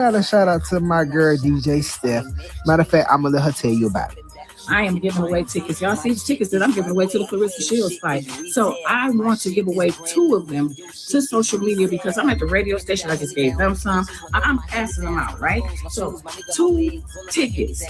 Got a shout out to my girl DJ Steph. Matter of fact, I'm gonna let her tell you about it. I am giving away tickets. Y'all see the tickets that I'm giving away to the Claressa Shields fight. So I want to give away 2 of them to social media because I'm at the radio station. I just gave them some. I'm passing them out, right? So 2 tickets.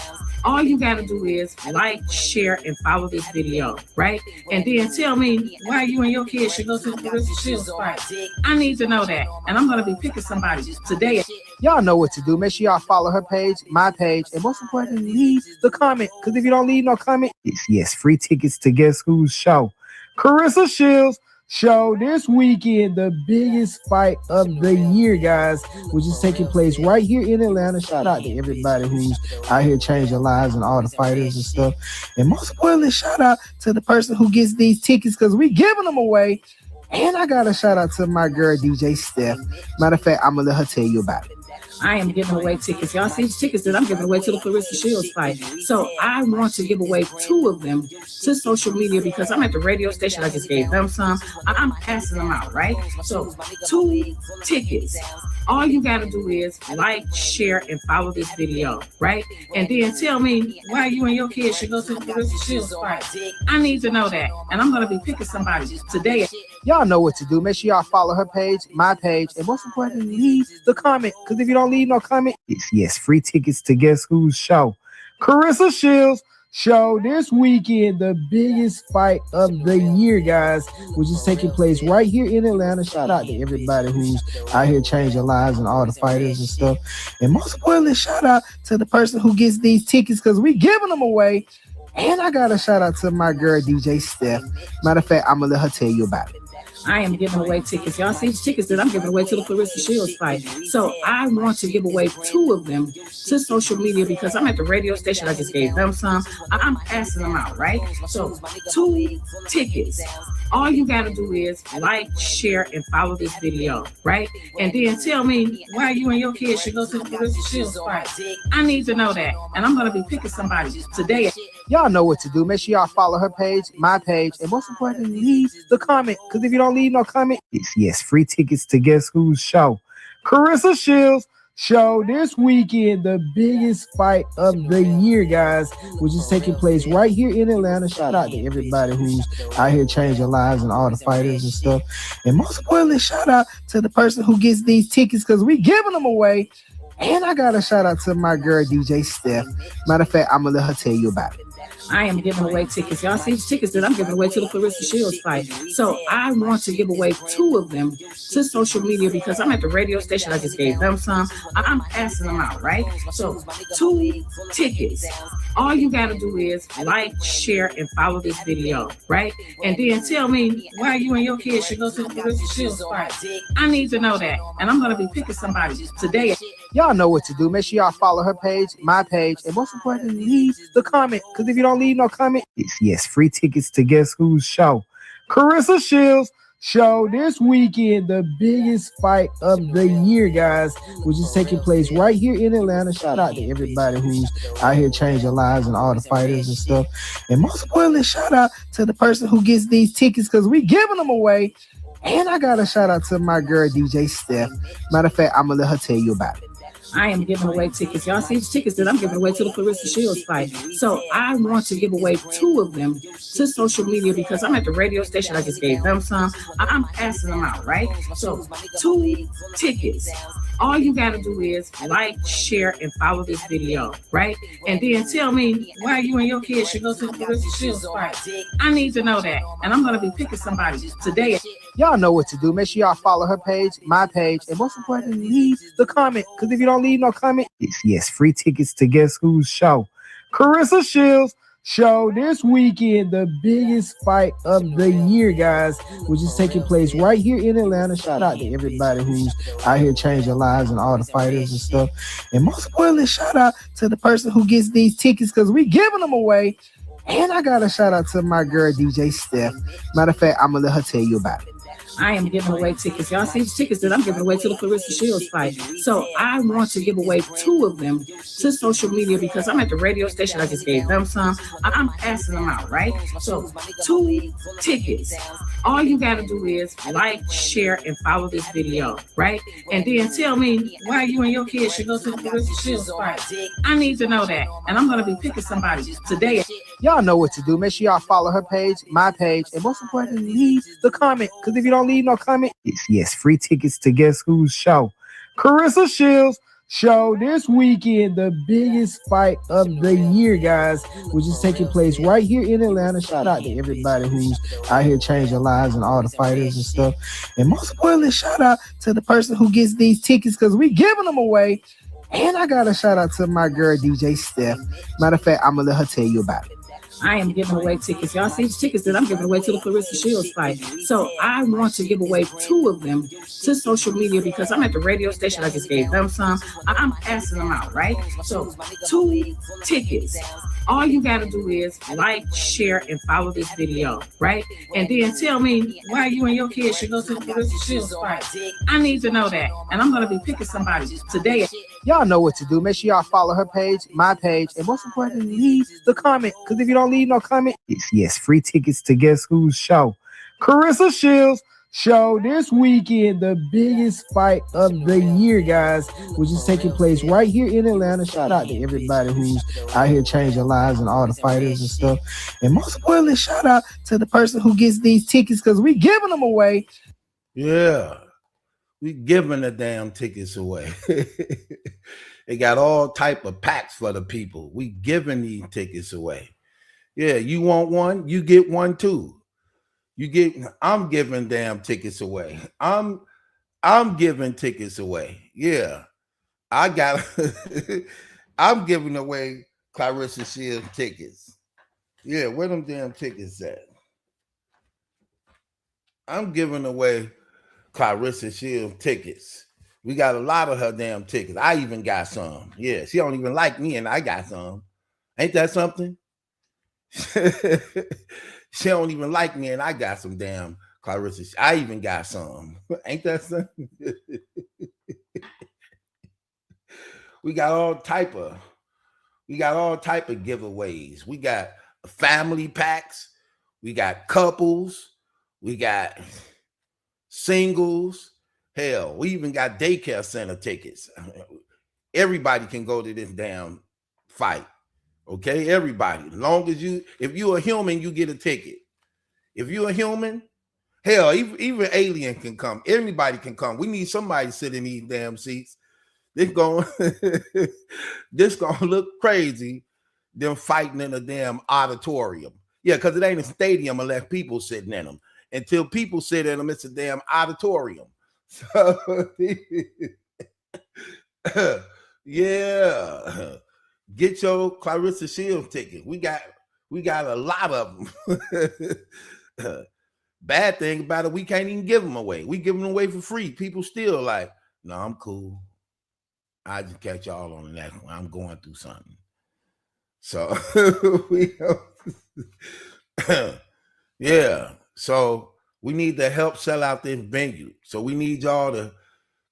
All you got to do is like, share, and follow this video, right? And then tell me why you and your kids should go to the Claressa Shields fight. I need to know that. And I'm going to be picking somebody today. Y'all know what to do. Make sure y'all follow her page, my page, and most importantly, leave the comment. Because if you don't leave no comment, yes, free tickets to guess whose show? Claressa Shields show this weekend, the biggest fight of the year, guys, which is taking place right here in Atlanta. Shout out to everybody who's out here changing lives and all the fighters and stuff. And most importantly, shout out to the person who gets these tickets because we giving them away. And I got a shout out to my girl DJ Steph. Matter of fact, I'm gonna let her tell you about it. I am giving away tickets. Y'all see the tickets that I'm giving away to the Claressa Shields fight. So I want to give away 2 of them to social media because I'm at the radio station. I just gave them some. I'm passing them out, right? So 2 tickets. All you got to do is like, share, and follow this video, right? And then tell me why you and your kids should go to the Claressa Shields fight. I need to know that. And I'm going to be picking somebody today. Y'all know what to do. Make sure y'all follow her page, my page, and most importantly, leave the comment. Because if you don't leave no comment, yes, free tickets to guess whose show? Claressa Shields show this weekend, the biggest fight of the year, guys, which is taking place right here in Atlanta. Shout out to everybody who's out here changing lives and all the fighters and stuff. And most importantly, shout out to the person who gets these tickets because we giving them away. And I got a shout out to my girl DJ Steph. Matter of fact, I'm gonna let her tell you about it. I am giving away tickets. Y'all see the tickets that I'm giving away to the Claressa Shields fight. So I want to give away 2 of them to social media because I'm at the radio station. I just gave them some. I'm passing them out, right? So 2 tickets. All you got to do is like, share, and follow this video, right? And then tell me why you and your kids should go to the Claressa Shields fight. I need to know that. And I'm going to be picking somebody today. Y'all know what to do. Make sure y'all follow her page, my page, and most importantly, leave the comment. Because if you don't leave no comment, yes, free tickets to guess whose show? Claressa Shields show this weekend, the biggest fight of the year, guys, which is taking place right here in Atlanta. Shout out to everybody who's out here changing lives and all the fighters and stuff. And most importantly, shout out to the person who gets these tickets because we giving them away. And I got a shout out to my girl DJ Steph. Matter of fact, I'm gonna let her tell you about it. I am giving away tickets. Y'all see the tickets that I'm giving away to the Claressa Shields fight. So I want to give away 2 of them to social media because I'm at the radio station. I just gave them some. I'm passing them out, right? So 2 tickets. All you got to do is like, share, and follow this video, right? And then tell me why you and your kids should go to the Claressa Shields fight. I need to know that. And I'm going to be picking somebody today. Y'all know what to do. Make sure y'all follow her page, my page, and most importantly, leave the comment. Because if you don't leave no comment, yes, free tickets to guess whose show? Claressa Shields show this weekend, the biggest fight of the year, guys, which is taking place right here in Atlanta. Shout out to everybody who's out here changing lives and all the fighters and stuff. And most importantly, shout out to the person who gets these tickets because we giving them away. And I got a shout out to my girl DJ Steph. Matter of fact, I'm gonna let her tell you about it. I am giving away tickets. Y'all see the tickets that I'm giving away to the Claressa Shields fight. So I want to give away 2 of them to social media because I'm at the radio station. I just gave them some. I'm passing them out, right? So 2 tickets. All you got to do is like, share, and follow this video, right? And then tell me why you and your kids should go to the Claressa Shields fight. I need to know that. And I'm going to be picking somebody today. Y'all know what to do. Make sure y'all follow her page, my page, and most importantly, leave the comment. Because if you don't leave no comment, yes, free tickets to guess whose show? Claressa Shields show this weekend, the biggest fight of the year, guys, which is taking place right here in Atlanta. Shout out to everybody who's out here changing lives and all the fighters and stuff. And most importantly, shout out to the person who gets these tickets because we giving them away. And I got a shout out to my girl DJ Steph. Matter of fact, I'm gonna let her tell you about it. I am giving away tickets. Y'all see the tickets that I'm giving away to the Claressa Shields fight. So I want to give away 2 of them to social media because I'm at the radio station. I just gave them some. I'm passing them out, right? So 2 tickets. All you got to do is like, share, and follow this video, right? And then tell me why you and your kids should go to the Claressa Shields fight. I need to know that. And I'm going to be picking somebody today. Y'all know what to do. Make sure y'all follow her page, my page, and most importantly, leave the comment. Because if you don't leave no comment, yes, free tickets to Guess Who's show. Claressa Shields show this weekend, the biggest fight of the year, guys, which is taking place right here in Atlanta. Shout out to everybody who's out here changing lives and all the fighters and stuff. And most importantly, shout out to the person who gets these tickets because we giving them away. And I got a shout out to my girl, DJ Steph. Matter of fact, I'm going to let her tell you about it. I am giving away tickets. Y'all see the tickets that I'm giving away to the Claressa Shields fight. So I want to give away 2 of them to social media because I'm at the radio station. I just gave them some. I'm passing them out, right? So 2 tickets. All you got to do is like, share, and follow this video, right? And then tell me why you and your kids should go to the Claressa Shields fight. I need to know that. And I'm going to be picking somebody today. Y'all know what to do. Make sure y'all follow her page, my page, and most importantly, leave the comment. Because if you don't leave no comment, yes, free tickets to Guess Who's show. Claressa Shields show this weekend, the biggest fight of the year, guys, which is taking place right here in Atlanta. Shout out to everybody who's out here changing lives and all the fighters and stuff. And most importantly, shout out to the person who gets these tickets because we giving them away. Yeah. We giving the damn tickets away. They got all type of packs for the people. We giving these tickets away. Yeah, you want one, you get one too. I'm giving damn tickets away. I'm giving tickets away. Yeah. I'm giving away Claressa Shields tickets. Yeah, where them damn tickets at? I'm giving away Claressa Shields tickets. We got a lot of her damn tickets. I even got some. Yeah, she don't even like me, and I got some. Ain't that something? She don't even like me, and I got some damn Claressa. I even got some. Ain't that something? We got all type of giveaways. We got family packs. We got couples. We got singles. Hell, we even got daycare center tickets. Everybody can go to this damn fight. Okay, everybody. As long as if you're a human, you get a ticket. If you're a human, hell, even alien can come. Everybody can come. We need somebody to sit in these damn seats. This gonna look crazy. Them fighting in a damn auditorium. Yeah, because it ain't a stadium unless people sitting in them. Until people sit in them, it's a damn auditorium. So, yeah, get your Claressa Shields ticket. We got a lot of them. Bad thing about it, we can't even give them away. We give them away for free. People still like, no, I'm cool. I just catch y'all on the next one. I'm going through something. So yeah. So we need to help sell out this venue. So we need y'all to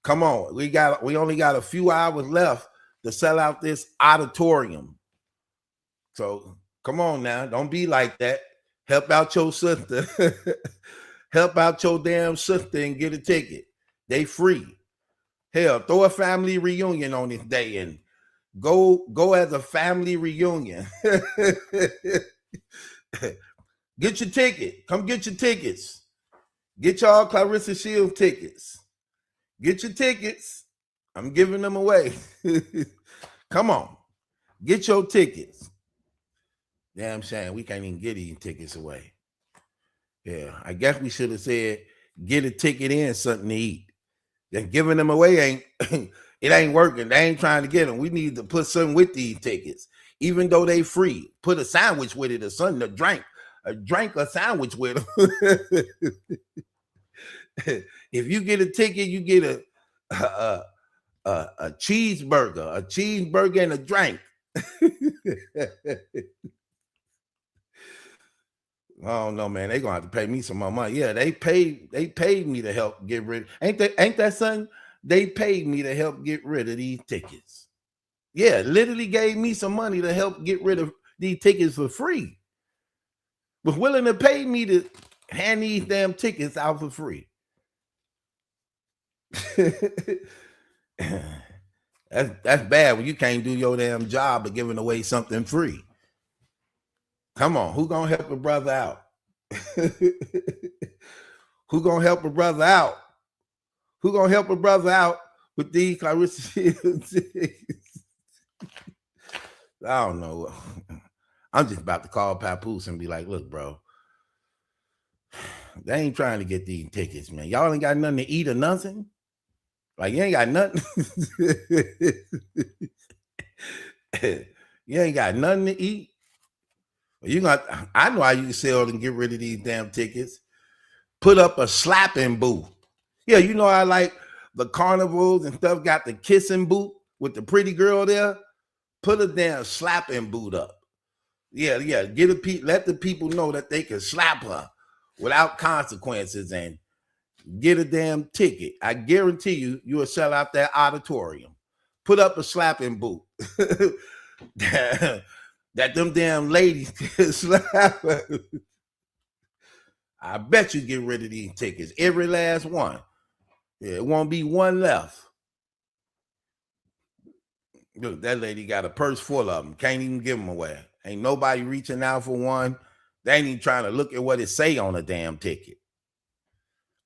come on. We only got a few hours left to sell out this auditorium. So come on now. Don't be like that. Help out your sister. Help out your damn sister and get a ticket. They free. Hell, throw a family reunion on this day and go as a family reunion. Get your ticket. Come get your tickets. Get y'all Claressa Shields tickets. Get your tickets. I'm giving them away. Come on. Get your tickets. Damn shame we can't even get these tickets away. Yeah, I guess we should have said get a ticket and something to eat. Then giving them away ain't it ain't working. They ain't trying to get them. We need to put something with these tickets, even though they free. Put a sandwich with it or something to drink. A sandwich with them. If you get a ticket, you get a cheeseburger and a drink. I don't know, man. They gonna have to pay me some more money. Yeah, they paid me to help get rid. Ain't that something? They paid me to help get rid of these tickets. Yeah, literally gave me some money to help get rid of these tickets for free. Was willing to pay me to hand these damn tickets out for free. That's bad when you can't do your damn job of giving away something free. Come on, who gonna help a brother out? Who gonna help a brother out? Who gonna help a brother out with these Claressa Shields? I don't know. I'm just about to call Papoose and be like, look, bro, they ain't trying to get these tickets, man. Y'all ain't got nothing to eat or nothing. Like, you ain't got nothing. You ain't got nothing to eat. I know how you can sell and get rid of these damn tickets. Put up a slapping booth. Yeah, you know how like the carnivals and stuff got the kissing booth with the pretty girl there? Put a damn slapping boot up. Yeah. Let the people know that they can slap her without consequences and get a damn ticket. I guarantee you will sell out that auditorium. Put up a slapping boot. That them damn ladies can slap her. I bet you get rid of these tickets. Every last one. Yeah, it won't be one left. Look, that lady got a purse full of them. Can't even give them away. Ain't nobody reaching out for one. They ain't even trying to look at what it say on a damn ticket.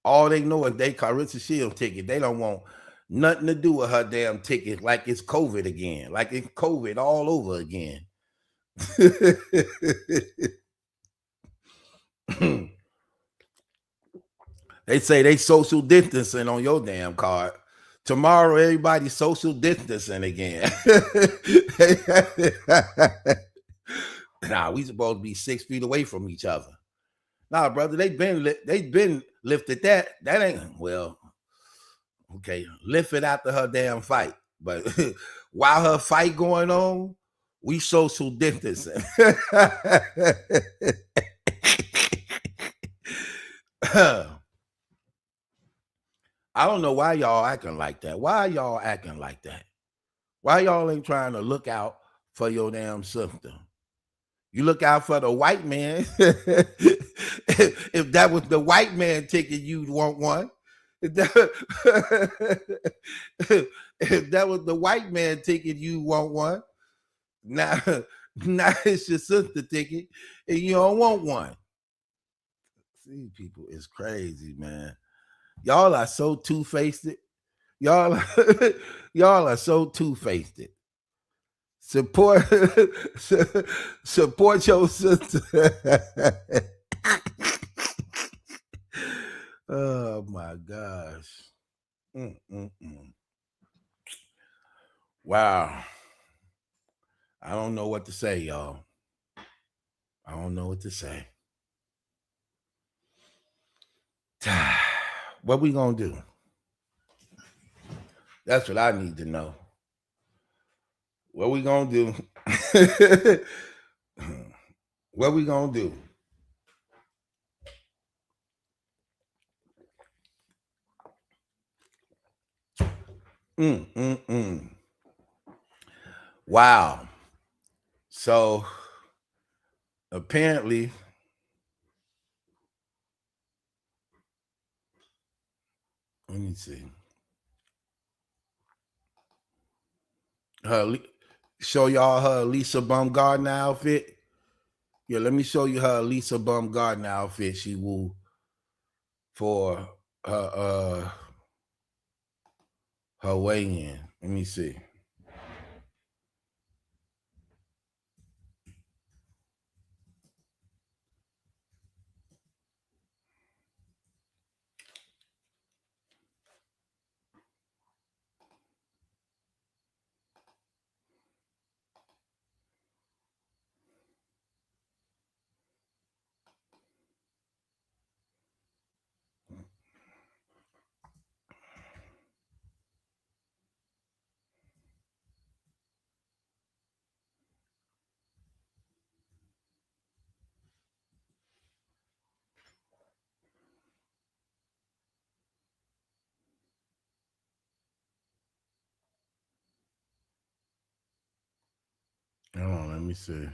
All they know is they Claressa Shields ticket. They don't want nothing to do with her damn ticket like it's COVID again. Like it's COVID all over again. They say they social distancing on your damn card. Tomorrow, everybody's social distancing again. Nah, we supposed to be 6 feet away from each other. Nah, brother, they been lifted that. That ain't well. Okay, lift it after her damn fight. But while her fight going on, we social distancing. I don't know why y'all acting like that. Why y'all acting like that? Why y'all ain't trying to look out for your damn sister? You look out for the white man. If that was the white man ticket, you'd want one. If that was the white man ticket, you want one. Now it's your sister ticket, and you don't want one. See, people is crazy, man. Y'all are so two-faced. Y'all are so two-faced. Support your sister. Oh my gosh. Wow. I don't know what to say, y'all. I don't know what to say. What we gonna do? That's what I need to know. What we gonna do? What we gonna do? Wow. So apparently, let me see. Show y'all her Lisa Baumgartner outfit. Yeah, let me show you her Lisa Baumgartner outfit she wore for her weigh-in. Let me see. Hold on, let me see.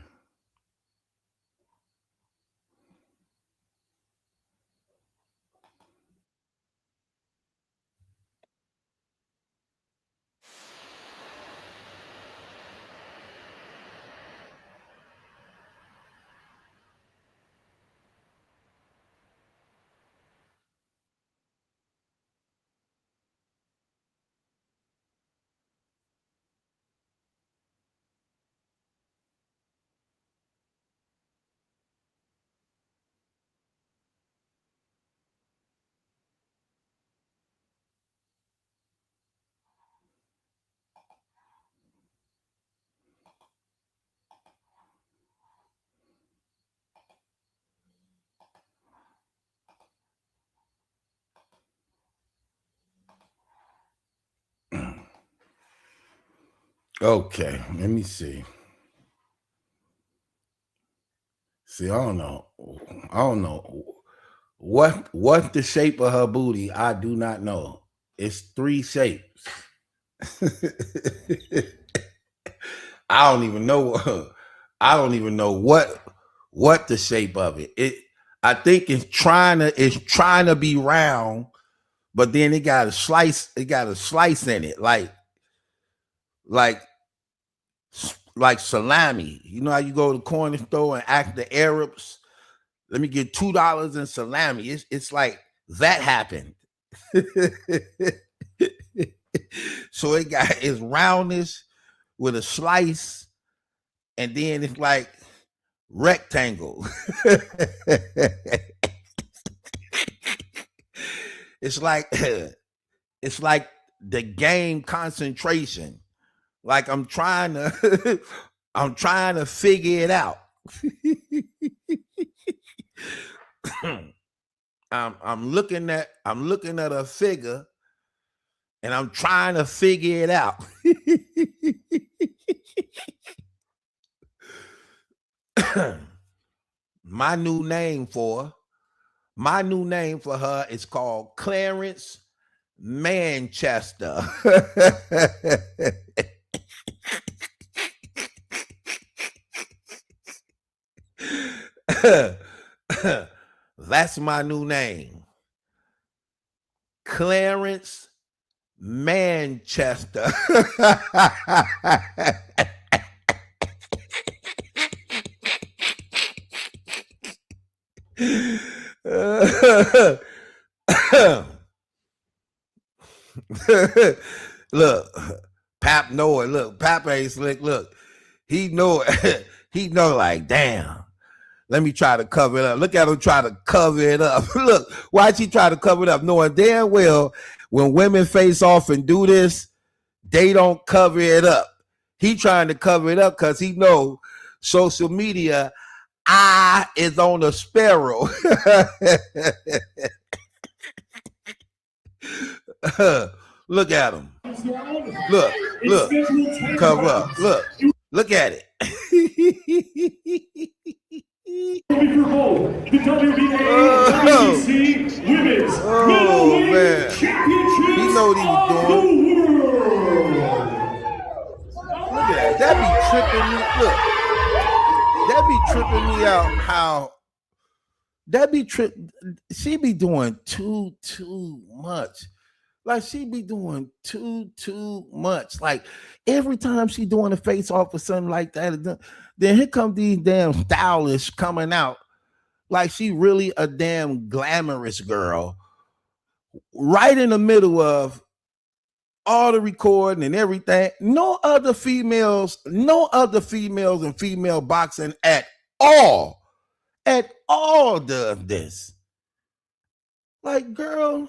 Okay, let me see. See, I don't know. What the shape of her booty, I do not know. It's 3 shapes. I don't even know. I don't even know what the shape of it. I think it's trying to be round, but then it got a slice. It got a slice in it, like salami. You know how you go to the corner store and ask the Arabs, "Let me get $2 in salami." It's like that happened. So it got its roundness with a slice, and then it's like rectangle. It's like the game concentration. Like I'm trying to figure it out. I'm looking at a figure and I'm trying to figure it out. My new name for her is called Clarence Manchester. That's my new name. Clarence Manchester. Look, Pap know it. Look, Pap ain't slick. Look, he know it. He know, like, damn. Let me try to cover it up. Look at him try to cover it up. Look, why'd she try to cover it up? Knowing damn well when women face off and do this, they don't cover it up. He trying to cover it up because he know social media eye is on a sparrow. Look at him. Look. Cover up. Look at it. The WBA WBC Women's Middleweight Championships he know what he was doing. Look at that. That be tripping me. Look, that be tripping me out. How that be she be doing too much. Like she be doing too much. Like every time she doing a face off or something like that, then here come these damn stylists coming out like she really a damn glamorous girl, right in the middle of all the recording and everything. No other females in female boxing at all does this. Like, girl,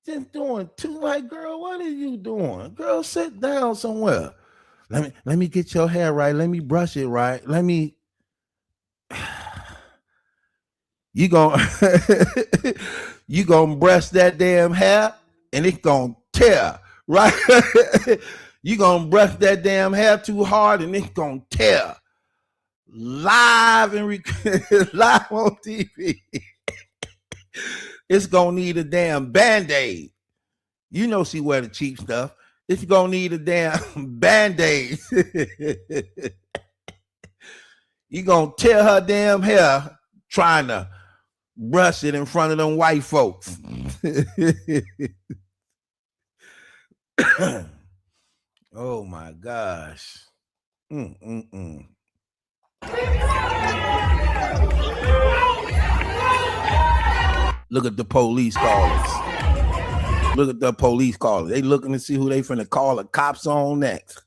just doing too. Like, girl, what are you doing? Girl, sit down somewhere. Let me get your hair right. Let me brush it right. Let me. You gonna brush that damn hair and it's gonna tear, right? You gonna brush that damn hair too hard and it's gonna tear. Live and live on TV. It's gonna need a damn Band-Aid. You know she wear the cheap stuff. It's gonna need a damn band-aid. You gonna tear her damn hair trying to brush it in front of them white folks. Oh my gosh. Look at the police callers. Look at the police callers. They looking to see who they finna call the cops on next.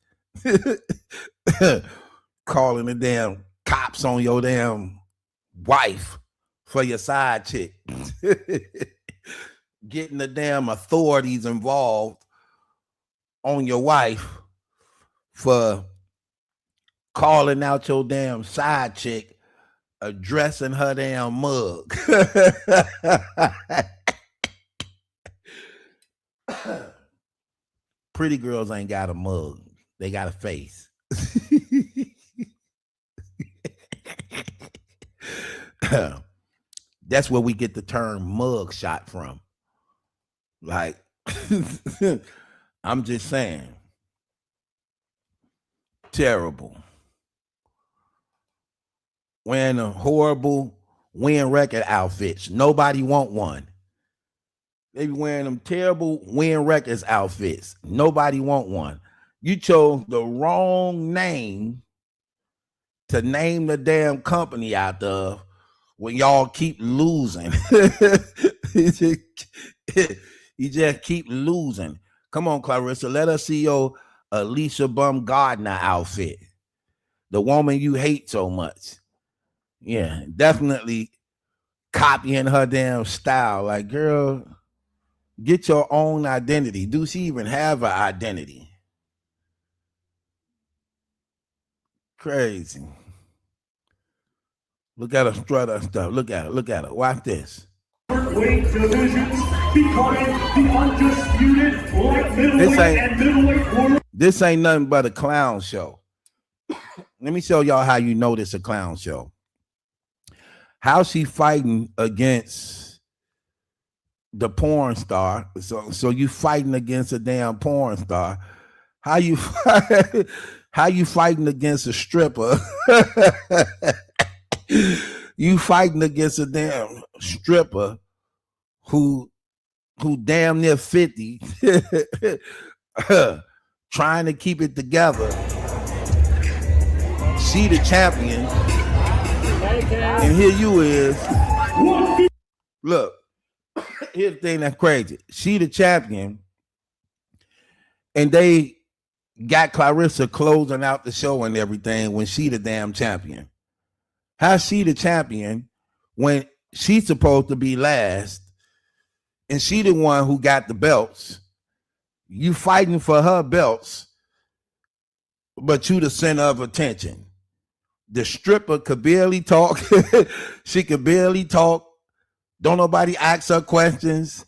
Calling the damn cops on your damn wife for your side chick. Getting the damn authorities involved on your wife for calling out your damn side chick, addressing her damn mug. Pretty girls ain't got a mug. They got a face. That's where we get the term mug shot from. Like, I'm just saying. Terrible. Wearing a horrible Win Record outfits. Nobody want one. They be wearing them terrible Win Records outfits. Nobody want one. You chose the wrong name to name the damn company out of when y'all keep losing. You just keep losing. Come on, Claressa. Let us see your Alicia Baumgardner outfit. The woman you hate so much. Yeah, definitely copying her damn style. Like, girl, get your own identity. Do she even have an identity? Crazy. Look at her strut her stuff. Look at her. Look at her. Watch this. Weight divisions becoming the undisputed light middleweight and middleweight world. This ain't nothing but a clown show. Let me show y'all how you know this a clown show. How she fighting against the porn star. So you fighting against a damn porn star. How you fighting against a stripper? You fighting against a damn stripper who damn near 50, trying to keep it together. She the champion, and here you is. Look, here's the thing that's crazy. She the champion, and they got Claressa closing out the show and everything when she the damn champion. How's she the champion when she's supposed to be last and she the one who got the belts? You fighting for her belts, but you the center of attention. The stripper could barely talk. She could barely talk. Don't nobody ask her questions.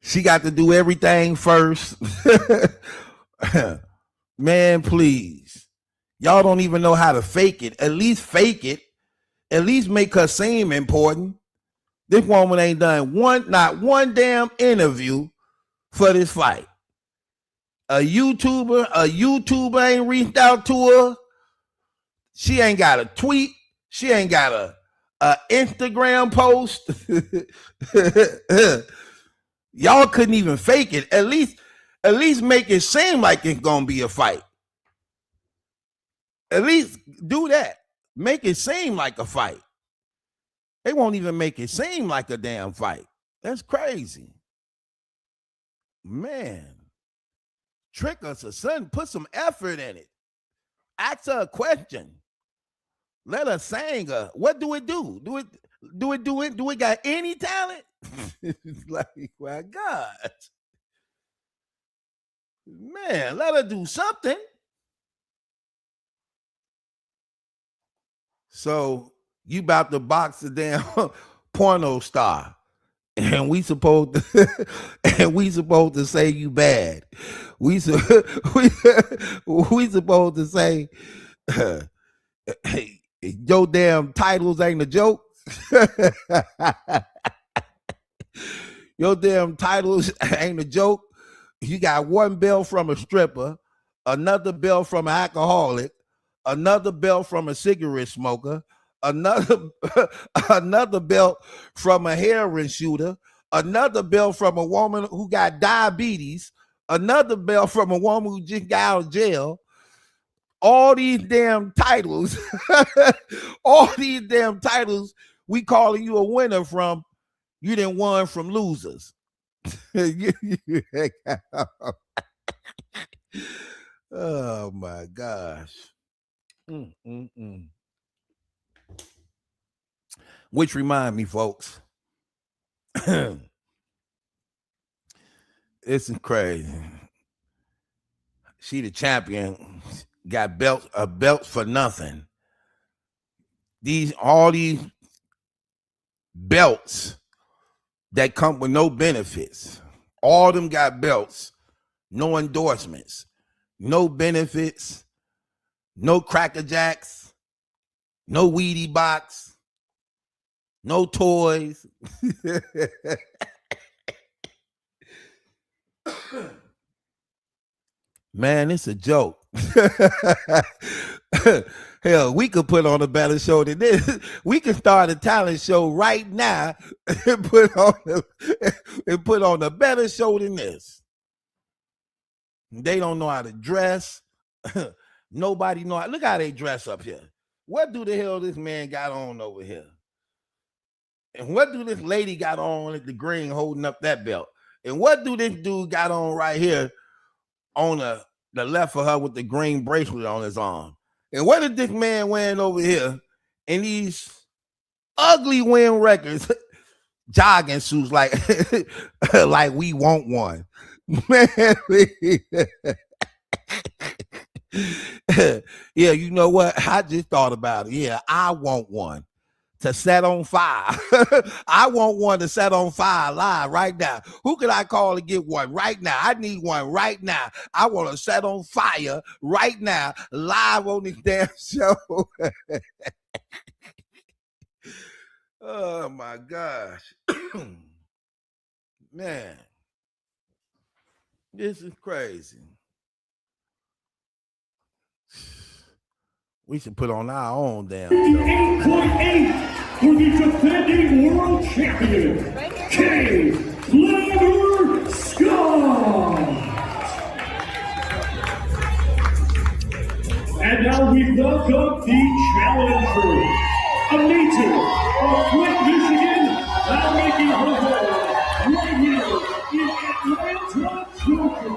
She got to do everything first. Man, please. Y'all don't even know how to fake it. At least fake it. At least make her seem important. This woman ain't done not one damn interview for this fight. A YouTuber ain't reached out to her. She ain't got a tweet. She ain't got a Instagram post. Y'all couldn't even fake it. At least make it seem like it's gonna be a fight. At least do that. Make it seem like a fight. They won't even make it seem like a damn fight. That's crazy. Man. Trick us or something. Put some effort in it. Ask her a question. Let her sing her. What do it do? Do it got any talent? It's like, my God. Man, let her do something. So you about to box a damn porno star, and we supposed to say you bad. We supposed to say your damn titles ain't a joke. Your damn titles ain't a joke. You got one belt from a stripper, another belt from an alcoholic, another belt from a cigarette smoker, another another belt from a heroin shooter, another belt from a woman who got diabetes, another belt from a woman who just got out of jail. All these damn titles, all these damn titles, we calling you a winner from. You didn't won from losers. Oh my gosh. Which remind me, folks, it's crazy. She the champion, got a belt for nothing. All these belts that come with no benefits. All of them got belts, no endorsements, no benefits, no Cracker Jacks, no Wheatie Box, no toys. Man, it's a joke. Hell, we could put on a better show than this. We could start a talent show right now and put on a better show than this. They don't know how to dress. Nobody know how. Look how they dress up here. What do the hell this man got on over here? And what do this lady got on at the green holding up that belt? And what do this dude got on right here on the left of her with the green bracelet on his arm? And what is this man wearing over here in these ugly Win Records jogging suits like like we want one? Man, yeah, you know what? I just thought about it. Yeah, I want one to set on fire. I want one to set on fire live right now. Who can I call to get one right now? I need one right now. I want to set on fire right now, live on this damn show. Oh my gosh. Man, this is crazy. We should put on our own damn show. 58.8 for the defending world champion, Claressa. And now we welcome the challenger, a native of Flint, Michigan, now making her home right here in Atlanta, Georgia.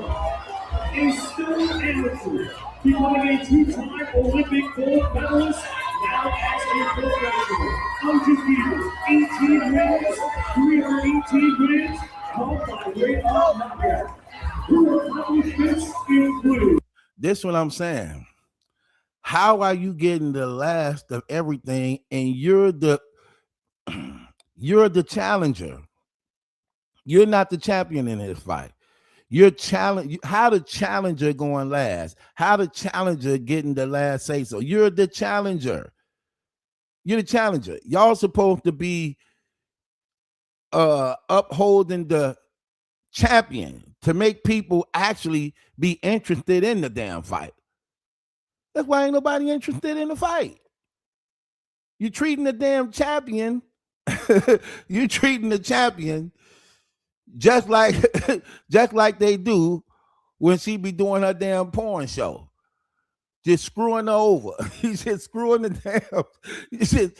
A still amateur, becoming a two-time Olympic gold medalist, now as a professional. Undefeated, 18 wins, 318 wins, all by way of knockout. Her accomplishments include. This is what I'm saying. How are you getting the last of everything and you're the challenger? You're not the champion in this fight. You're how the challenger going last? How the challenger getting the last say so? You're the challenger. You're the challenger. Y'all supposed to be upholding the champion to make people actually be interested in the damn fight. That's why ain't nobody interested in the fight. You're treating the damn champion. You're treating the champion just like they do when she be doing her damn porn show. Just screwing her over. He's just screwing the damn, you just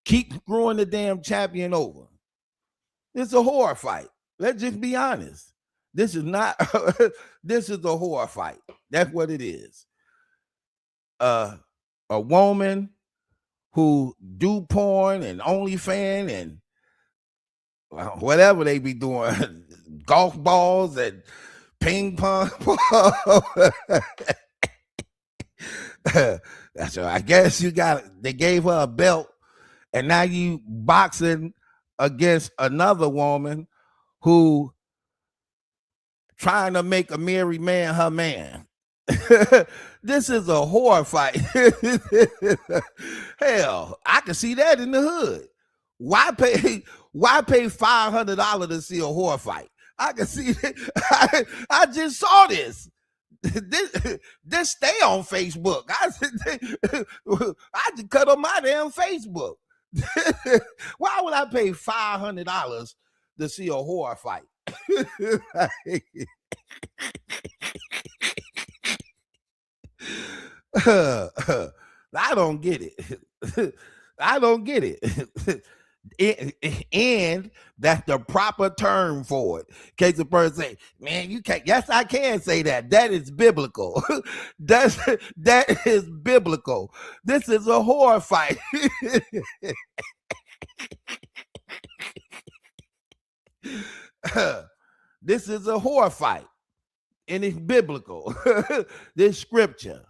keep screwing the damn champion over. It's a horror fight. Let's just be honest. This is not, this is a horror fight. That's what it is. A woman who do porn and OnlyFans and whatever they be doing, golf balls and ping pong. That's right. I guess they gave her a belt, and now you boxing against another woman who trying to make a married man her man. This is a horror fight. Hell, I can see that in the hood. Why pay $500 to see a horror fight? I can see it. I just saw this. This stay on Facebook. I just cut on my damn Facebook. Why would I pay $500 to see a horror fight? I don't get it. I don't get it. And that's the proper term for it. In case the person say, man, you can't. Yes, I can say that. That is biblical. That is biblical. This is a horror fight. This is a horror fight. And it's biblical. This scripture.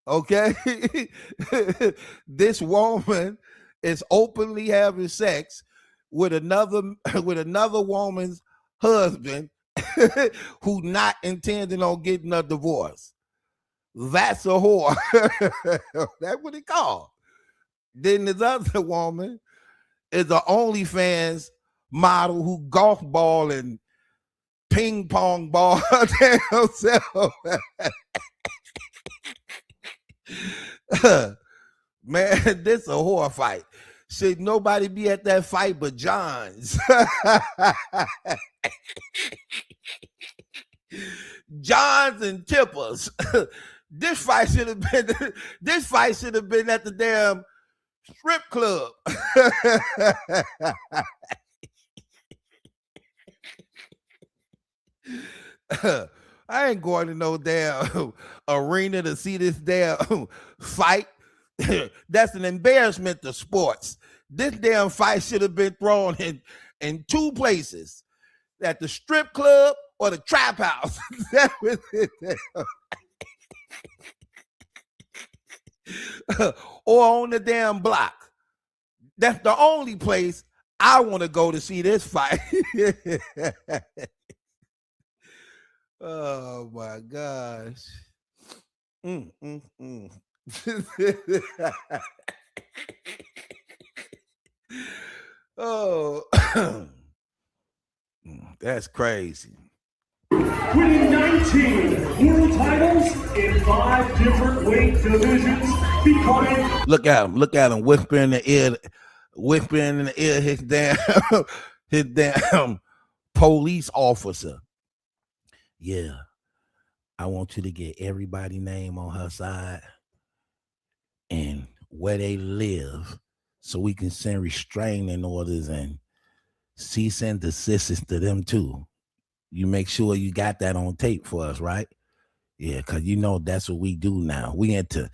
Okay. This woman is openly having sex with another woman's husband who not intending on getting a divorce. That's a whore. That's what it called. Then this other woman is an OnlyFans model who golf ball and ping pong ball damn self. Man, this a horror fight. Should nobody be at that fight but Johns? Johns and Tippers. This fight should have been at the damn strip club. I ain't going to no damn arena to see this damn fight. That's an embarrassment to sports. This damn fight should have been thrown in two places, at the strip club or the trap house. That was it. Or on the damn block. That's the only place I want to go to see this fight. Oh my gosh. Oh, that's crazy. Winning 19 world titles in 5 different weight divisions, becoming. Look at him whispering in the ear his damn police officer. Yeah, I want you to get everybody's name on her side and where they live so we can send restraining orders and cease and desist to them too. You make sure you got that on tape for us, right? Yeah, because you know that's what we do now. We into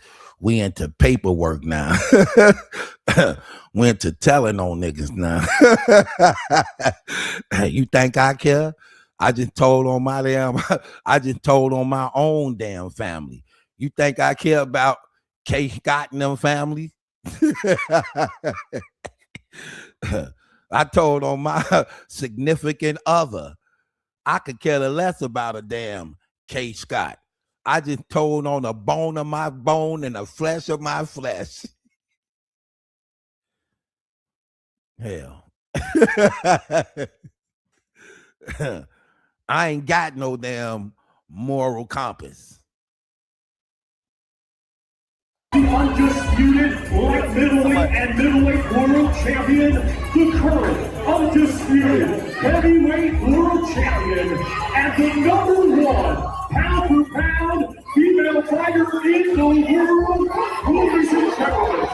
paperwork now. We into telling on niggas now. You think I care? I just told on my own damn family. You think I care about K. Scott and them family? I told on my significant other. I could care less about a damn K. Scott. I just told on the bone of my bone and the flesh of my flesh. Hell. I ain't got no damn moral compass. The undisputed light middleweight and middleweight world champion, the current undisputed heavyweight world champion, and the #1 pound for pound female fighter in the world, ladies and gentlemen,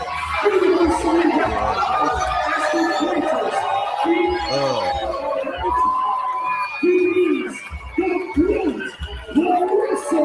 universally recognized as the greatest female. He is the great Claressa.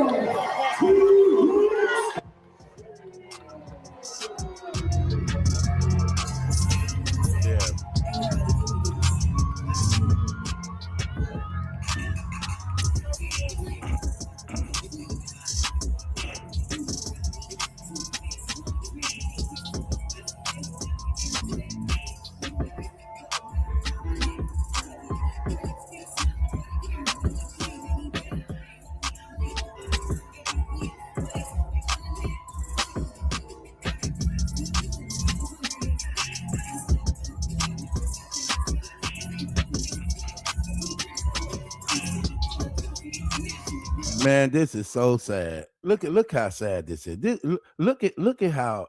Man, this is so sad. Look how sad this is. Look at how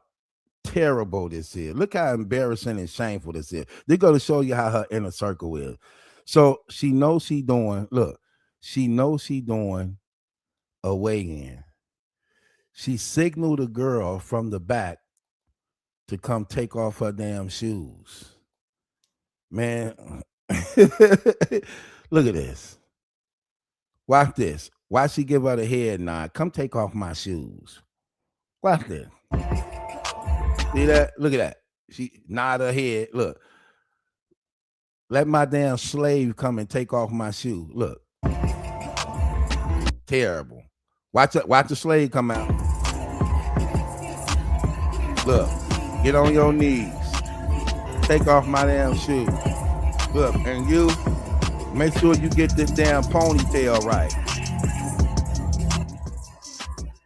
terrible this is. Look how embarrassing and shameful this is. They're going to show you how her inner circle is. So she knows she doing. Look, she knows she doing a weigh-in. She signaled a girl from the back to come take off her damn shoes. Man, look at this. Watch this. Why she give her the head nod? Come take off my shoes. Watch this. See that? Look at that. She nod her head. Look. Let my damn slave come and take off my shoe. Look. Terrible. Watch the slave come out. Look. Get on your knees. Take off my damn shoe. Look, and you make sure you get this damn ponytail right.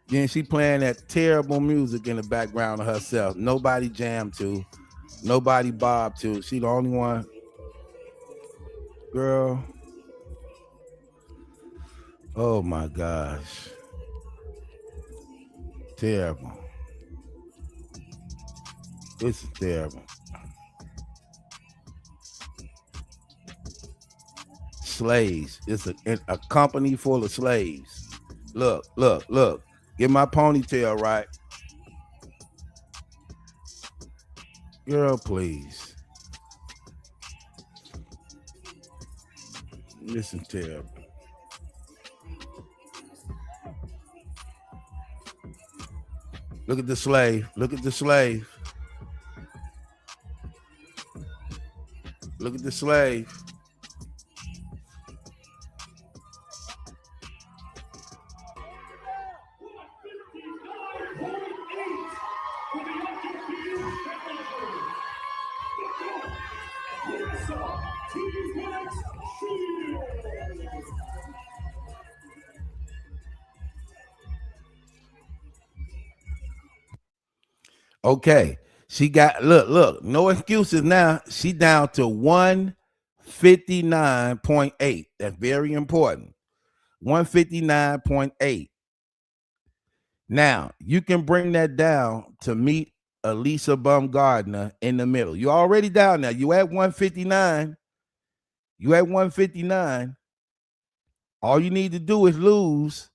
Then she playing that terrible music in the background of herself. Nobody jammed to. Nobody bobbed to. She the only one. Girl. Oh my gosh. Terrible. This is terrible. Slaves. It's a company full of slaves. Look. Get my ponytail right. Girl, please. This is terrible. Look at the slave. Look at the slave. Look at the slave. Okay. She got look, no excuses now. She down to 159.8. That's very important. 159.8. Now, you can bring that down to meet Elisa Baumgardner in the middle. You're already down now. You at 159. You at 159. All you need to do is lose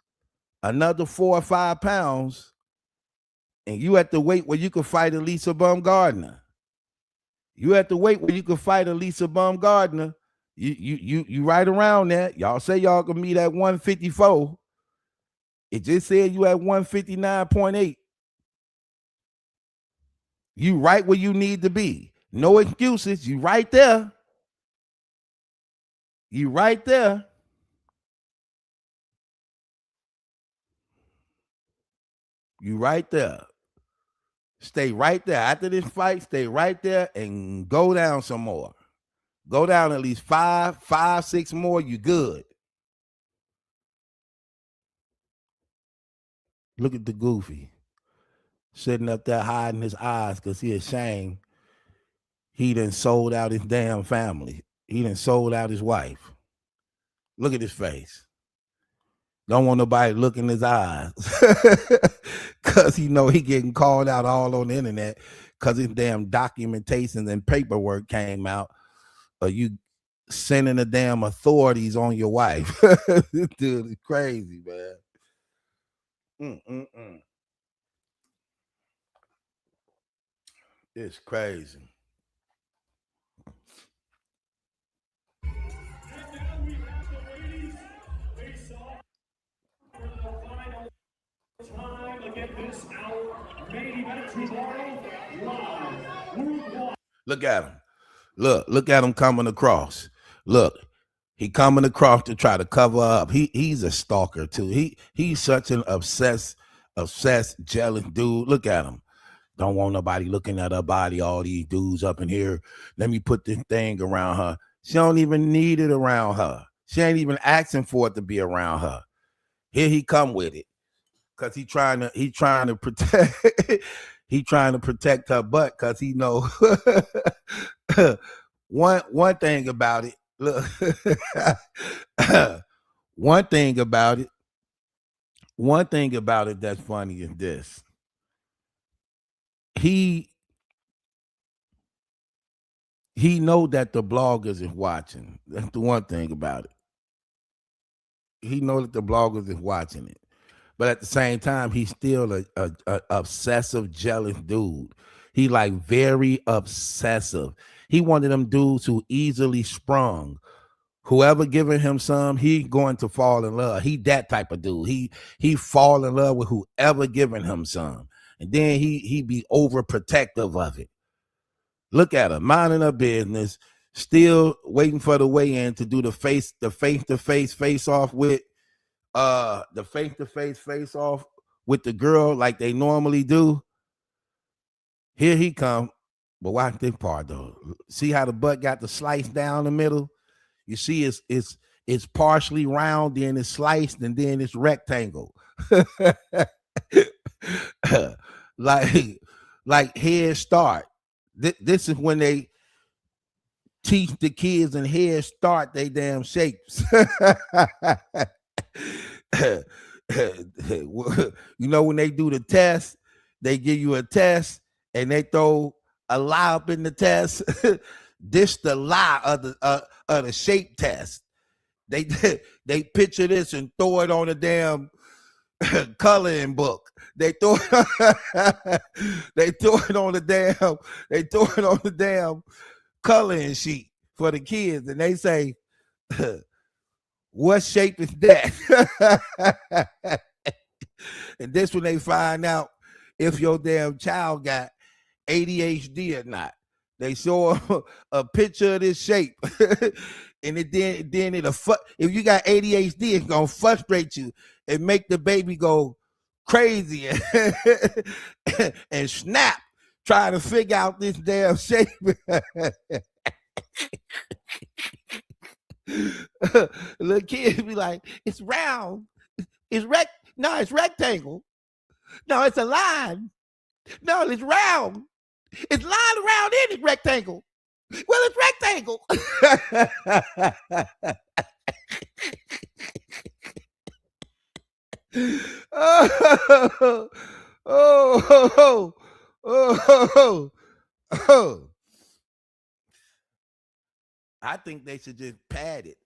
another 4 or 5 pounds, and you at the weight where you can fight Elisa Baumgardner. You at the weight where you can fight Elisa Baumgardner. You right around there. Y'all say y'all can meet at 154. It just said you at 159.8. You right where you need to be. No excuses. You right there. You right there. You right there. Stay right there. After this fight, stay right there and go down some more. Go down at least 5, 6 more. You good. Look at the goofy. Sitting up there hiding his eyes because he ashamed he done sold out his damn family. He done sold out his wife. Look at his face. Don't want nobody look in his eyes because he know he getting called out all on the internet because his damn documentations and paperwork came out. You sending the damn authorities on your wife. This dude is crazy, man. It's crazy. Look at him. Look at him coming across. Look, he coming across to try to cover up. He's a stalker too. He's such an obsessed, jealous dude. Look at him. Don't want nobody looking at her body. All these dudes up in here. Let me put this thing around her. She don't even need it around her. She ain't even asking for it to be around her. Here he come with it. Cause he trying to protect he trying to protect her butt because he know one thing about it. Look, one thing about it, One thing about it that's funny is this. He know that the bloggers is watching. That's the one thing about it. He know that the bloggers is watching it. But at the same time, he's still a obsessive, jealous dude. He like very obsessive. He one of them dudes who easily sprung. Whoever giving him some, he going to fall in love. He that type of dude. He fall in love with whoever giving him some. And then he be overprotective of it. Look at her, minding her business, still waiting for the weigh-in to do the face-to-face face-off with face-off with the girl like they normally do. Here he come. But watch this part though. See how the butt got the slice down the middle? You see it's partially round, then it's sliced, and then it's rectangle. like Head Start. This is when they teach the kids in Head Start they damn shapes. You know, when they do the test, they give you a test and they throw a lie up in the test. This the lie of the shape test. They picture this and throw it on a damn coloring book. They throw it on the damn coloring sheet for the kids, and they say, what shape is that? And this when they find out if your damn child got ADHD or not. They show a picture of this shape. And then if you got ADHD, it's gonna frustrate you and make the baby go crazy and snap trying to figure out this damn shape. Little kids be like, it's round. It's rectangle. No, it's a line. No, it's round. It's line around in it rectangle. Well, it's rectangle. Oh. I think they should just pad it.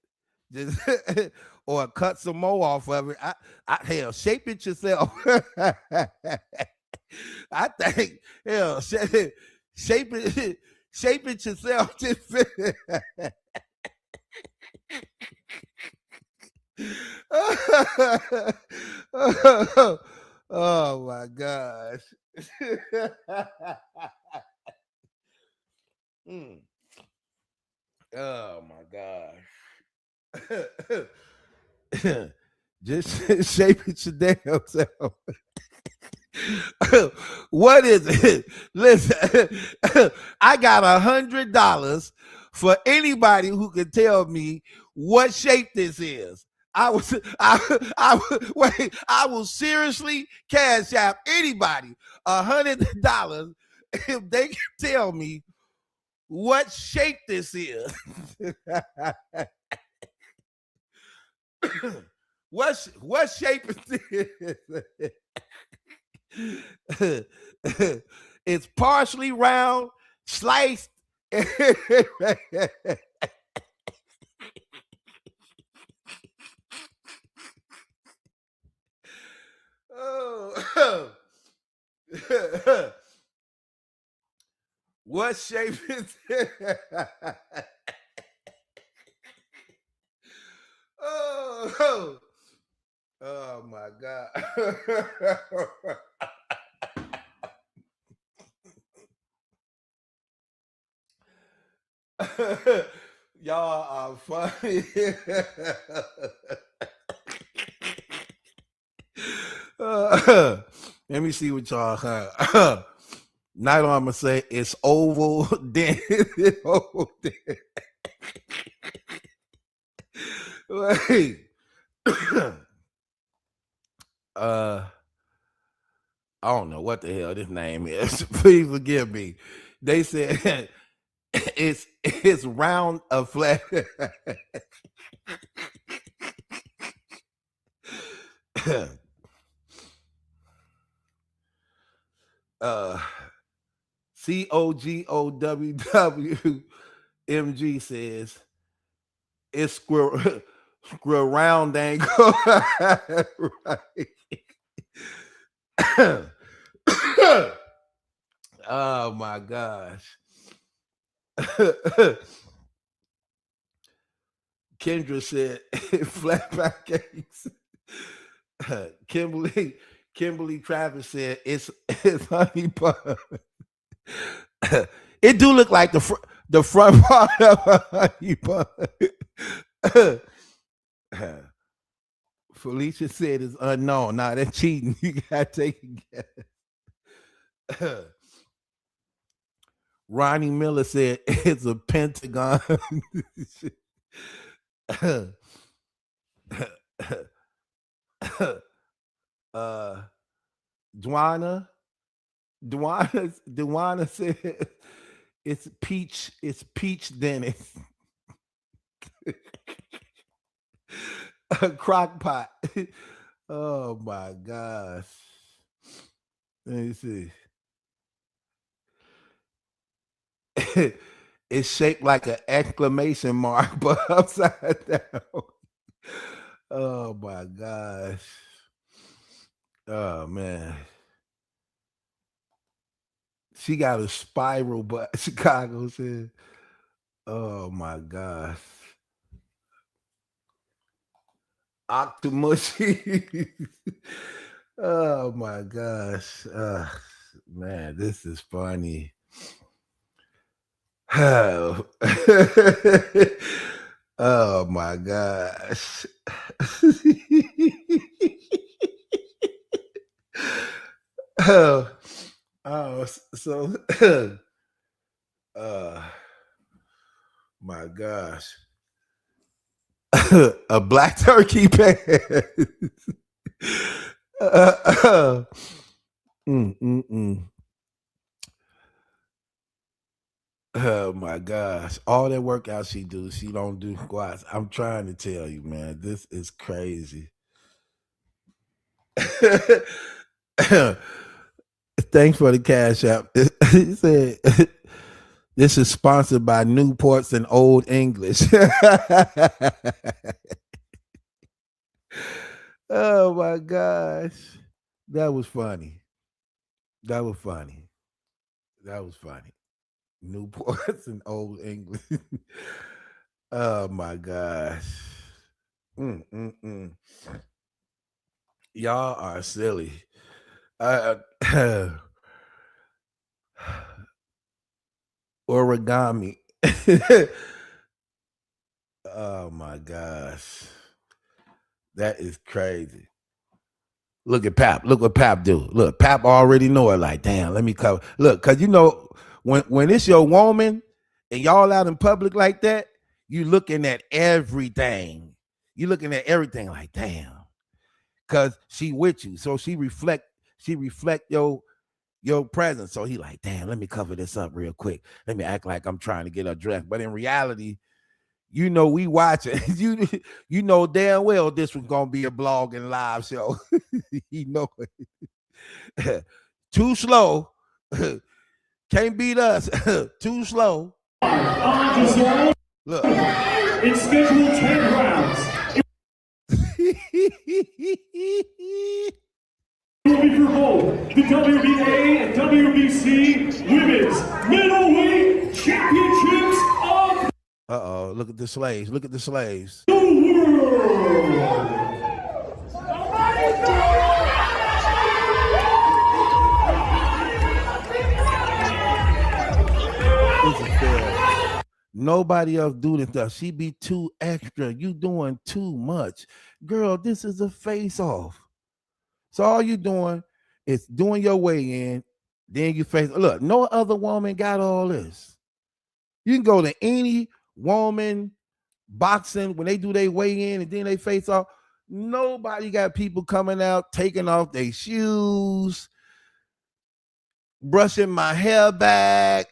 Just or cut some more off of it. Hell, shape it yourself. I think hell, shape it yourself. Oh my gosh. Oh my gosh. Just shape it your damn self. What is it? Listen, I got $100 for anybody who can tell me what shape this is. I will seriously cash out anybody $100 if they can tell me what shape this is. What shape is this? It's partially round, sliced. Oh. What shape is it? Oh my God. Y'all are funny. Let me see what y'all have. Night on, I'm gonna say it's oval, then it's oval. Wait. I don't know what the hell this name is. Please forgive me. They said it's round of flat. COGOWWMG says it's squirrel round angle. Right. Oh my gosh. Kendra said flat pancakes. Kimberly Travis said it's honey bun. It do look like the front part of a honey bun. Felicia said it's unknown. Nah, that's cheating. You gotta take a guess. Ronnie Miller said it's a pentagon. Dwana said it's peach Dennis. A crock pot. Oh my gosh. Let me see. It's shaped like an exclamation mark, but upside down. Oh my gosh. Oh man. She got a spiral, but Chicago said, oh my gosh. Octomushy. Oh my gosh. Man, this is funny. Oh, oh my gosh. Oh, so my gosh. A black turkey pan. Oh my gosh. All that workout she do, she don't do squats. I'm trying to tell you, man, this is crazy. Thanks for the cash app. He said this is sponsored by Newports and Old English. Oh my gosh. That was funny. That was funny. That was funny. Newports and Old English. Oh my gosh. Y'all are silly. Origami. Oh my gosh. That is crazy. Look at Pap. Look what Pap do. Look, Pap already know it. Like, damn, let me cover. Look, cause you know when it's your woman and y'all out in public like that, you looking at everything. You looking at everything like, damn, cause she with you, so she reflect your presence. So he like, damn, let me cover this up real quick. Let me act like I'm trying to get her dressed. But in reality, you know, we watching. you know damn well this was gonna be a blog and live show. You know it. Too slow. Can't beat us. Too slow. Look. It's scheduled 10 rounds. Will be for both the WBA and WBC Women's Middleweight Championships of look at the slaves. Look at the slaves. the world. This is fair. Nobody else do this stuff. She be too extra. You doing too much. Girl, this is a face-off. So all you doing is doing your weigh-in, then you face. Look, no other woman got all this. You can go to any woman boxing when they do their weigh-in and then they face off. Nobody got people coming out, taking off their shoes, brushing my hair back,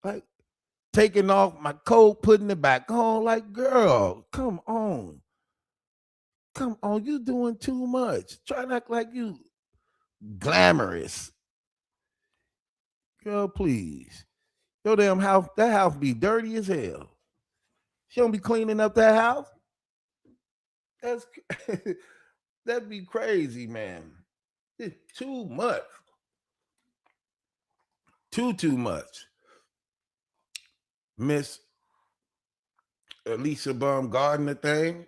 like taking off my coat, putting it back on. Like, girl, come on. Come on, you doing too much. Try to act like you glamorous. Girl, please. Your damn house, that house be dirty as hell. She don't be cleaning up that house. That's that'd be crazy, man. It's too much. Too much. Miss Alicia Baumgardner thing.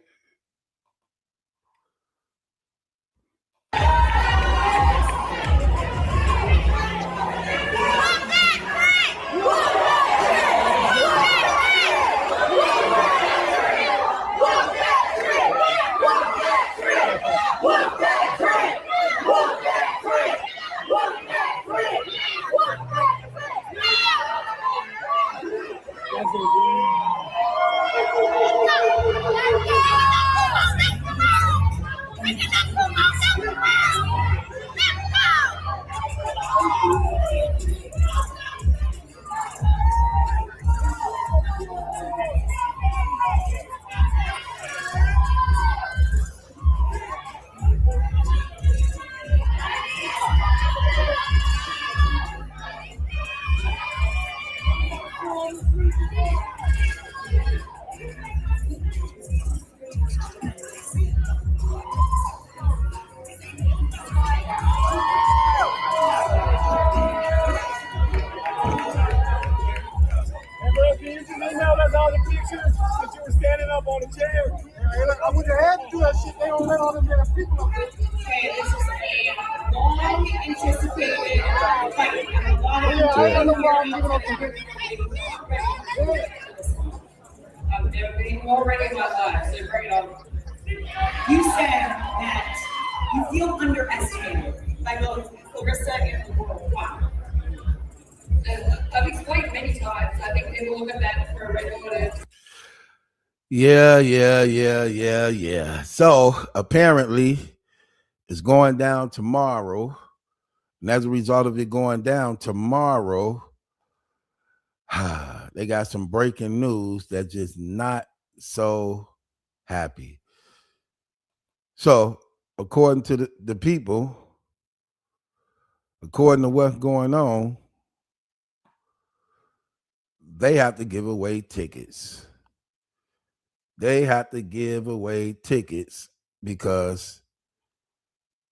All the pictures that you were standing up on the chair. I would have had to do that shit. They don't let all them damn people up there. Okay, this is a long anticipated fight. I don't know why I'm giving up the I've never been more ready in my life, so bring it on. You said that you feel underestimated by both Claressa and the world. Wow. I've explained many times. I think people look at that for a regular. Yeah. So apparently it's going down tomorrow. And as a result of it going down tomorrow, they got some breaking news that's just not so happy. So according to the people, according to what's going on, they have to give away tickets. They have to give away tickets because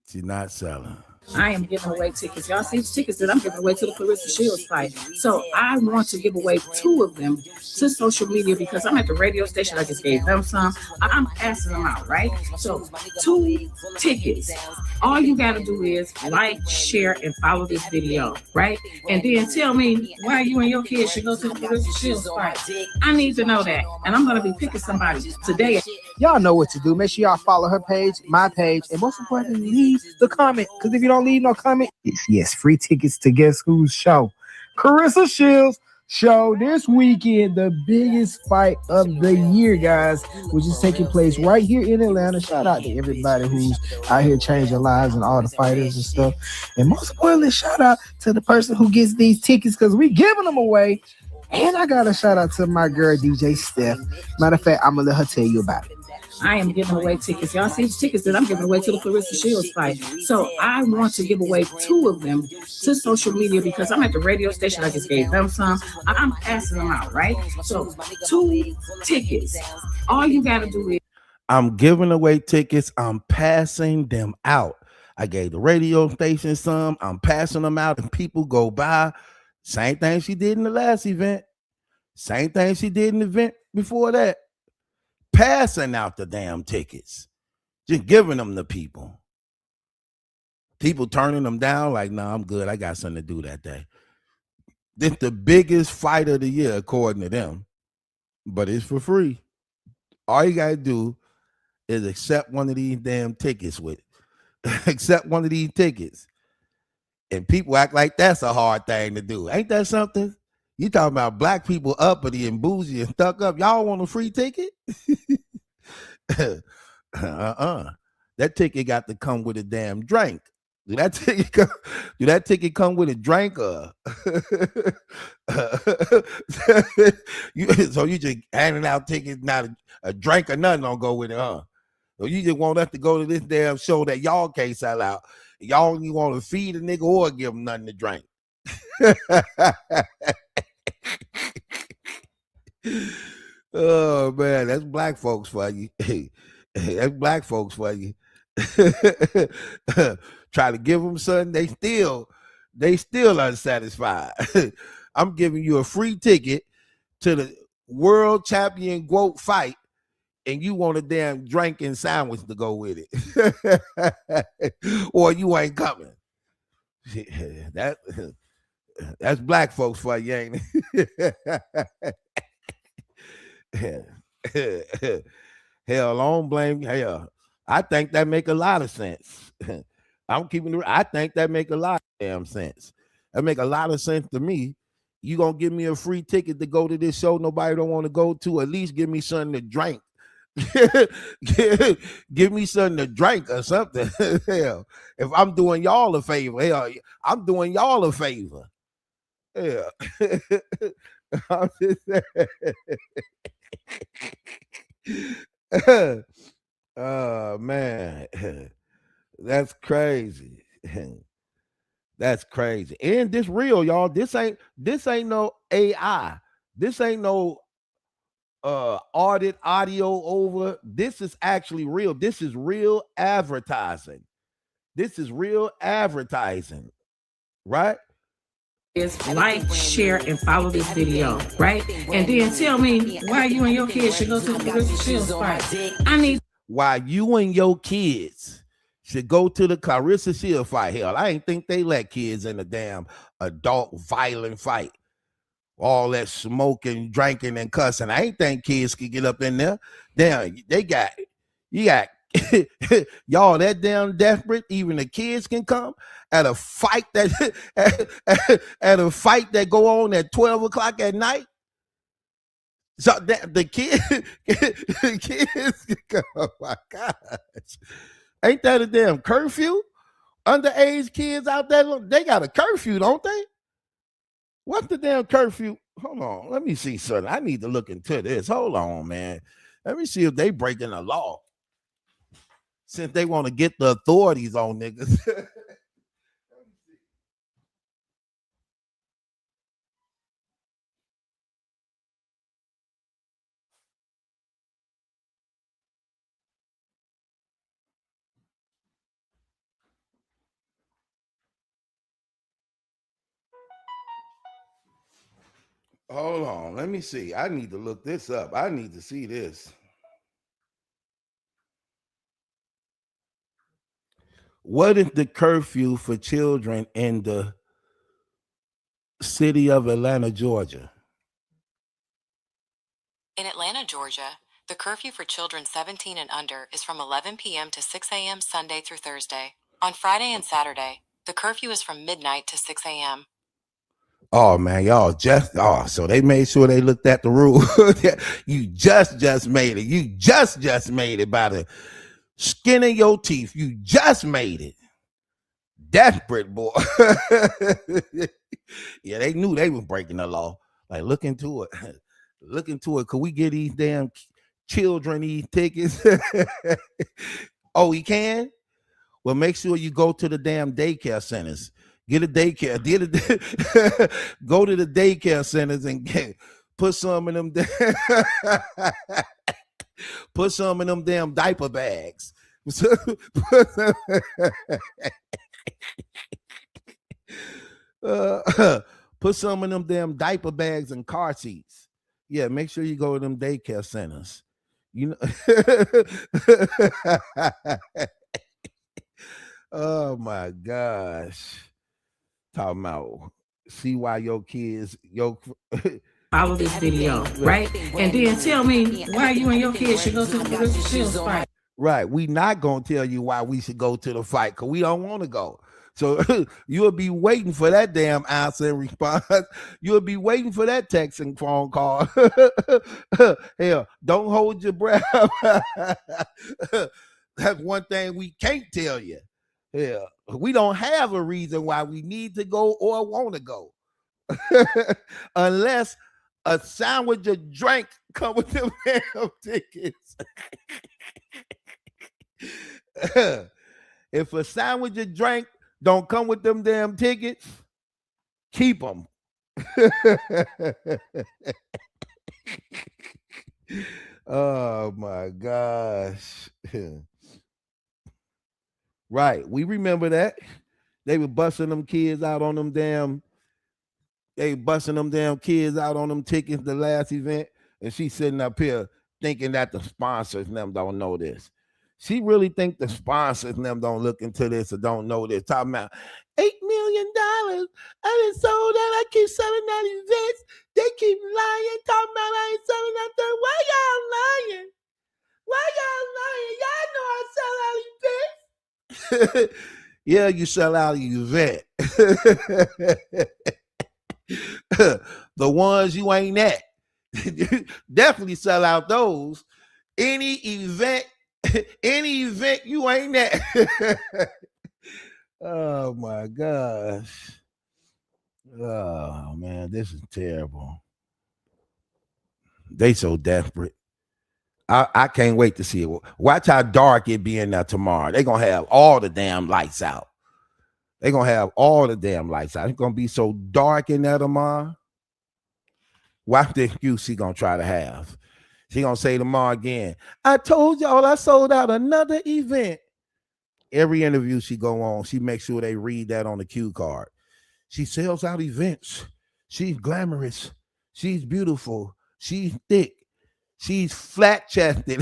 she's not selling. I am giving away tickets. Y'all see the tickets that I'm giving away to the Claressa Shields fight. So I want to give away 2 of them to social media because I'm at the radio station. I just gave them some. I'm passing them out, right? So 2 tickets. All you got to do is like, share, and follow this video, right? And then tell me why you and your kids should go to the Claressa Shields fight. I need to know that. And I'm going to be picking somebody today. Y'all know what to do. Make sure y'all follow her page, my page, and most importantly, leave the comment. Because if you don't leave no comment, yes, free tickets to Guess Who's show. Claressa Shields show this weekend, the biggest fight of the year, guys, which is taking place right here in Atlanta. Shout out to everybody who's out here changing lives and all the fighters and stuff. And most importantly, shout out to the person who gets these tickets because we giving them away. And I got a shout out to my girl, DJ Steph. Matter of fact, I'm going to let her tell you about it. I am giving away tickets. Y'all see the tickets that I'm giving away to the Claressa Shields fight. So I want to give away 2 of them to social media because I'm at the radio station. I just gave them some. I'm passing them out, right? So 2 tickets. All you got to do is. I'm giving away tickets. I'm passing them out. I gave the radio station some. I'm passing them out and people go by. Same thing she did in the last event. Same thing she did in the event before that. Passing out the damn tickets. Just giving them to people. People turning them down like, nah, I'm good. I got something to do that day. This the biggest fight of the year, according to them. But it's for free. All you got to do is accept one of these damn tickets with accept one of these tickets. And people act like that's a hard thing to do. Ain't that something? You talking about black people uppity and bougie and stuck up. Y'all want a free ticket? That ticket got to come with a damn drink. Do that ticket come with a drink? So you just handing out tickets, not a drink or nothing don't go with it, huh? So you just want us to go to this damn show that y'all can't sell out. Y'all only want to feed a nigga or give him nothing to drink. Oh man, that's black folks for you. That's black folks for you. Try to give them something, they still unsatisfied. I'm giving you a free ticket to the world champion GOAT fight, and you want a damn drink and sandwich to go with it. Or you ain't coming. That's black folks for you, ain't it? Hell, I don't blame you. Hell, I think that make a lot of sense. I'm keeping it. I think that make a lot of damn sense. That make a lot of sense to me. You gonna give me a free ticket to go to this show nobody don't want to go to? At least give me something to drink. Give me something to drink or something. Hell, if I'm doing y'all a favor, hell, I'm doing y'all a favor. Yeah. I'm just oh man, that's crazy. That's crazy. And this real, y'all. This ain't no AI. This ain't no audit audio over. This is actually real. This is real advertising. This is real advertising, right? Is like, share, and follow this video, right? And then tell me why you and your kids should go to the Claressa Shields fight. I need why you and your kids should go to the Claressa Shields fight. Hell, I ain't think they let kids in a damn adult violent fight. All that smoking, drinking, and cussing. I ain't think kids could get up in there. Damn, you got y'all that damn desperate. Even the kids can come at a fight that at a fight that go on at 12 o'clock at night. So the kids, oh my gosh, ain't that a damn curfew? Underage kids out there, they got a curfew, don't they? What's the damn curfew? Hold on, let me see something. I need to look into this. Hold on, man. Let me see if they breaking the law. Since they want to get the authorities on niggas. Hold on, let me see. I need to look this up. I need to see this. What is the curfew for children in the city of Atlanta, Georgia? In Atlanta, Georgia, the curfew for children 17 and under is from 11 p.m. to 6 a.m. Sunday through Thursday. On Friday and Saturday, the curfew is from midnight to 6 a.m. Oh man, y'all so they made sure they looked at the rule. You just made it. You just made it by the skin of your teeth. You just made it. Desperate boy. Yeah, they knew they were breaking the law. Like, look into it. Look into it. Could we get these damn children these tickets? Oh, he can? Well, make sure you go to the damn daycare centers. Get a daycare. Go to the daycare centers and put some of them put some of them damn diaper bags. Put some of them damn diaper bags and car seats. Yeah, make sure you go to them daycare centers. You know. Oh my gosh. Talking about see why your kids follow this video, right? And then tell me why you and your kids should go to the Claressa Shields fight. Right. We not gonna tell you why we should go to the fight because we don't want to go. So you'll be waiting for that damn answer and response. You'll be waiting for that text and phone call. Hell, don't hold your breath. That's one thing we can't tell you. Yeah, we don't have a reason why we need to go or want to go. Unless a sandwich or drink come with them damn tickets. If a sandwich or drink don't come with them damn tickets, Keep them. Oh my gosh. Right. We remember that. They were busting them kids out on them damn. They busting them damn kids out on them tickets the last event. And she's sitting up here thinking that the sponsors and them don't know this. She really think the sponsors and them don't look into this or don't know this. Talking about $8 million. I done sold out. I keep selling out events. They keep lying. Talking about I ain't selling out there. Why y'all lying? Why y'all lying? Y'all know I sell out events. Yeah, you sell out an event. The ones you ain't at. Definitely sell out those. Any event you ain't at. Oh my gosh. Oh man, this is terrible. They so desperate. I can't wait to see it. Watch how dark it be in there tomorrow. They're gonna have all the damn lights out. They're gonna have all the damn lights out. It's gonna be so dark in there tomorrow. Watch the excuse she gonna try to have. She gonna say tomorrow again, I told y'all I sold out another event. Every interview she go on, she makes sure they read that on the cue card. She sells out events. She's glamorous. She's beautiful. She's thick. She's flat-chested.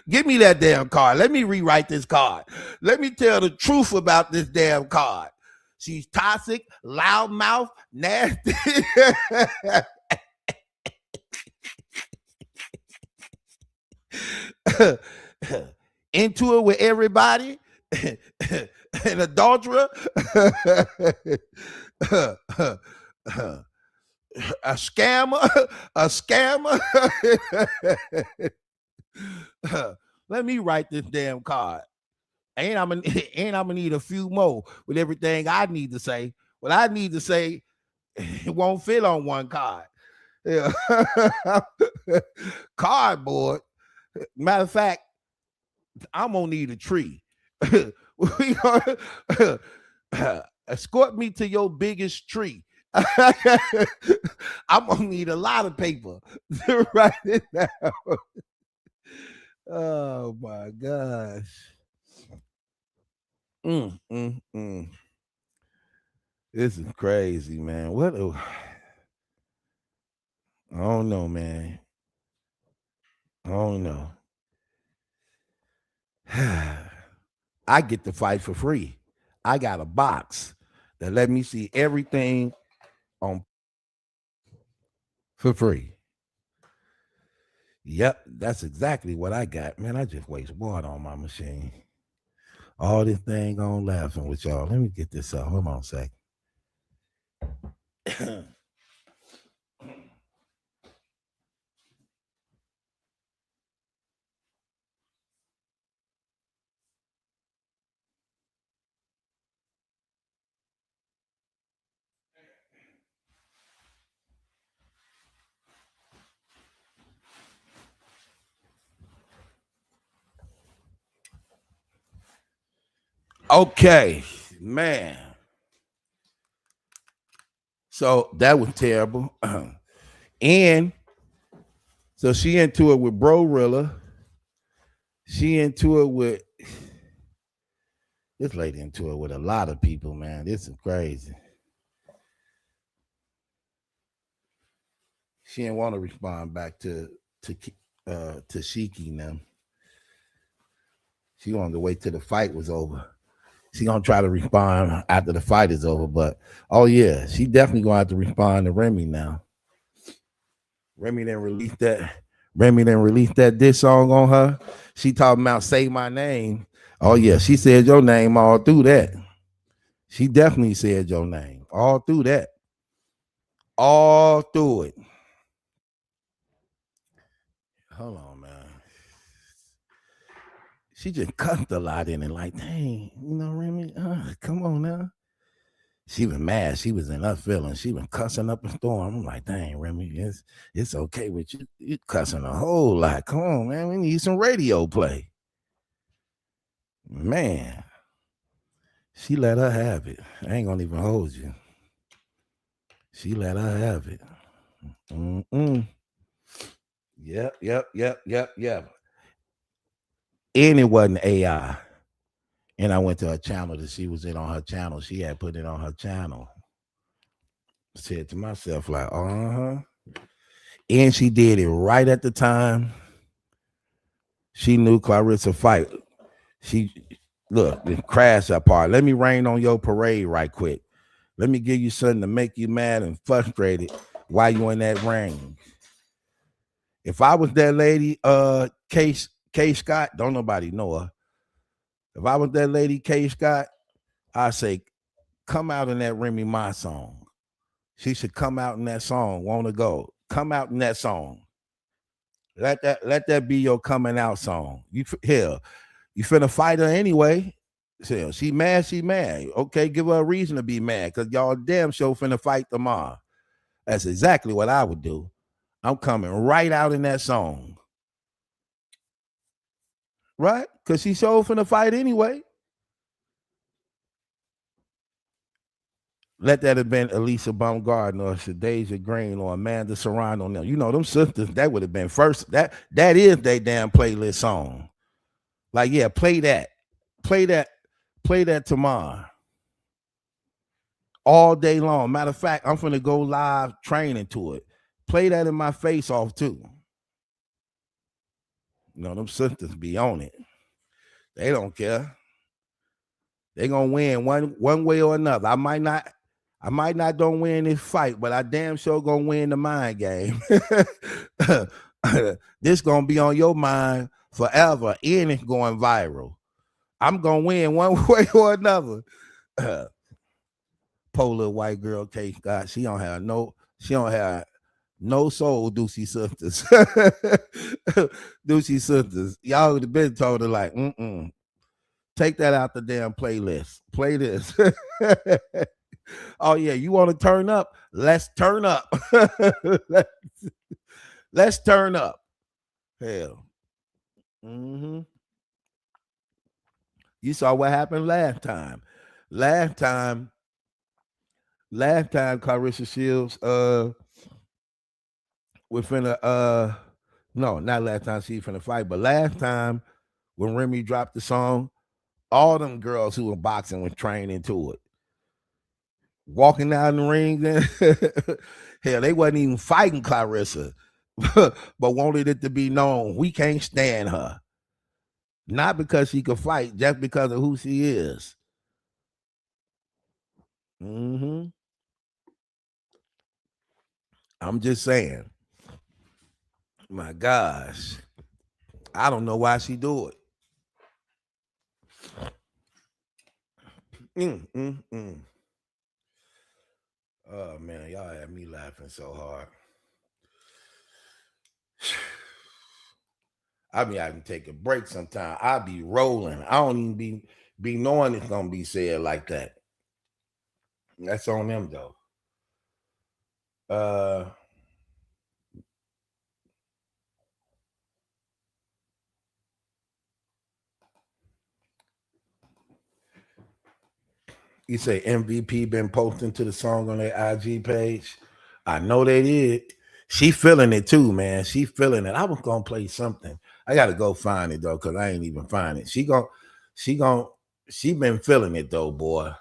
Give me that damn card. Let me rewrite this card. Let me tell the truth about this damn card. She's toxic, loudmouth, nasty. Into it with everybody. An adulterer. A scammer. Let me write this damn card. And I'm gonna need a few more with everything I need to say. What I need to say, it won't fit on one card. Yeah. Cardboard. Matter of fact, I'm gonna need a tree. Escort me to your biggest tree. I'm gonna need a lot of paper to write it down. Oh my gosh. This is crazy, man. I don't know, man. I don't know. I get to fight for free. I got a box that let me see everything on for free. Yep, that's exactly what I got. Man, I just waste water on my machine. All this thing on laughing with y'all. Let me get this up. Hold on a second. Okay, man. So that was terrible. And so she into it with Brorilla. She into it with this lady into it with a lot of people, man. This is crazy. She didn't want to respond back to Shiki now. She wanted to wait till the fight was over. She gonna try to respond after the fight is over, but oh yeah, she definitely gonna have to respond to Remy now. Remy didn't release that diss song on her. She talking about say my name. Oh yeah, she said your name all through that. She definitely said your name all through that. All through it. Hold on, man. She just cussed a lot in it, like, dang, you know, Remy, come on now. She was mad. She was in her feelings. She was cussing up a storm. I'm like, dang, Remy, it's okay with you. You cussing a whole lot. Come on, man. We need some radio play. Man, she let her have it. I ain't gonna even hold you. She let her have it. Yep. And it wasn't AI. And I went to her channel to see was it on her channel. She had put it on her channel. Said to myself, like, And she did it right at the time she knew Claressa fight. She look, crash apart. Let me rain on your parade right quick. Let me give you something to make you mad and frustrated while you in that ring. If I was that lady, K Scott, don't nobody know her. If I was that lady, K Scott, I say, come out in that Remy Ma song. She should come out in that song. Wanna go? Come out in that song. Let that be your coming out song. You finna fight her anyway. So she mad. Okay, give her a reason to be mad, because y'all damn sure finna fight tomorrow. That's exactly what I would do. I'm coming right out in that song. Right? Because she sure finna fight anyway. Let that have been Elisa Baumgarten or Shadeja Green or Amanda Serrano. You know, them sisters, that would have been first. That is their damn playlist song. Like, yeah, play that tomorrow. All day long. Matter of fact, I'm finna go live training to it. Play that in my face off too. You know, them sisters be on it. They don't care. They gonna win one way or another. I might not don't win this fight, but I damn sure gonna win the mind game. This gonna be on your mind forever, and it's going viral. I'm gonna win one way or another. Poor little white girl, K Scott. She don't have no soul, Deucey sisters. Deucey sisters. Y'all would have been told her, like, take that out the damn playlist. Play this. Oh, yeah, you want to turn up? Let's turn up. Let's turn up. Hell. You saw what happened last time. Last time, Claressa Shields was finna no, not last time she finna fight, but last time when Remy dropped the song, all them girls who were boxing was trained into it. Walking down the ring, then hell, they wasn't even fighting Claressa, but wanted it to be known we can't stand her. Not because she could fight, just because of who she is. I'm just saying. My gosh. I don't know why she do it. Oh man, y'all had me laughing so hard. I mean, I can take a break sometime. I be rolling. I don't even be knowing it's gonna be said like that. That's on them though. You say MVP been posting to the song on their IG page. I know they did. She feeling it too, man. She feeling it. I was gonna play something. I gotta go find it though, because I ain't even find it. She been feeling it though, boy.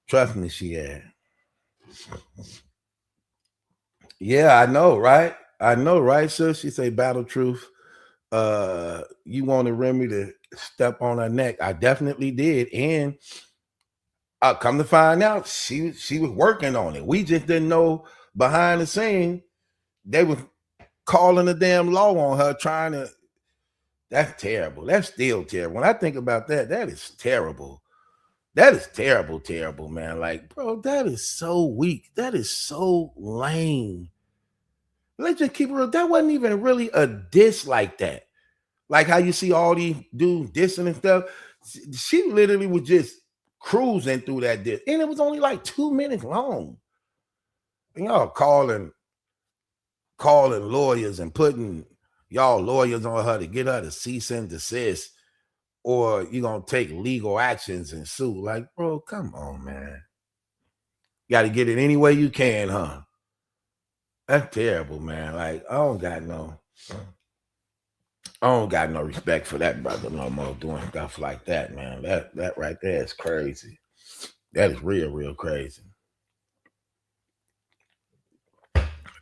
Trust me, she had. Yeah, I know, right? So she say, Battle Truth. You wanted Remy to step on her neck. I definitely did. And come to find out, she was working on it. We just didn't know behind the scene they was calling the damn law on her, trying to. That's terrible. That's still terrible. When I think about that, that is terrible. That is terrible, man. Like, bro, that is so weak. That is so lame. Let's just keep it real. That wasn't even really a diss like that. Like how you see all these dudes dissing and stuff. She literally was just cruising through that diss. And it was only like 2 minutes long. And y'all calling lawyers and putting y'all lawyers on her to get her to cease and desist, or you gonna take legal actions and sue. Like, bro, come on, man. You gotta get it any way you can, huh? That's terrible, man. Like I don't got no respect for that brother no more doing stuff like that, man. That right there is crazy. That is real crazy.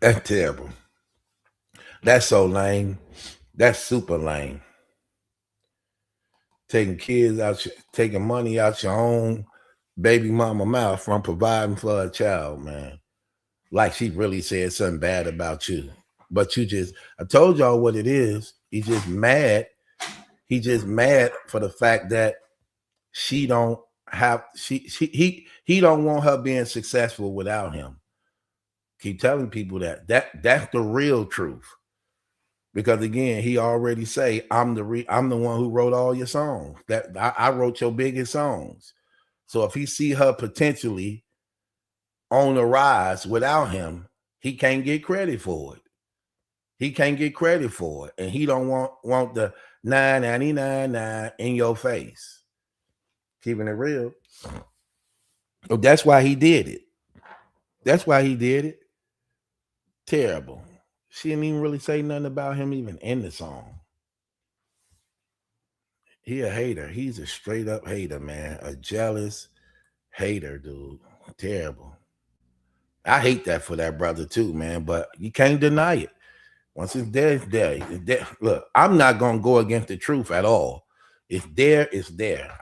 That's terrible. That's so lame. That's super lame. Taking kids out, taking money out your own baby mama mouth from providing for a child, man. Like she really said something bad about you. But I told y'all what it is. He's just mad. He's just mad for the fact that he don't want her being successful without him. Keep telling people that's the real truth. Because again, he already say, I'm the one who wrote all your songs. That I wrote your biggest songs. So if he see her potentially on the rise without him, he can't get credit for it. He can't get credit for it. And he don't want the 999 in your face. Keeping it real. So that's why he did it. That's why he did it. Terrible. She didn't even really say nothing about him even in the song. He a hater. He's a straight up hater, man. A jealous hater, dude. Terrible. I hate that for that brother too, man. But you can't deny it. Once it's there, it's there. It's there. Look, I'm not gonna go against the truth at all. It's there, it's there.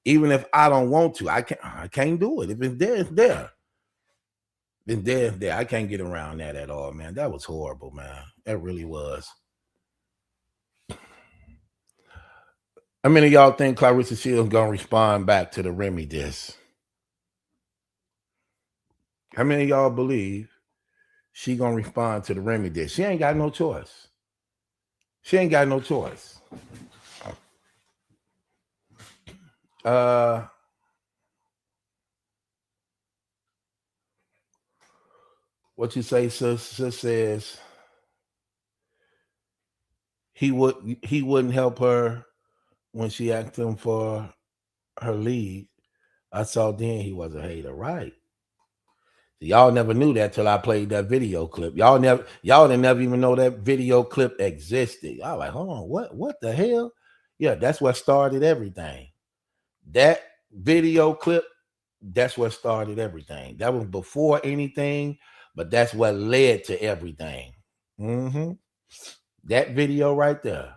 Even if I don't want to, I can't do it. If it's there, it's there. It's there, it's there. I can't get around that at all, man. That was horrible, man. That really was. How many of y'all think Claressa Shields gonna respond back to the Remy diss? How many of y'all believe she gonna respond to the Remy diss? She ain't got no choice. She ain't got no choice. What you say, sis says he wouldn't help her when she asked him for her lead. I saw then he was a hater, right? Y'all never knew that till I played that video clip. Y'all didn't never even know that video clip existed. Y'all like, hold on, what the hell? Yeah, that's what started everything. That video clip, that's what started everything. That was before anything, but that's what led to everything. That video right there.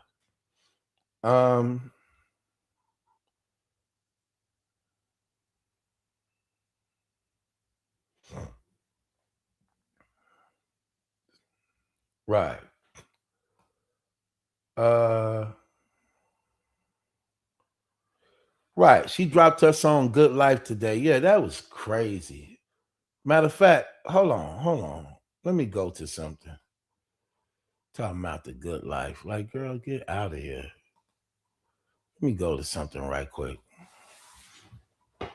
Right. Right. She dropped her song Good Life today. Yeah, that was crazy. Matter of fact, hold on. Let me go to something. Talking about the good life. Like, girl, get out of here. Let me go to something right quick.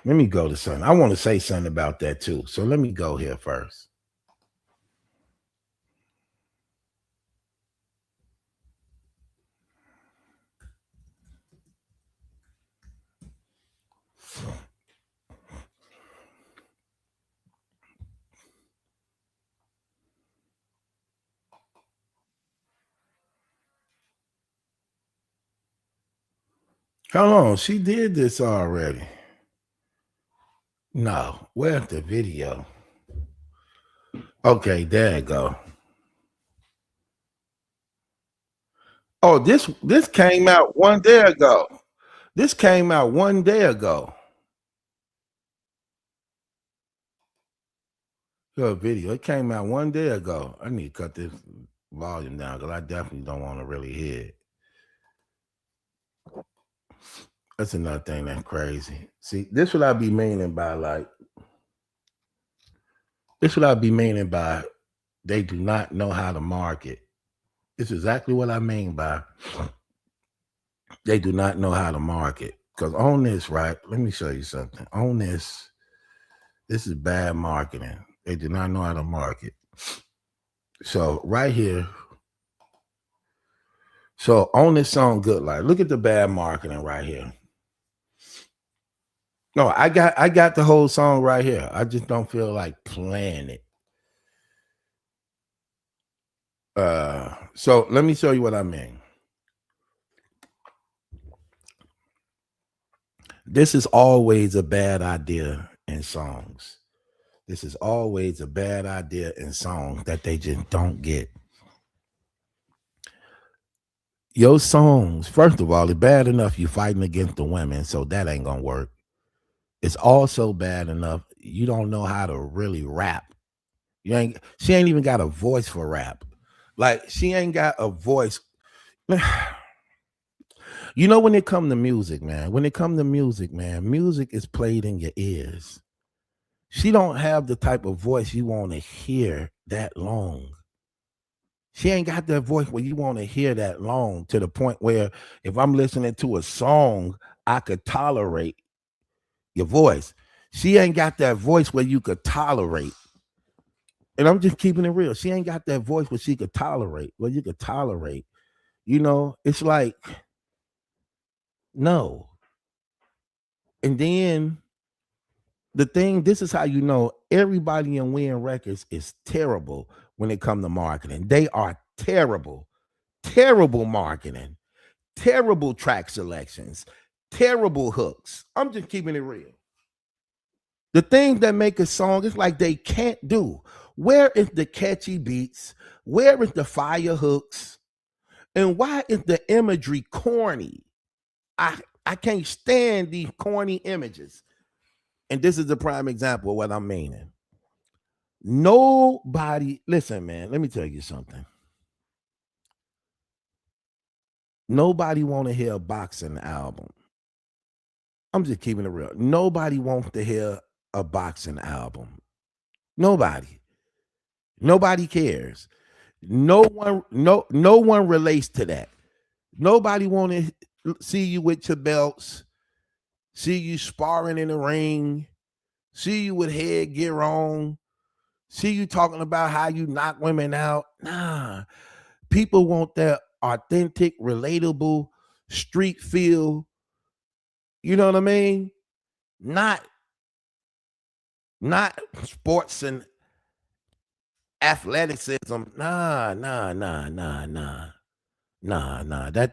Let me go to something. I want to say something about that too. So let me go here first. Hold on. She did this already. No. Where's the video? Okay, there you go. Oh, this came out one day ago. This came out one day ago. Your video. It came out one day ago. I need to cut this volume down because I definitely don't want to really hear it. That's another thing that's crazy. See, this what I be meaning by they do not know how to market. It's exactly what I mean by they do not know how to market. Because on this, right, let me show you something. On this is bad marketing. They do not know how to market. So right here, so on this song, Good Life, look at the bad marketing right here. No, I got the whole song right here. I just don't feel like playing it. So let me show you what I mean. This is always a bad idea in songs. This is always a bad idea in songs that they just don't get. Your songs, first of all, it's bad enough you fighting against the women, so that ain't gonna work. It's also bad enough you don't know how to really rap. She ain't even got a voice for rap. Like, she ain't got a voice. You know, when it come to music, man, music is played in your ears. She don't have the type of voice you want to hear that long. She ain't got that voice where you want to hear that long, to the point where if I'm listening to a song, I could tolerate your voice. She ain't got that voice where you could tolerate. And I'm just keeping it real. She ain't got that voice where she could tolerate, where you could tolerate. You know, it's like, no. And then this is how you know everybody in Win Records is terrible when it comes to marketing. They are terrible marketing, terrible track selections, terrible hooks. I'm just keeping it real. The things that make a song, it's like they can't do. Where is the catchy beats? Where is the fire hooks? And why is the imagery corny? I can't stand these corny images. And this is the prime example of what I'm meaning. Nobody, listen, man, let me tell you something. Nobody want to hear a boxing album. I'm just keeping it real. Nobody wants to hear a boxing album. Nobody cares. No one relates to that. Nobody want to see you with your belts, see you sparring in the ring, see you with headgear on, see you talking about how you knock women out. Nah. People want that authentic, relatable, street feel. You know what I mean? Not sports and athleticism. Nah. That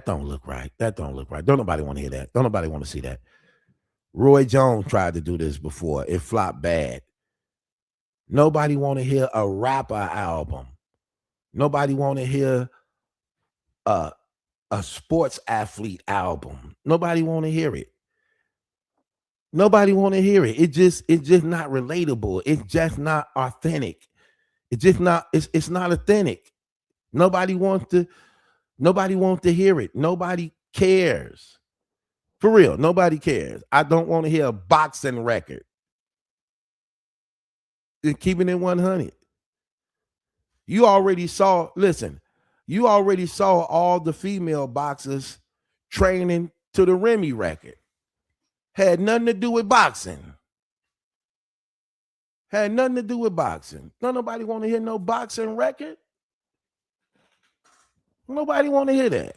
don't look right. That don't look right. Don't nobody want to hear that. Don't nobody want to see that. Roy Jones tried to do this before. It flopped bad. Nobody want to hear a rapper album. Nobody want to hear a sports athlete album. Nobody want to hear it. Nobody want to hear it. It's just not relatable. It's just not authentic. It's not authentic. Nobody wants to hear it. Nobody cares. For real, nobody cares. I don't want to hear a boxing record. Just keeping it 100. You already saw all the female boxers training to the Remy record. Had nothing to do with boxing. Don't nobody want to hear no boxing record. Nobody want to hear that.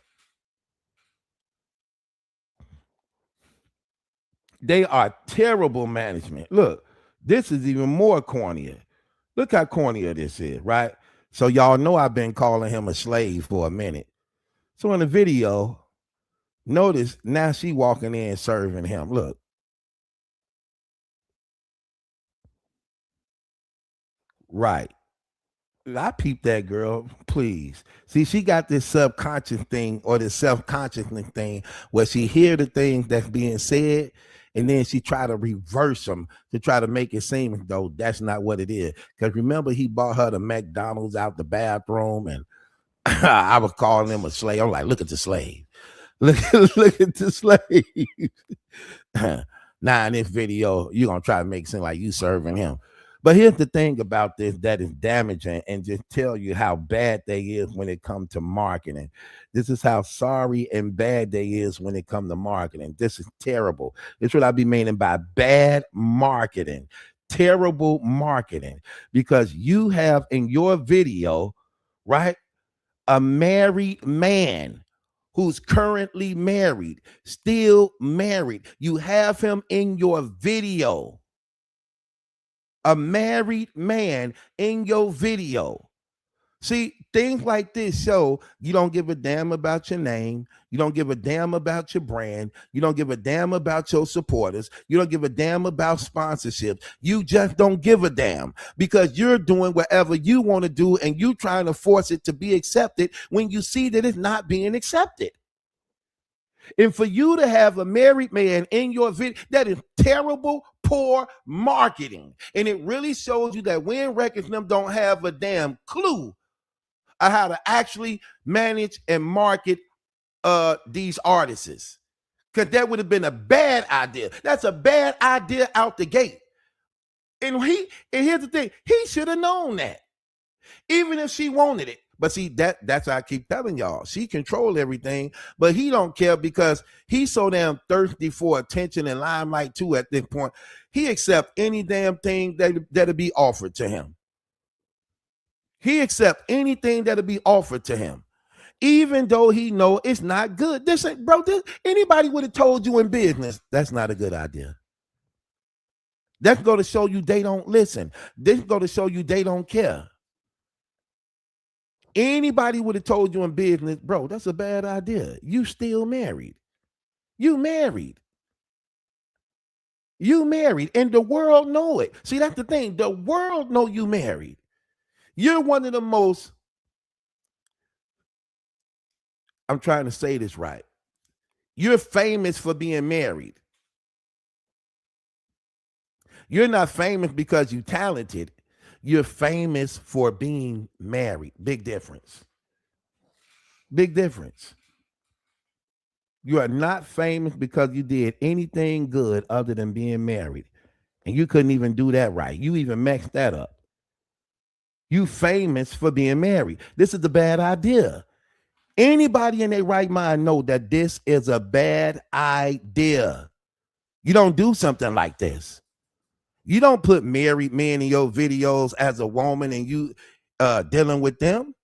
They are terrible management. Look, this is even more cornier. Look how cornier this is, right? So y'all know I've been calling him a slave for a minute. So in the video, notice now she walking in serving him. Look. Right. I peep that girl, please. See, she got this subconscious thing or this self-consciousness thing where she hear the things that's being said, and then she try to reverse them to try to make it seem as though that's not what it is. Because remember, he bought her the McDonald's out the bathroom, and I was calling him a slave. I'm like, look at the slave. Look at the slave. Now in this video, you're going to try to make it seem like you serving him. But here's the thing about this that is damaging and just tell you how bad they is when it comes to marketing. This is how sorry and bad they is when it comes to marketing. This is terrible. This is what I be meaning by bad marketing, terrible marketing, because you have in your video, right, a married man who's currently married, still married. You have him in your video. A married man in your video. See, things like this show you don't give a damn about your name. You don't give a damn about your brand. You don't give a damn about your supporters. You don't give a damn about sponsorships. You just don't give a damn because you're doing whatever you want to do and you trying to force it to be accepted when you see that it's not being accepted. And for you to have a married man in your video, that is terrible, poor marketing. And it really shows you that Win Records them don't have a damn clue of how to actually manage and market these artists. Because that would have been a bad idea. That's a bad idea out the gate. And here's the thing, he should have known that. Even if she wanted it. But see, that's why I keep telling y'all. She control everything, but he don't care because he's so damn thirsty for attention and limelight too at this point. He accept any damn thing that'll be offered to him. He accept anything that'll be offered to him. Even though he know it's not good. This ain't, bro, anybody would have told you in business, that's not a good idea. That's going to show you they don't listen. This is going to show you they don't care. Anybody would have told you in business, bro, that's a bad idea. You still married. You married. You married. And the world know it. See, that's the thing. The world know you married. You're one of the most, I'm trying to say this right. You're famous for being married. You're not famous because you're talented. You're famous for being married. Big difference. Big difference. You are not famous because you did anything good other than being married. And you couldn't even do that right. You even messed that up. You famous for being married. This is a bad idea. Anybody in their right mind know that this is a bad idea. You don't do something like this. You don't put married men in your videos as a woman and you dealing with them.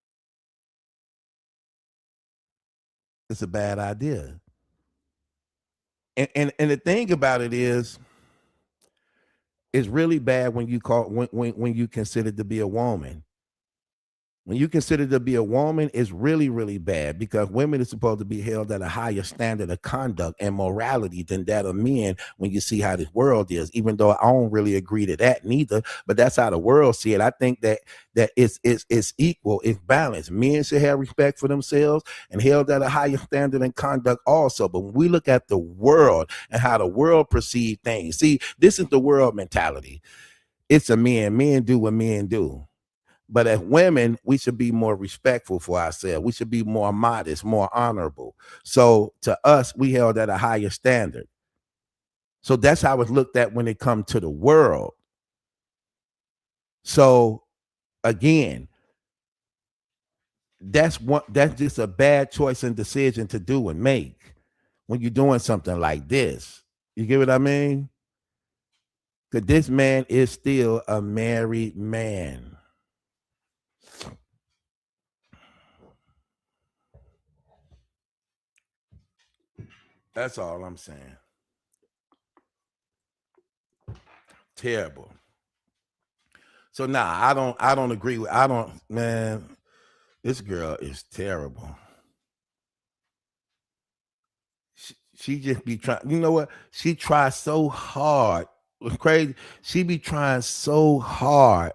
It's a bad idea. And the thing about it is, it's really bad when you call when you consider to be a woman. When you consider to be a woman, it's really, really bad because women are supposed to be held at a higher standard of conduct and morality than that of men when you see how this world is, even though I don't really agree to that neither, but that's how the world see it. I think that it's equal, it's balanced. Men should have respect for themselves and held at a higher standard and conduct also. But when we look at the world and how the world perceives things, see, this is the world mentality. It's a men do what men do. But as women, we should be more respectful for ourselves. We should be more modest, more honorable. So to us, we held at a higher standard. So that's how it's looked at when it comes to the world. So again, that's just a bad choice and decision to do and make when you're doing something like this. You get what I mean? Because this man is still a married man. That's all I'm saying. Terrible. So I don't agree with, man, this girl is terrible. She just be trying, you know what? She tries so hard. It's crazy. She be trying so hard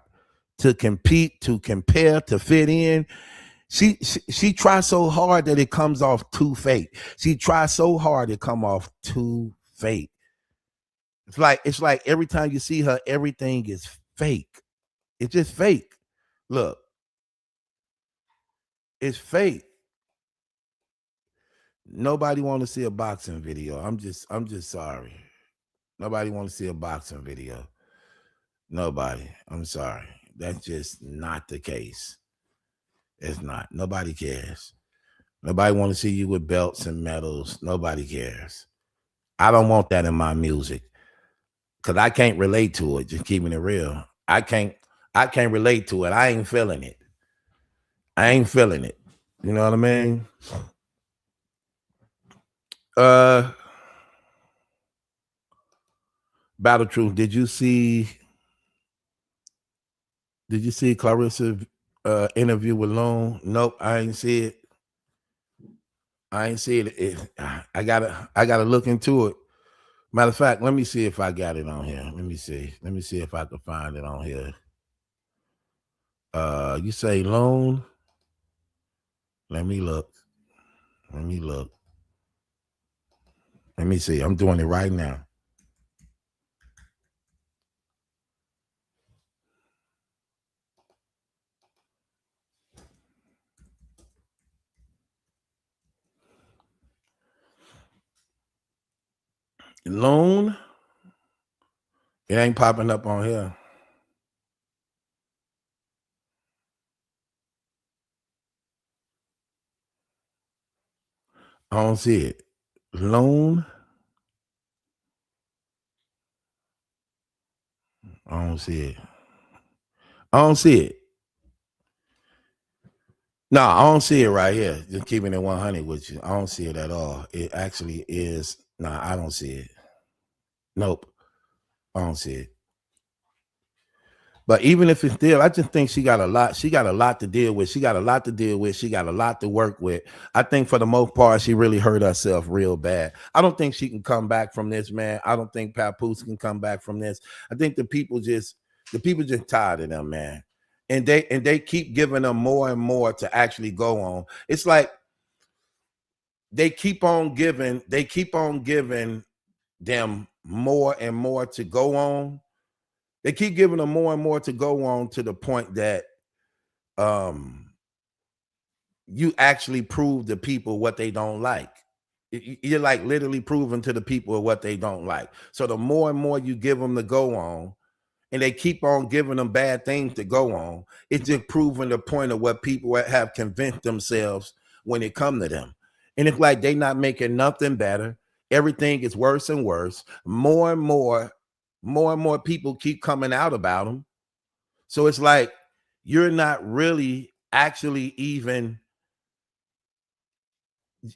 to compete, to compare, to fit in. She tries so hard that it comes off too fake. She tries so hard to come off too fake. It's like every time you see her, everything is fake. It's just fake. Look, it's fake. Nobody want to see a boxing video. I'm just sorry. Nobody want to see a boxing video. Nobody. I'm sorry. That's just not the case. It's not. Nobody cares. Nobody want to see you with belts and medals. Nobody cares. I don't want that in my music because I can't relate to it. Just keeping it real. I can't relate to it. I ain't feeling it. I ain't feeling it. You know what I mean? Battle Truth, did you see Claressa interview with Loan. Nope, I ain't see it. I gotta look into it. Matter of fact, let me see if I got it on here. Let me see if I can find it on here. You say Loan? Let me look. Let me see. I'm doing it right now. Loan? It ain't popping up on here. I don't see it. Loan? I don't see it. No, I don't see it right here. Just keeping it 100 with you. I don't see it at all. It actually is. Nah, I don't see it. Nope. I don't see it. But even if it's there, I just think she got a lot to deal with. She got a lot to work with. I think for the most part, she really hurt herself real bad. I don't think she can come back from this, man. I don't think Papoose can come back from this. I think the people just tired of them, man. And they keep giving them more and more to actually go on. It's like they keep on giving them more and more to go on. They keep giving them more and more to go on to the point that you actually prove to people what they don't like. You're like literally proving to the people what they don't like. So the more and more you give them to go on, and they keep on giving them bad things to go on, it's just proving the point of what people have convinced themselves when it come to them. And it's like they not making nothing better. Everything is worse and worse. More and more people keep coming out about them. So it's like you're not really actually even.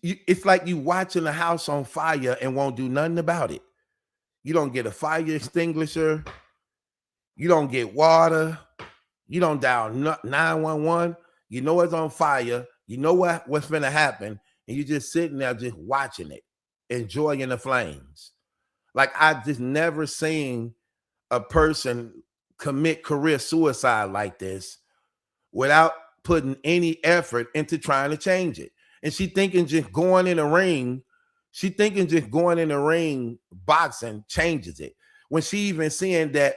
It's like you watching a house on fire and won't do nothing about it. You don't get a fire extinguisher. You don't get water. You don't dial 911. You know it's on fire. You know what's going to happen. And you're just sitting there just watching it, enjoying the flames. Like I just never seen a person commit career suicide like this without putting any effort into trying to change it. And she thinking just going in the ring, boxing changes it. When she even seeing that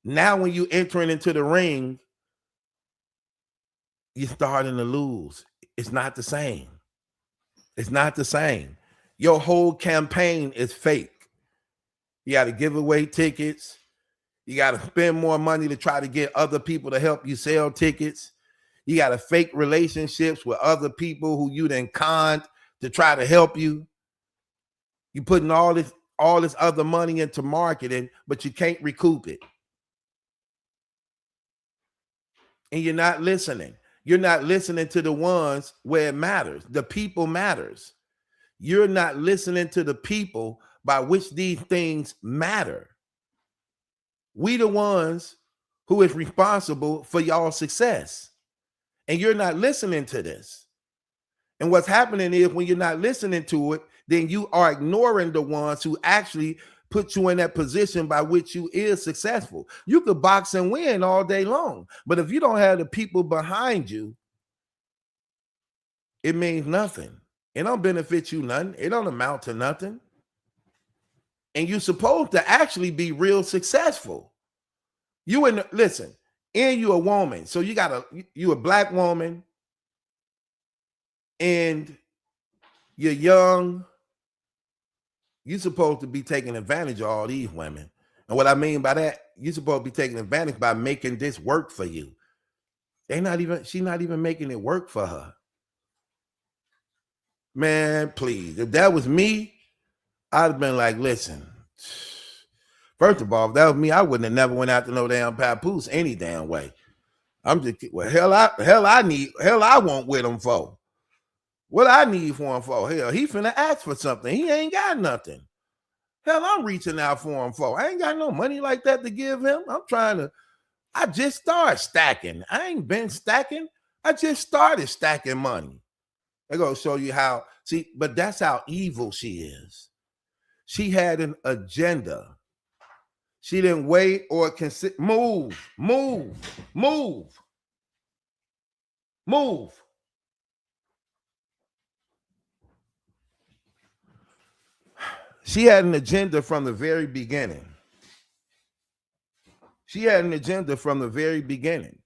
now when you entering into the ring, you're starting to lose. It's not the same. Your whole campaign is fake. You got to give away tickets. You got to spend more money to try to get other people to help you sell tickets. You got to fake relationships with other people who you then conned to try to help you. You putting all this other money into marketing, but you can't recoup it. And you're not listening. You're not listening to the ones where it matters. The people matters. You're not listening to the people by which these things matter. We the ones who is responsible for y'all's success. And you're not listening to this. And what's happening is when you're not listening to it, then you are ignoring the ones who actually put you in that position by which you is successful. You could box and win all day long, but if you don't have the people behind you, it means nothing. It don't benefit you nothing. It don't amount to nothing. And you're supposed to actually be real successful. Listen, and you're a woman. So you a black woman and you're young. You're supposed to be taking advantage of all these women. And what I mean by that, you're supposed to be taking advantage by making this work for you. She's not even making it work for her. Man, please. If that was me, I'd have been like, listen. First of all, if that was me, I wouldn't have never went out to no damn Papoose any damn way. I'm just, well, I want with him for. What I need for him for? Hell, he finna ask for something. He ain't got nothing. Hell, I'm reaching out for him for. I ain't got no money like that to give him. I'm trying to I just started stacking. I ain't been stacking. I just started stacking money. I go show you how. See, but that's how evil she is. She had an agenda. She didn't wait or consider. Move. She had an agenda from the very beginning. She had an agenda from the very beginning.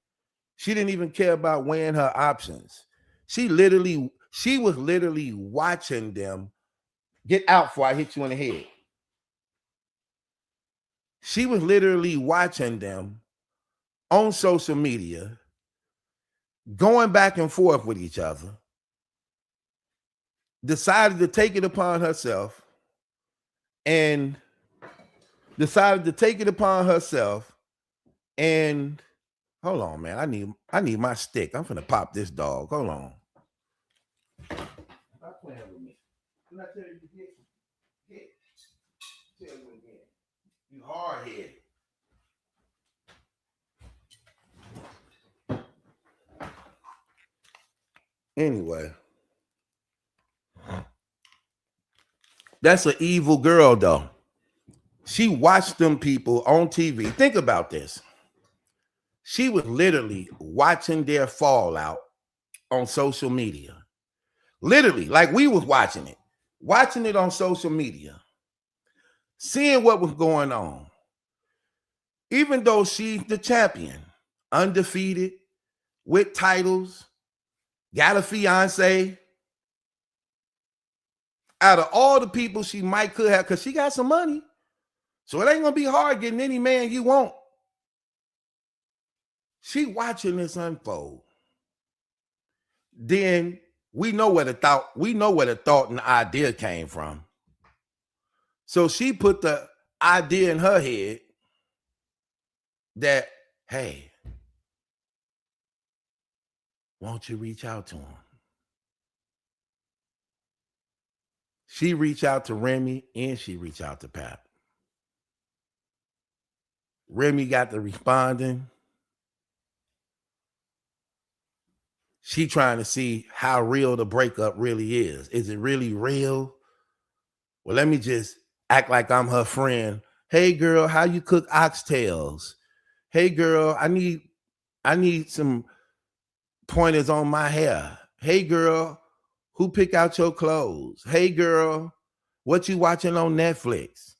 She didn't even care about weighing her options. She was literally watching them. Get out before I hit you in the head. She was literally watching them on social media, going back and forth with each other, decided to take it upon herself and hold on, man. I need my stick. I'm finna pop this dog. Hold on. Stop playing with me. Didn't I tell you to hit? Tell you again. You hard headed. Anyway, that's an evil girl, though. She watched them people on TV. Think about this. She was literally watching their fallout on social media. Literally, like we was watching it on social media, seeing what was going on. Even though she's the champion, undefeated, with titles, got a fiance, out of all the people she could have, because she got some money. So it ain't gonna be hard getting any man you want. She watching this unfold. Then we know where the thought and the idea came from. So she put the idea in her head that, hey, won't you reach out to him? She reached out to Remy and she reached out to Pat. Remy got the responding. She trying to see how real the breakup really is. Is it really real? Well, let me just act like I'm her friend. Hey girl, how you cook oxtails? Hey girl, I need some pointers on my hair. Hey girl, who pick out your clothes? Hey girl, what you watching on Netflix?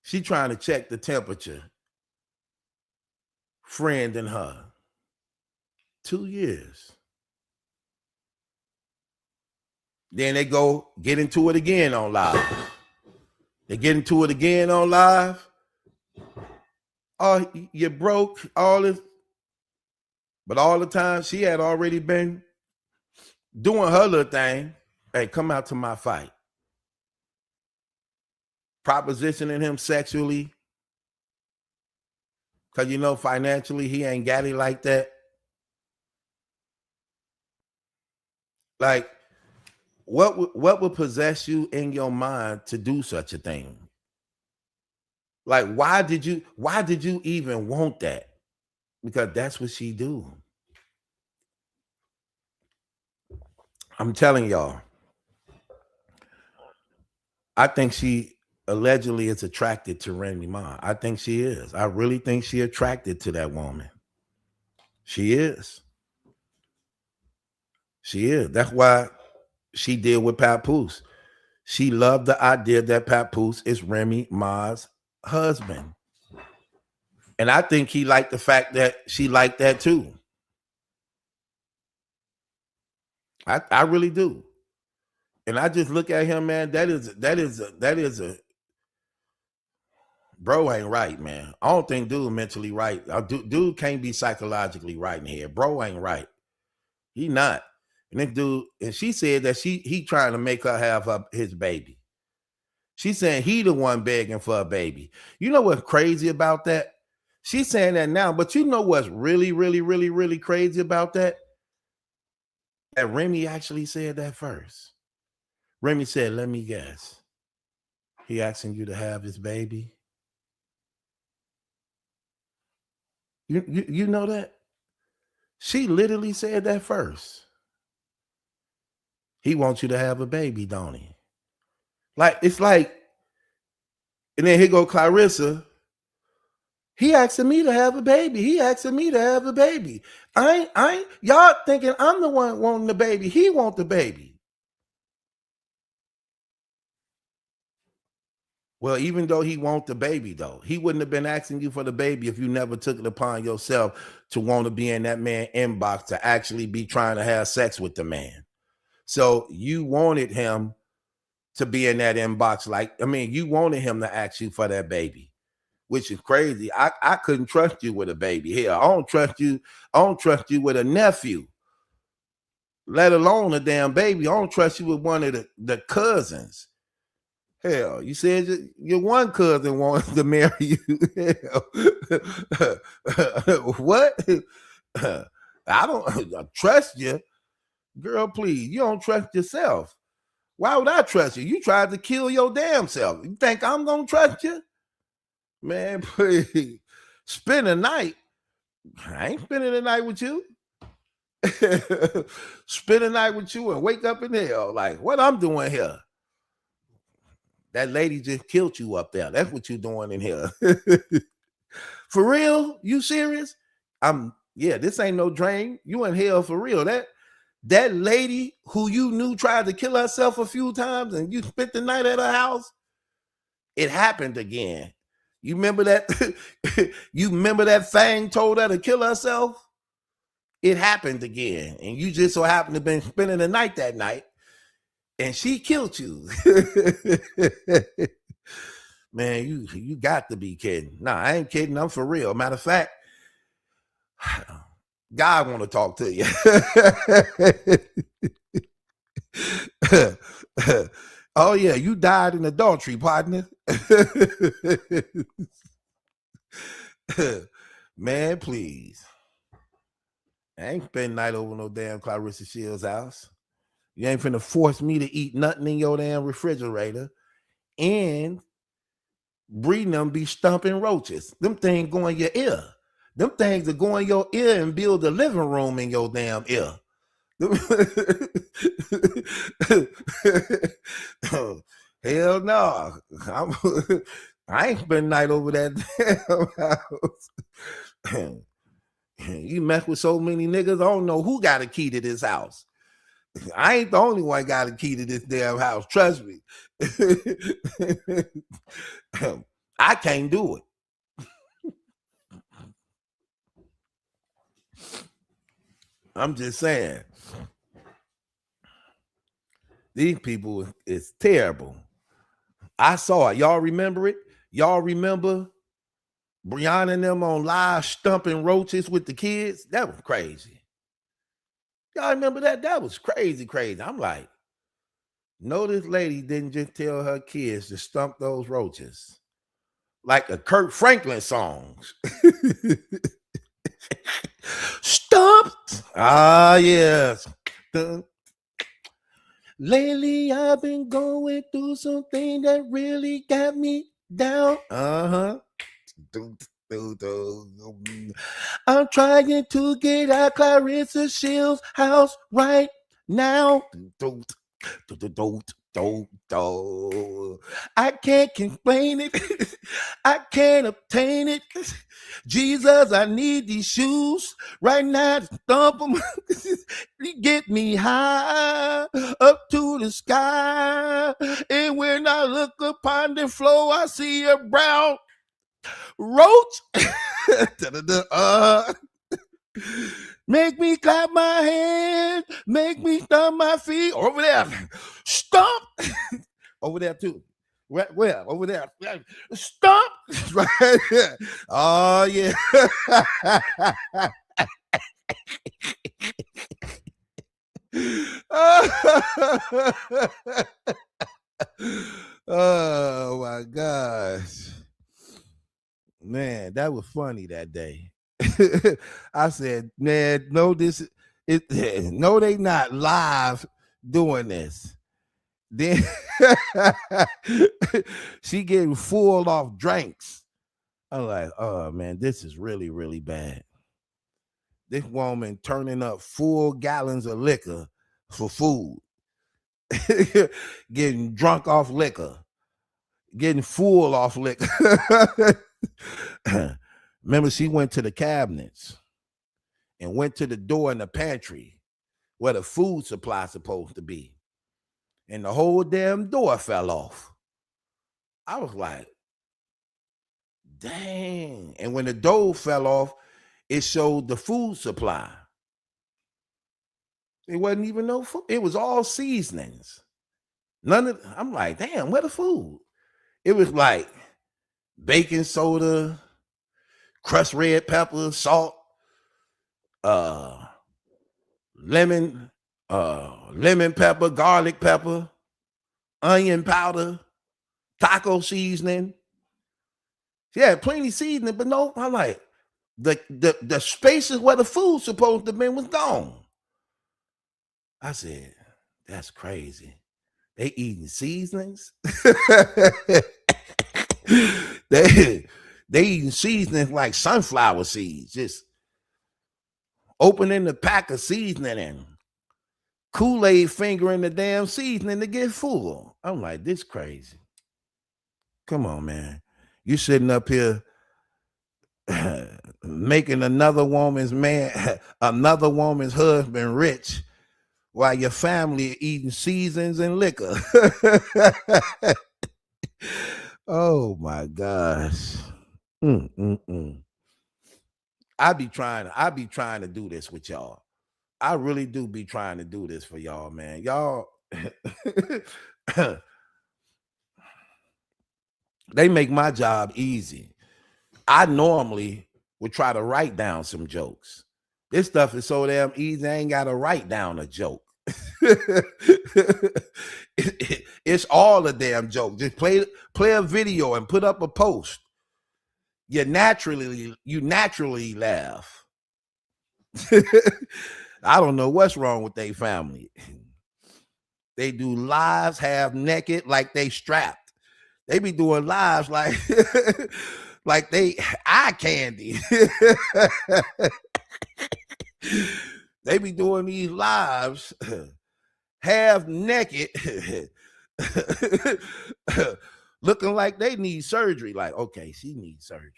She trying to check the temperature. Friend and her. 2 years. Then they go get into it again on live. They get into it again on live. Oh, you broke, all this. But all the time, she had already been doing her little thing. Hey, come out to my fight. Propositioning him sexually. Because, financially, he ain't got it like that. Like, what would possess you in your mind to do such a thing? Like, why did you even want that? Because that's what she do. I'm telling y'all. I think she allegedly is attracted to Remy Ma. I think she is. I really think she attracted to that woman. She is. She is. That's why she did with Papoose. She loved the idea that Papoose is Remy Ma's husband. And I think he liked the fact that she liked that too. I really do. And I just look at him, man. That is a bro ain't right, man. I don't think dude mentally right. Dude can't be psychologically right in here. Bro ain't right. He not. And this dude, and she said that he trying to make her have his baby. She's saying he the one begging for a baby. You know what's crazy about that? She's saying that now, but you know what's really, really, really, really crazy about that? That Remy actually said that first. Remy said, let me guess. He asking you to have his baby? You know that? She literally said that first. He wants you to have a baby, don't he? Like, it's like, and then here go Claressa. He asking me to have a baby. He asking me to have a baby. I ain't, y'all thinking I'm the one wanting the baby. He want the baby. Well, even though he want the baby, though, he wouldn't have been asking you for the baby if you never took it upon yourself to want to be in that man inbox, to actually be trying to have sex with the man. So you wanted him to be in that inbox. You wanted him to ask you for that baby, which is crazy. I couldn't trust you with a baby. Here, I don't trust you with a nephew, let alone a damn baby. I don't trust you with one of the cousins. Hell, you said your one cousin wants to marry you. What? I don't trust you. Girl, please, you don't trust yourself. Why would I trust you? You tried to kill your damn self. You think I'm going to trust you? Man, please. Spend a night. I ain't spending the night with you. Spend a night with you and wake up in hell. Like, what I'm doing here? That lady just killed you up there. That's what you doing in here. For real? You serious? This ain't no dream. You in hell for real. That lady who you knew tried to kill herself a few times and you spent the night at her house, it happened again. You remember that? You remember that thing told her to kill herself? It happened again. And you just so happened to have been spending the night that night and she killed you. Man, you got to be kidding. Nah, I ain't kidding. I'm for real. Matter of fact, God want to talk to you. Oh yeah, you died in adultery, partner. Man, please. I ain't spend night over no damn Claressa Shields' house. You ain't finna force me to eat nothing in your damn refrigerator. And breeding them be stumping roaches. Them things go in your ear. Them things that go in your ear and build a living room in your damn ear. Hell no. I ain't spend night over that damn house. You mess with so many niggas, I don't know who got a key to this house. I ain't the only one got a key to this damn house. Trust me. I can't do it. I'm just saying. These people is terrible. I saw it. Y'all remember it? Y'all remember Brianna and them on live stumping roaches with the kids? That was crazy. Y'all remember that? That was crazy. I'm like, no, this lady didn't just tell her kids to stump those roaches. Like a Kirk Franklin song. Stump. Ah, yes. Lately, I've been going through something that really got me down. Uh-huh. I'm trying to get out Claressa Shields' house right now. I can't explain it. I can't obtain it. Jesus, I need these shoes right now to stomp them. Get me high up to the sky. And when I look upon the floor, I see a brown roach. Make me clap my hands, make me stomp my feet. Over there, stomp. Over there too. Where? Over there. Stomp. Right there. Oh yeah. Oh my gosh. Man, that was funny that day. I said, man, no, no, they not live doing this. Then she getting full off drinks. I'm like, oh man, this is really, really bad. This woman turning up full gallons of liquor for food, getting drunk off liquor, getting full off liquor. Remember, she went to the cabinets and went to the door in the pantry where the food supply supposed to be, and the whole damn door fell off. I was like, dang. And when the door fell off, it showed the food supply. It wasn't even no food. It was all seasonings. I'm like, damn, where the food? It was like baking soda, crushed red pepper, salt, lemon pepper, garlic pepper, onion powder, taco seasoning. Yeah, plenty seasoning, but no, I'm like, the spaces where the food's supposed to have been was gone. I said, that's crazy. They eating seasonings. they eating seasonings like sunflower seeds, just opening the pack of seasoning and Kool-Aid fingering the damn seasoning to get full. I'm like, this crazy. Come on, man. You sitting up here making another woman's husband rich while your family eating seasons and liquor. Oh my gosh. I be trying to do this with y'all. I really do be trying to do this for y'all, man. Y'all they make my job easy. I normally would try to write down some jokes. This stuff is so damn easy, I ain't got to write down a joke. It's all a damn joke. Just play a video and put up a post. You naturally laugh. I don't know what's wrong with their family. They do lives half naked like they strapped. They be doing lives like like they eye candy. They be doing these lives half naked, looking like they need surgery. Like, okay, she needs surgery.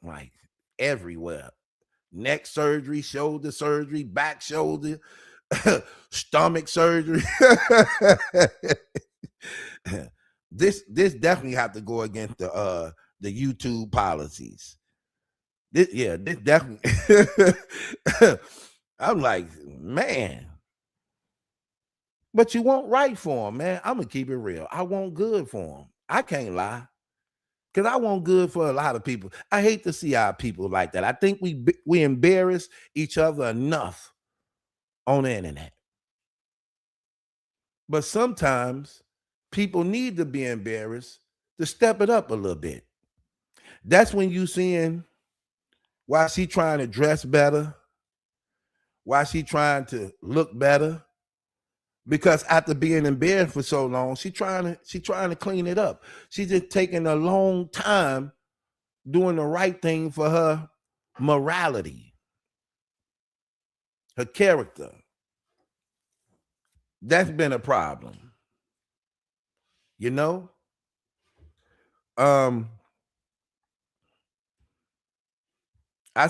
Like everywhere. Neck surgery, shoulder surgery, back shoulder, stomach surgery. This definitely have to go against the YouTube policies. This definitely. I'm like, man. But you won't write for them, man. I'm gonna keep it real. I want good for them. I can't lie, because I want good for a lot of people. I hate to see our people like that. I think we embarrass each other enough on the internet. But sometimes people need to be embarrassed to step it up a little bit. That's when you seeing why she trying to dress better, why she trying to look better. Because after being embarrassed for so long, she trying to clean it up. She's just taking a long time doing the right thing for her morality, her character. That's been a problem. You know? I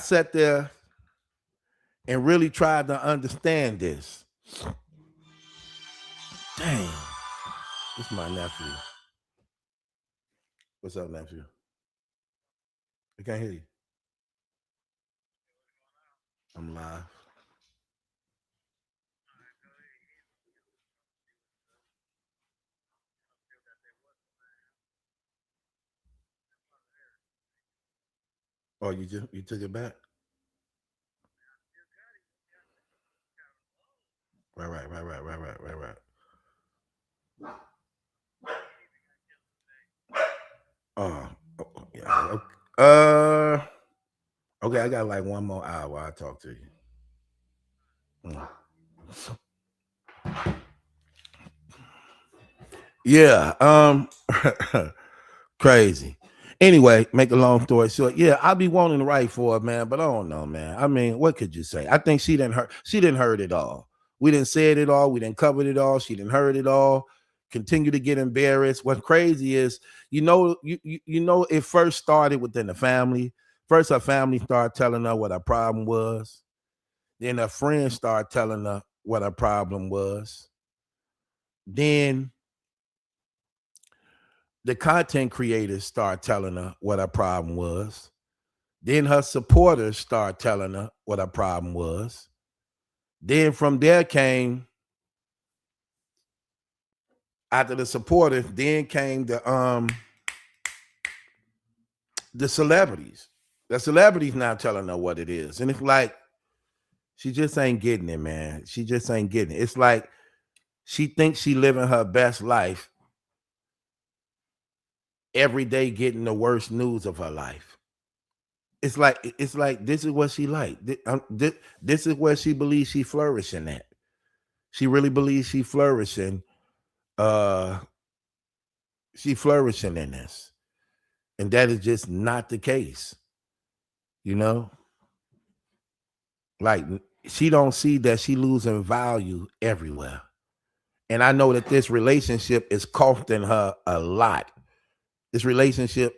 sat there and really tried to understand this. Dang. This is my nephew. What's up, nephew? I can't hear you. I'm live. Oh, you took it back? Right. Yeah. Okay, I got like one more hour while I talk to you. Yeah, crazy. Anyway, make a long story short, yeah, I be wanting to write for her, man, but I don't know, man. I mean, what could you say? I think she didn't heard it all. We didn't say it all. We didn't cover it all. She didn't heard it all. Continue to get embarrassed. What's crazy is, you know, it first started within the family. First, her family started telling her what her problem was. Then her friends started telling her what her problem was. Then the content creators start telling her what her problem was. Then her supporters start telling her what her problem was. Then from there came, after the supporters, then came the celebrities. The celebrities now telling her what it is. And it's like, she just ain't getting it, man. She just ain't getting it. It's like she thinks she living her best life every day, getting the worst news of her life. It's like this is what she like. This is where she believes she flourishing at. She really believes she flourishing. She flourishing in this. And that is just not the case. You know? Like, she don't see that she losing value everywhere. And I know that this relationship is costing her a lot. This relationship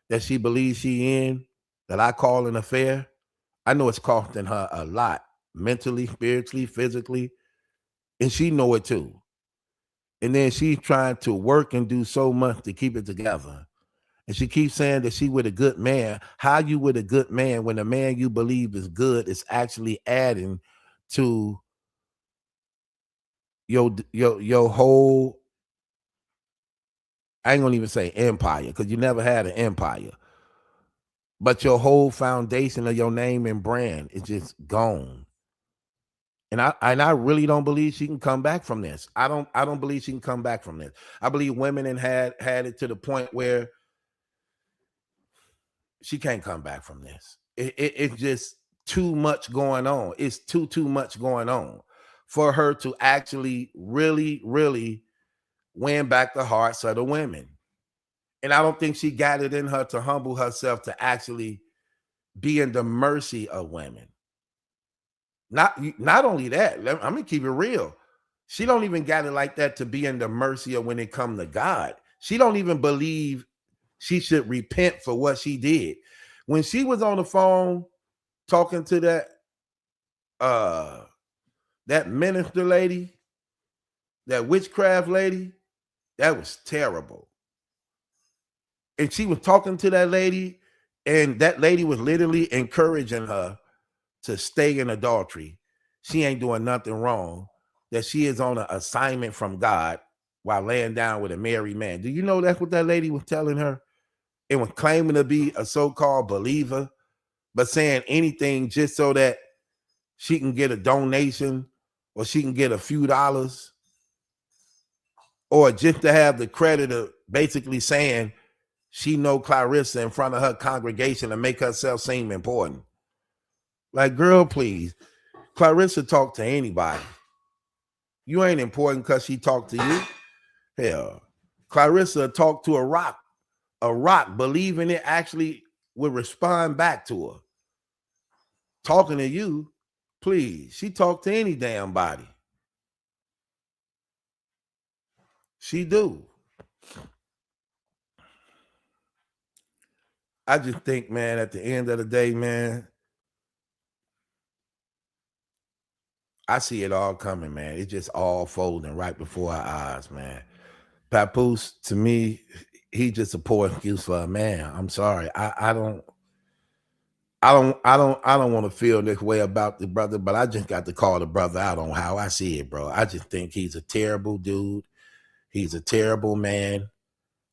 that she believes she in, that I call an affair, I know it's costing her a lot, mentally, spiritually, physically, and she know it too. And then she's trying to work and do so much to keep it together. And she keeps saying that she with a good man. How you with a good man when the man you believe is good is actually adding to your whole, I ain't gonna even say empire, because you never had an empire. But your whole foundation of your name and brand is just gone. And I really don't believe she can come back from this. I don't believe she can come back from this. I believe women and had it to the point where she can't come back from this. It's just too much going on. It's too much going on for her to actually really, really win back the hearts of the women. And I don't think she got it in her to humble herself to actually be in the mercy of women. Not only that, I'm gonna keep it real. She don't even got it like that to be in the mercy of when it come to God. She don't even believe she should repent for what she did. When she was on the phone talking to that minister lady, that witchcraft lady, that was terrible. And she was talking to that lady, and that lady was literally encouraging her to stay in adultery. She ain't doing nothing wrong, that she is on an assignment from God while laying down with a married man. Do you know that's what that lady was telling her? And was claiming to be a so-called believer, but saying anything just so that she can get a donation or she can get a few dollars, or just to have the credit of basically saying she know Claressa in front of her congregation to make herself seem important. Like, girl, please. Claressa talk to anybody. You ain't important because she talked to you. Hell, Claressa talked to a rock. A rock, believing it actually would respond back to her. Talking to you, please. She talked to any damn body. She do. I just think, man, at the end of the day, man, I see it all coming, man. It's just all folding right before our eyes, man. Papoose, to me, he just a poor excuse for a man. I'm sorry. I don't want to feel this way about the brother, but I just got to call the brother out on how I see it, bro. I just think he's a terrible dude. He's a terrible man.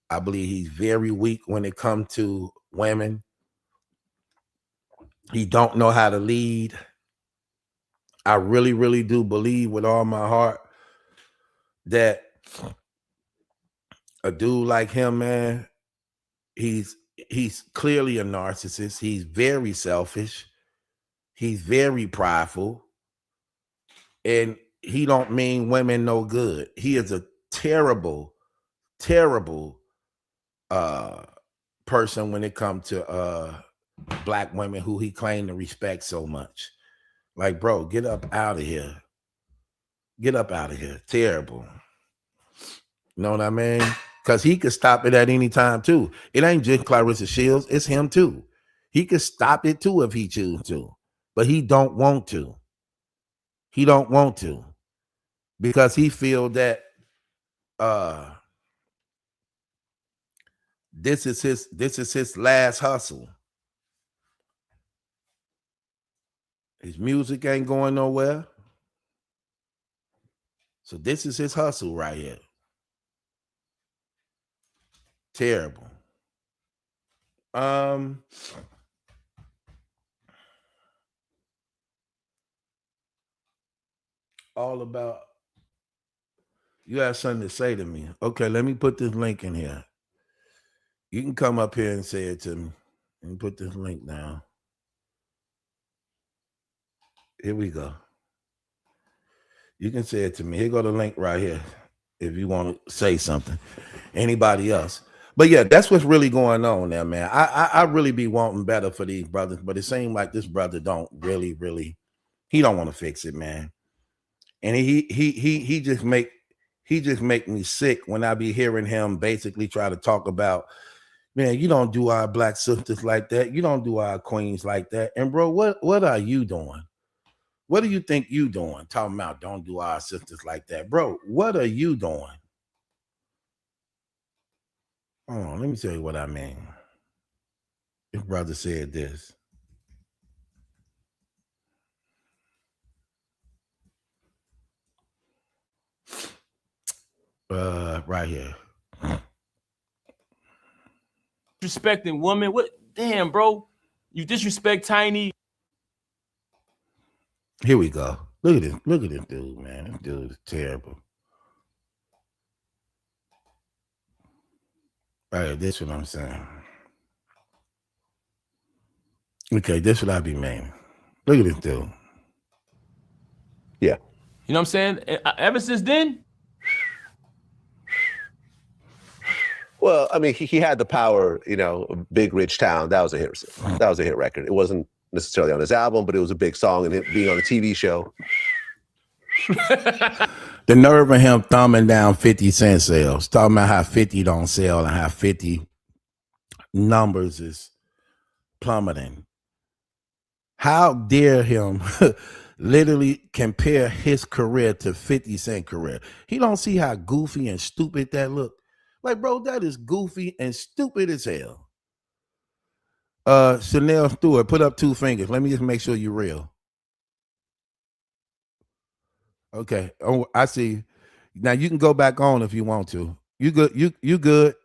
I believe he's very weak when it comes to women. He don't know how to lead. I really, really do believe with all my heart that a dude like him, man, he's clearly a narcissist. He's very selfish. He's very prideful. And he don't mean women no good. He is a terrible, terrible person when it comes to black women who he claimed to respect so much. Like, bro, get up out of here. Get up out of here. Terrible. You know what I mean? Because he could stop it at any time too. It ain't just Claressa Shields, it's him too. He could stop it too if he choose to, but he don't want to. He don't want to because he feel that this is his last hustle. His music ain't going nowhere. So this is his hustle right here. Terrible. All about you have something to say to me. Okay, let me put this link in here. You can come up here and say it to me. Let me put this link down. Here we go. You can say it to me. Here go the link right here if you want to say something. Anybody else? But yeah, that's what's really going on there, man. I really be wanting better for these brothers, but it seems like this brother don't really, he don't want to fix it, man. And he just make me sick when I be hearing him basically try to talk about, man, you don't do our black sisters like that. You don't do our queens like that. And bro, what are you doing? What do you think you doing? Talking about don't do our sisters like that. Bro, what are you doing? Hold on, let me tell you what I mean. His brother said this. Right here. Disrespecting women. What? Damn, bro. You disrespect Tiny. Here we go. Look at this. Look at this dude, man. This dude is terrible. Right, this is what I'm saying. Okay, this is what I be meaning. Look at this dude. Yeah. You know what I'm saying? Ever since then. Well, I mean, he had the power, you know, Big Rich Town. That was a hit. That was a hit record. It wasn't necessarily on his album, but it was a big song, and it being on a TV show. The nerve of him thumbing down 50 Cent sales, talking about how 50 don't sell and how 50 numbers is plummeting. How dare him literally compare his career to 50 Cent career? He don't see how goofy and stupid that look. Like, bro, that is goofy and stupid as hell. Chanel Stewart, put up 2 fingers. Let me just make sure you're real. Okay. Oh, I see. Now you can go back on if you want to. You good? You good?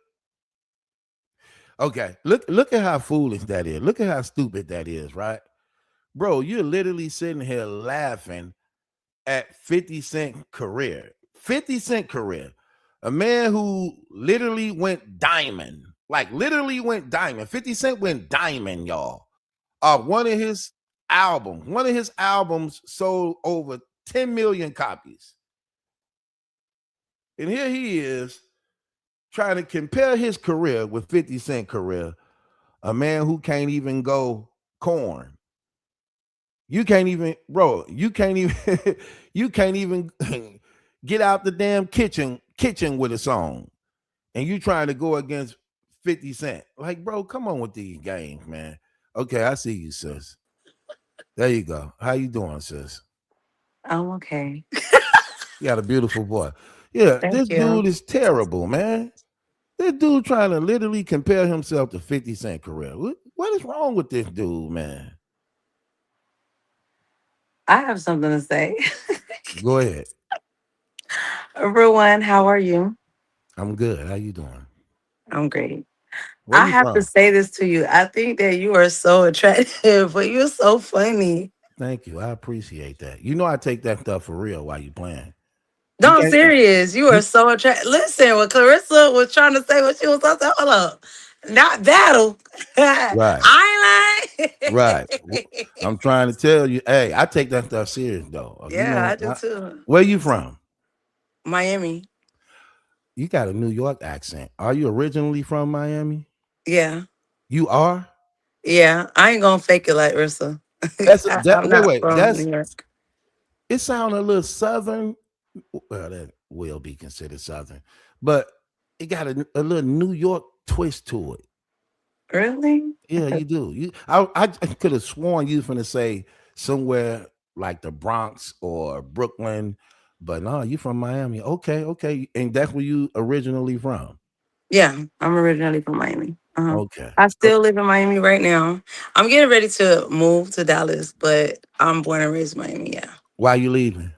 Okay. Look at how foolish that is. Look at how stupid that is, right? Bro, you're literally sitting here laughing at 50 Cent career. 50 Cent career. A man who literally went diamond. Like literally went diamond. 50 Cent went diamond, y'all. One of his albums sold over 10 million copies. And here he is trying to compare his career with 50 Cent career. A man who can't even go corn. You can't even, bro, you can't even get out the damn kitchen with a song. And you trying to go against 50 Cent. Like, bro, come on with these games, man. Okay, I see you, sis. There you go. How you doing, sis? I'm okay. You got a beautiful boy. Yeah, this dude is terrible, man. This dude trying to literally compare himself to 50 Cent career. What is wrong with this dude, man? I have something to say. Go ahead. Everyone, how are you? I'm good. How you doing? I'm great. Where I you have to from? say this to you. I think that you are so attractive, but you're so funny. Thank you. I appreciate that. You know I take that stuff for real while you playing. No, I'm serious. You are so attractive. Listen, when Claressa was trying to say what she was talking about, hold up. Not battle. Right. I ain't lying. Right. I'm trying to tell you, hey, I take that stuff serious though. Yeah, you know, I do too. Where you from? Miami. You got a New York accent. Are you originally from Miami? Yeah. You are? Yeah. I ain't gonna fake it like Rissa. That I'm not wait. from New York. It sounds a little southern. Well, that will be considered southern, but it got a little New York twist to it. Really? Yeah, you do. I could have sworn you was gonna say somewhere like the Bronx or Brooklyn, but no, you from Miami. Okay, okay, and that's where you originally from. Yeah. I'm originally from Miami. Okay. I still live in Miami right now. I'm getting ready to move to Dallas, but I'm born and raised in Miami. Yeah. Why you leaving?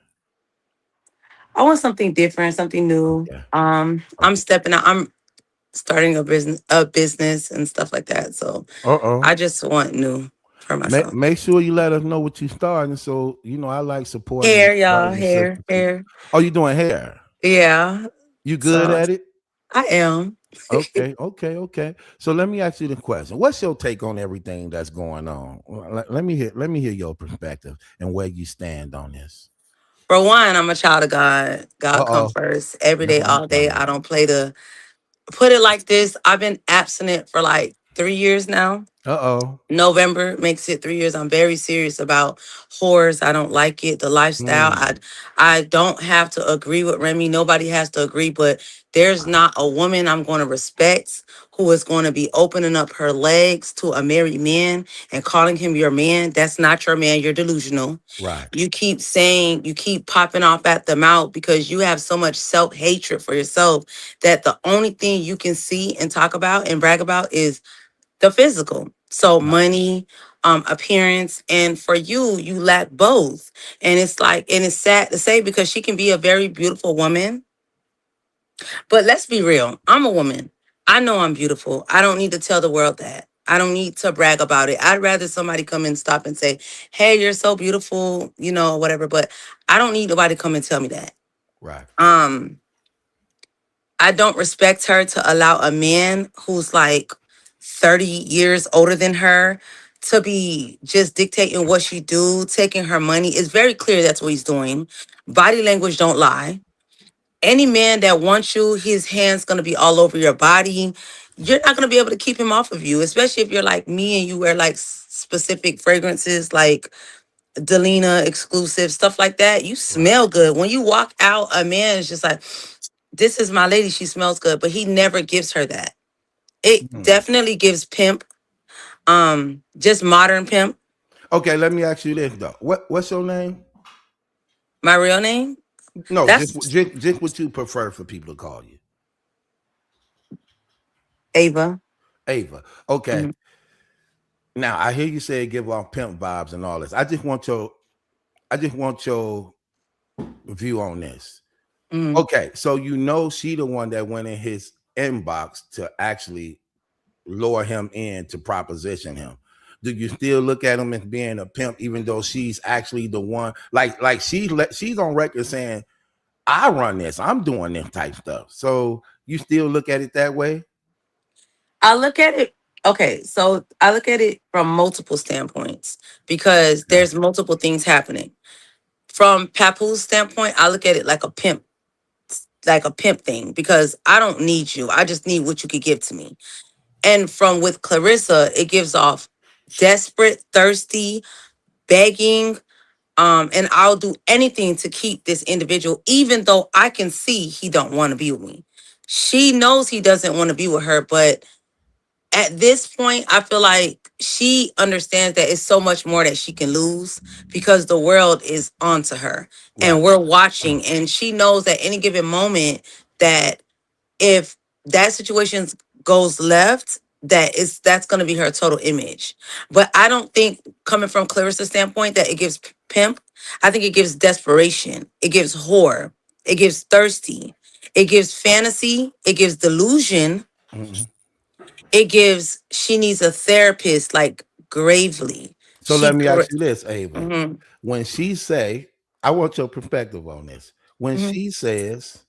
I want something different, something new. Okay. I'm Okay. stepping out. I'm starting a business and stuff like that. So Uh-oh. I just want new for myself. Make sure you let us know what you starting. So I like supporting Hair, y'all, brothers and hair, sisters. hair. Oh, you doing hair? Yeah. You good So at it? I am. Okay, okay, okay. So let me ask you the question. What's your take on everything that's going on? Well, let me hear your perspective and where you stand on this. For one, I'm a child of God. God come Uh-oh. first every That's day, what I'm all day. talking I about. don't play the put it like this. I've been abstinent for like 3 years now. Uh-oh. November makes it 3 years. I'm very serious about whores. I don't like it. The lifestyle. I Mm, I don't have to agree with Remy. Nobody has to agree, but there's right, not a woman I'm going to respect who is going to be opening up her legs to a married man and calling him your man. That's not your man. You're delusional. right, You keep saying, you keep popping off at the mouth because you have so much self-hatred for yourself that the only thing you can see and talk about and brag about is the physical. So right. money, appearance, and for you, you lack both. And it's like, and it's sad to say because she can be a very beautiful woman. But let's be real. I'm a woman. I know I'm beautiful. I don't need to tell the world that. I don't need to brag about it. I'd rather somebody come and stop and say, "Hey, you're so beautiful," whatever. But I don't need nobody to come and tell me that. Right. Um, I don't respect her to allow a man who's like 30 years older than her to be just dictating what she do, taking her money. It's very clear that's what he's doing. Body language don't lie. Any man that wants you, his hands gonna be all over your body. You're not gonna be able to keep him off of you, especially if you're like me and you wear like specific fragrances like Delina exclusive, stuff like that. You Right. smell good. When you walk out, a man is just like, this is my lady, she smells good, but he never gives her that. It Hmm. definitely gives pimp, just modern pimp. Okay, let me ask you this though. What's your name? My real name, No, just that's just just what you prefer for people to call you. Ava. Ava. Okay. Mhm, Now I hear you say give off pimp vibes and all this. I just want your view on this. mhm. Okay, so she the one that went in his inbox to actually lure him in to proposition him. Do you still look at him as being a pimp, even though she's actually the one? Like she's on record saying, "I run this. I'm doing this type stuff." So you still look at it that way, I look at it, okay, so I look at it from multiple standpoints because okay? there's multiple things happening. From Papoose standpoint, I look at it like a pimp thing because I don't need you. I just need what you could give to me. And from with Clarissa, it gives off desperate, thirsty, begging, and I'll do anything to keep this individual, even though I can see he don't want to be with me. She knows he doesn't want to be with her, but at this point, I feel like she understands that it's so much more that she can lose because the world is onto her Right. and we're watching, and she knows at any given moment that if that situation goes left, that's going to be her total image. But I don't think, coming from Clarissa's standpoint, that it gives pimp. I think it gives desperation. It gives whore. It gives thirsty. It gives fantasy. It gives delusion. Mhm. It gives she needs a therapist like gravely. So She let me ask correct. you this, Ava. Hmm. When she say, I want your perspective on this. When Hmm. she says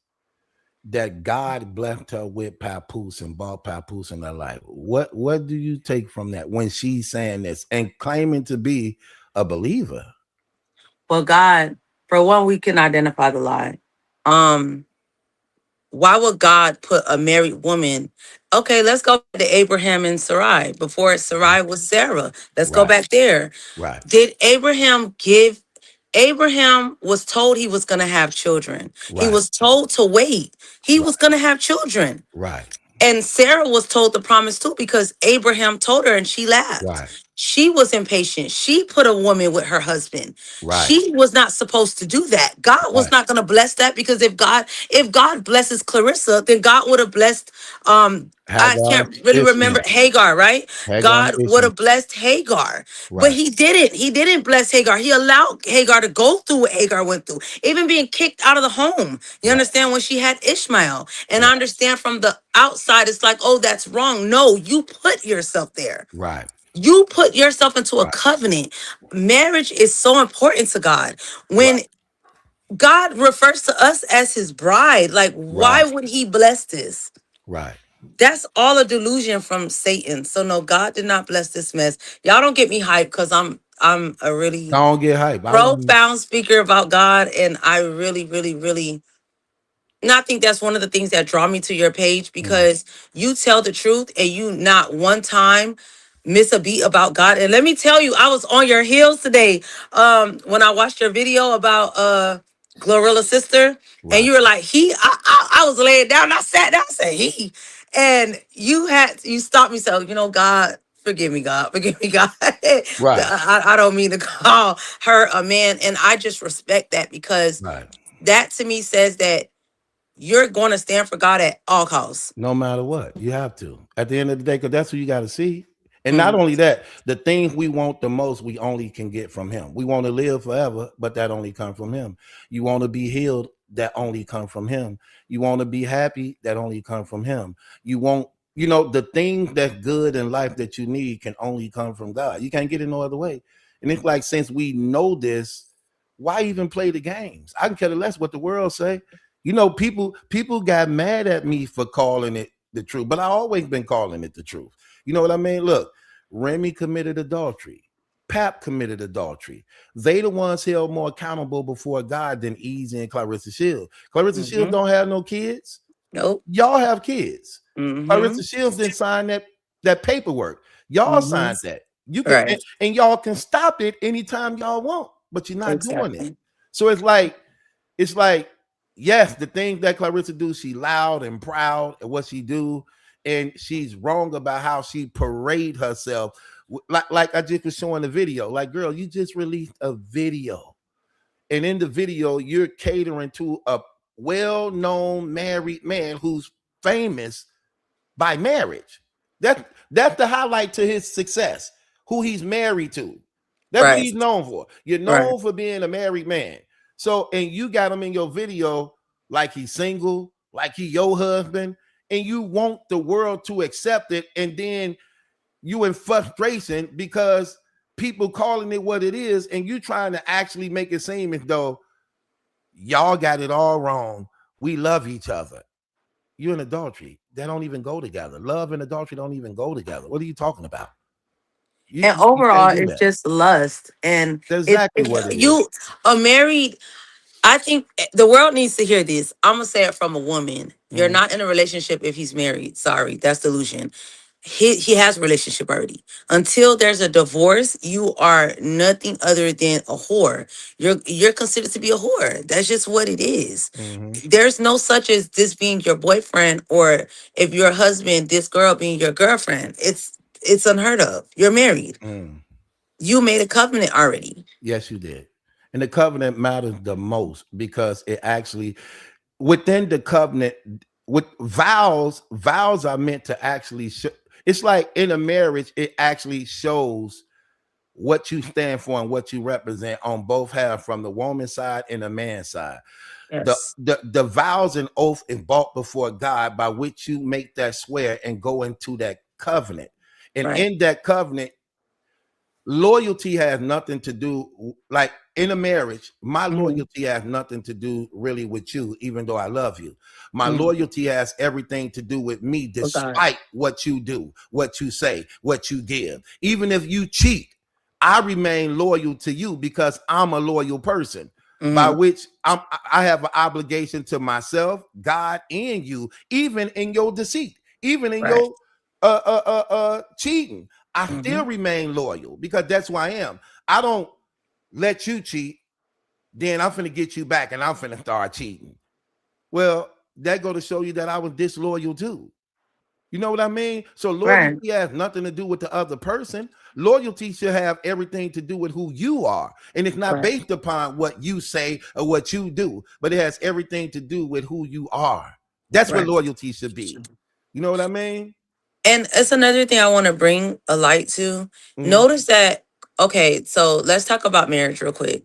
that God blessed her with papoose and bought papoose in her life, what do you take from that when she's saying this and claiming to be a believer? Well, God, for one, we can identify the lie. Um, Why would God put a married woman? Okay, let's go back to Abraham and Sarai. Before Sarai was Sarah. Let's go Right. back there. Right. Did Abraham give? Abraham was told he was going to have children. He Right. was told to wait. He Right. was going to have children. Right. And Sarah was told the promise too because Abraham told her and she laughed. Right. She was impatient. She put a woman with her husband. Right. She was not supposed to do that. God was Right. not going to bless that because if God blesses Clarissa, then God would have blessed I Hagar, can't really remember Ishmael. Hagar, right? Hagar and God would Ishmael. have blessed Hagar. But Right. he didn't. He didn't bless Hagar. He allowed Hagar to go through what Hagar went through, even being kicked out of the home. You Right. understand when she had Ishmael. And I Right. understand from the outside, it's like, oh, that's wrong. No, you put yourself there. Right. You put yourself into a Right. covenant. Marriage is so important to God. When Right. God refers to us as his bride, like, why Right. would he bless this? Right. That's all a delusion from Satan. So no, God did not bless this mess. Y'all don't get me hyped because I'm a really Don't get hype. I want profound speaker about God, and I really, really, really. And I think that's one of the things that draw me to your page because you tell the truth and you not one time miss a beat about God. And let me tell you, I was on your heels today when I watched your video about Glorilla's sister, and right. you were like, I was laying down, and I sat down, I said he, and you stopped me, so God. Forgive me, God. Forgive me, God. Right. I don't mean to call her a man. And I just respect that because Right. that to me says that you're going to stand for God at all costs. No matter what, you have to. At the end of the day, because that's what you got to see. And not Mm, only that, the things we want the most, we only can get from him. We want to live forever, but that only comes from him. You want to be healed, that only comes from him. You want to be happy, that only comes from him. You want, the things that's good in life that you need can only come from God. You can't get it no other way. And it's like, since we know this, why even play the games? I can care less what the world say. People got mad at me for calling it the truth, but I always been calling it the truth. You know what I mean? Look, Remy committed adultery. Pap committed adultery. They the ones held more accountable before God than Easy and Claressa Shields. Claressa Shields don't have no kids. nope. Y'all have kids. Mm-hmm. Claressa Shields didn't sign that paperwork. Y'all signed that. You can Right. and y'all can stop it anytime y'all want, but you're not doing it. Exactly. So it's like, yes, the things that Claressa do, she loud and proud at what she do, and she's wrong about how she parade herself. Like I just was showing the video. Like, girl, you just released a video, and in the video, you're catering to a well-known married man who's famous by marriage. That's the highlight to his success, who he's married to. That's what Right. he's known for. You're known for being a married man. So, and you got him in your video like he's single, like he your husband, and you want the world to accept it, and then you in frustration because people calling it what it is, and you trying to actually make it seem as though y'all got it all wrong. We love each other. You're in adultery. They don't even go together. Love and adultery don't even go together. What are you talking about? And overall, it's just lust. And that's exactly what it is. You are married. I think the world needs to hear this. I'm gonna say it from a woman. You're not in a relationship if he's married. Sorry, that's delusion. He has a relationship already. Until there's a divorce, you are nothing other than a whore. You're considered to be a whore. That's just what it is. There's no such as this being your boyfriend, or if you're a husband, this girl being your girlfriend. It's unheard of. You're married. You made a covenant already. Yes, you did. And the covenant matters the most because it actually, within the covenant, with vows are meant to actually it's like in a marriage, it actually shows what you stand for and what you represent on both halves, from the woman's side and the man's side. Yes. The vows and oath is brought before God by which you make that swear and go into that covenant. And in that covenant, loyalty has nothing to do, like in a marriage, my loyalty has nothing to do really with you, even though I love you. My loyalty has everything to do with me, despite what you do, what you say, what you give. Even if you cheat, I remain loyal to you because I'm a loyal person. by Mhm. which I have an obligation to myself, God, and you, even in your deceit, even in Right. your cheating. I still Mhm. remain loyal because that's who I am. I don't let you cheat, then I'm finna get you back and I'm finna start cheating. Well, that go to show you that I was disloyal too. You know what I mean? So Right. loyalty has nothing to do with the other person. Loyalty should have everything to do with who you are. And it's not Right. based upon what you say or what you do, but it has everything to do with who you are. That's what Right. loyalty should be. You know what I mean? And it's another thing I want to bring a light to. Mhm. Notice that, okay, so let's talk about marriage real quick.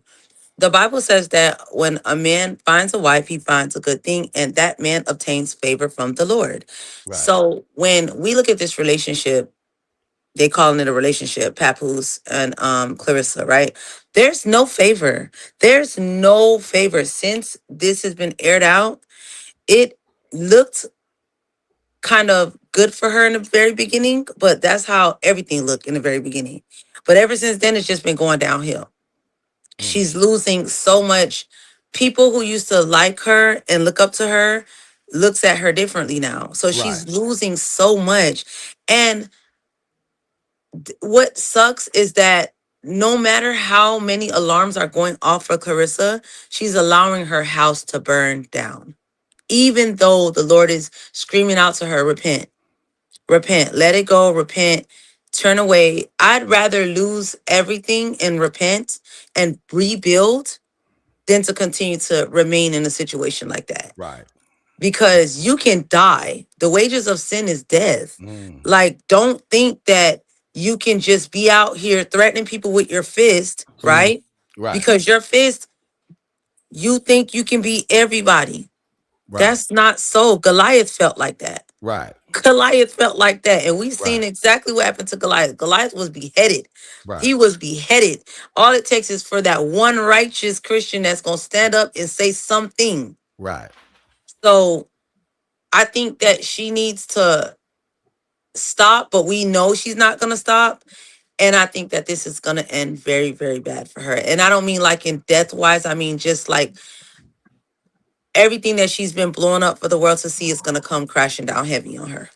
The Bible says that when a man finds a wife, he finds a good thing, and that man obtains favor from the Lord. Right. So when we look at this relationship, they calling it a relationship, Papoose and Clarissa, right? There's no favor. There's no favor. Since this has been aired out, it looked kind of good for her in the very beginning, but that's how everything looked in the very beginning. But ever since then, it's just been going downhill. Mm. She's losing so much. People who used to like her and look up to her looks at her differently now. So Right. she's losing so much. And what sucks is that no matter how many alarms are going off for Clarissa, she's allowing her house to burn down. Even though the Lord is screaming out to her, repent, repent, let it go, repent, turn away. I'd rather lose everything and repent and rebuild than to continue to remain in a situation like that. Right. Because you can die. The wages of sin is death. Mm. Like, don't think that you can just be out here threatening people with your fist, Mm. right? Right. Because your fist, you think you can be everybody. Right. That's not so. Goliath felt like that. Right. Goliath felt like that. And we've seen Right. exactly what happened to Goliath. Goliath was beheaded. Right. He was beheaded. All it takes is for that one righteous Christian that's going to stand up and say something. Right. So I think that she needs to stop, but we know she's not going to stop. And I think that this is going to end very, very bad for her. And I don't mean like in death wise. I mean, just like everything that she's been blowing up for the world to see is going to come crashing down heavy on her.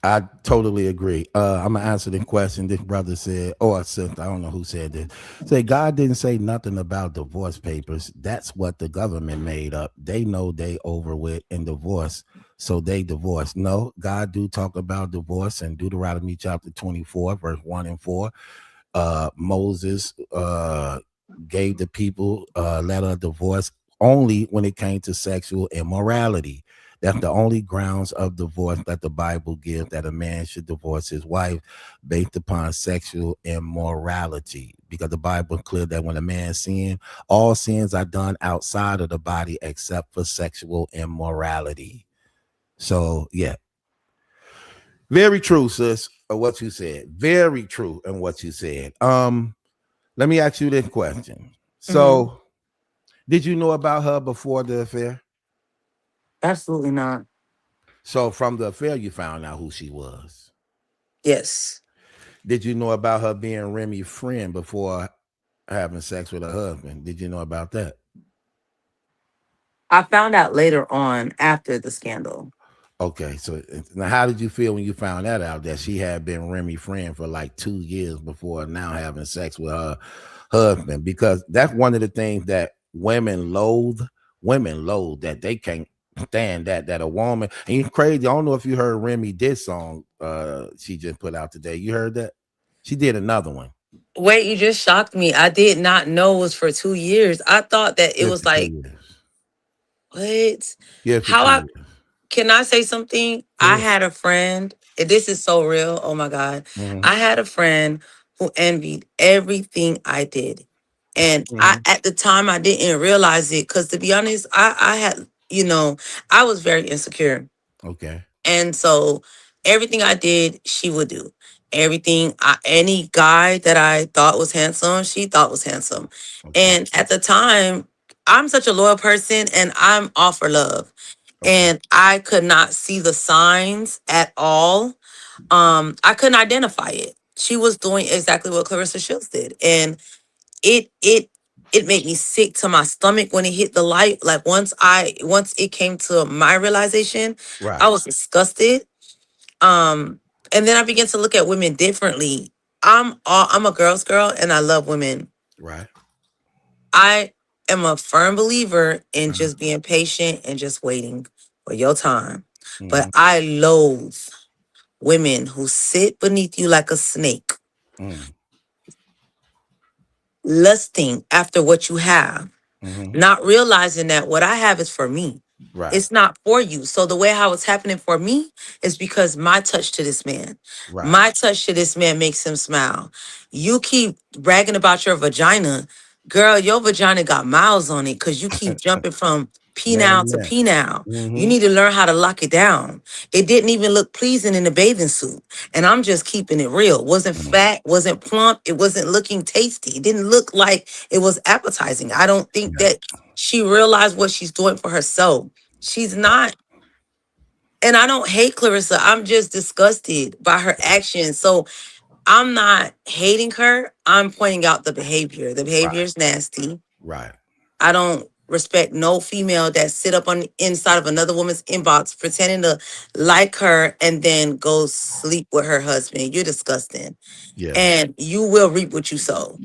I totally agree. I'm gonna answer the question. This brother said, or sister, I don't know who said this. Say God didn't say nothing about divorce papers. That's what the government made up. They know they over with in divorce, so they divorce. No, God do talk about divorce in Deuteronomy chapter 24, verse 1 and 4. Moses gave the people a letter of divorce only when it came to sexual immorality. That's the only grounds of divorce that the Bible gives, that a man should divorce his wife based upon sexual immorality. Because the Bible is clear that when a man sins, all sins are done outside of the body except for sexual immorality. So yeah, very true, sis, of what you said. Very true in what you said. Let me ask you this question. Hmm. So, did you know about her before the affair? Absolutely not. So, from the affair, you found out who she was. Yes. Did you know about her being Remy's friend before having sex with her husband? Did you know about that? I found out later on after the scandal. Okay, so now how did you feel when you found that out that she had been Remy's friend for like 2 years before now having sex with her husband? Because that's one of the things that women loathe. Women loathe that they can't stand that a woman. And it's crazy. I don't know if you heard Remy this song she just put out today. You heard that? She did another one. Wait, you just shocked me. I did not know it was for 2 years. I thought that it Yeah, was for two like, years. what? Yeah, for How two I years. can I say something? I Yeah. had a friend, and this is so real. Oh my God. Mm-hmm. I had a friend who envied everything I did. And I Mm-hmm. at the time I didn't realize it because to be honest, I had, I was very insecure. Okay. And so everything I did, she would do. Any guy that I thought was handsome, she thought was handsome. Okay. And at the time, I'm such a loyal person and I'm all for love. Okay. And I could not see the signs at all. I couldn't identify it. She was doing exactly what Clarissa Shields did. And it It made me sick to my stomach when it hit the light. Like once it came to my realization, Right. I was disgusted. Um, and then I began to look at women differently. I'm a girl's girl and I love women. Right. I am a firm believer in Uh-huh. just being patient and just waiting for your time. But Mm-hmm. I loathe women who sit beneath you like a snake, Mm. lusting after what you have, Mm-hmm. not realizing that what I have is for me. Right. It's not for you. So the way how it's happening for me is because my touch to this man, Right. my touch to this man makes him smile. You keep bragging about your vagina, girl. Your vagina got miles on it because you keep jumping from Man to penile to man. penile. You Mm-hmm. need to learn how to lock it down. It didn't even look pleasing in the bathing suit, and I'm just keeping it real. Wasn't Mm. fat, wasn't plump. It wasn't looking tasty. It didn't look like it was appetizing. I don't think Yeah. that she realized what she's doing for herself. She's not, and I don't hate Clarissa. I'm just disgusted by her actions. So I'm not hating her. I'm pointing out the behavior. The behavior Right. is nasty. Right. I don't respect no female that sit up on the inside of another woman's inbox pretending to like her and then go sleep with her husband. You're disgusting. Yeah. And you will reap what you sow.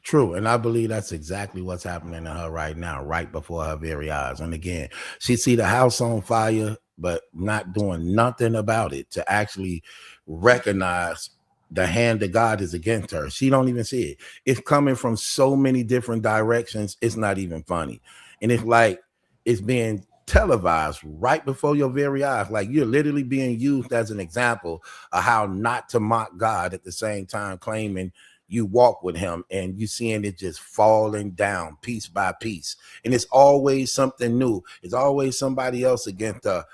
True, and I believe that's exactly what's happening to her right now, right before her very eyes. And again, she see the house on fire, but not doing nothing about it to actually recognize the hand of God is against her. She don't even see it. It's coming from so many different directions. It's not even funny, and it's like it's being televised right before your very eyes. Like you're literally being used as an example of how not to mock God at the same time claiming you walk with him and you seeing it just falling down piece by piece, and it's always something new. It's always somebody else against her,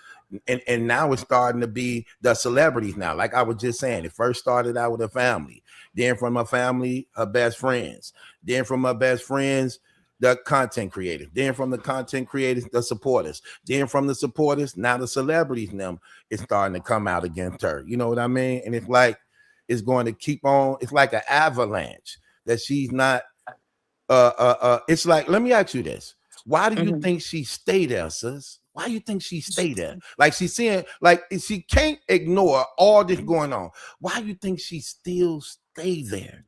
and now it's starting to be the celebrities now. Like I was just saying, it first started out with a family, then from her family her best friends, then from her best friends the content creators, then from the content creators the supporters, then from the supporters now the celebrities now is starting to come out against her. You know what I mean? And it's like is going to keep on. It's like an avalanche that she's not. It's like, let me ask you this: why do you Mhm. think she stay there, sis? Why do you think she stay there? Like she's seeing, like she can't ignore all this going on. Why do you think she still stay there?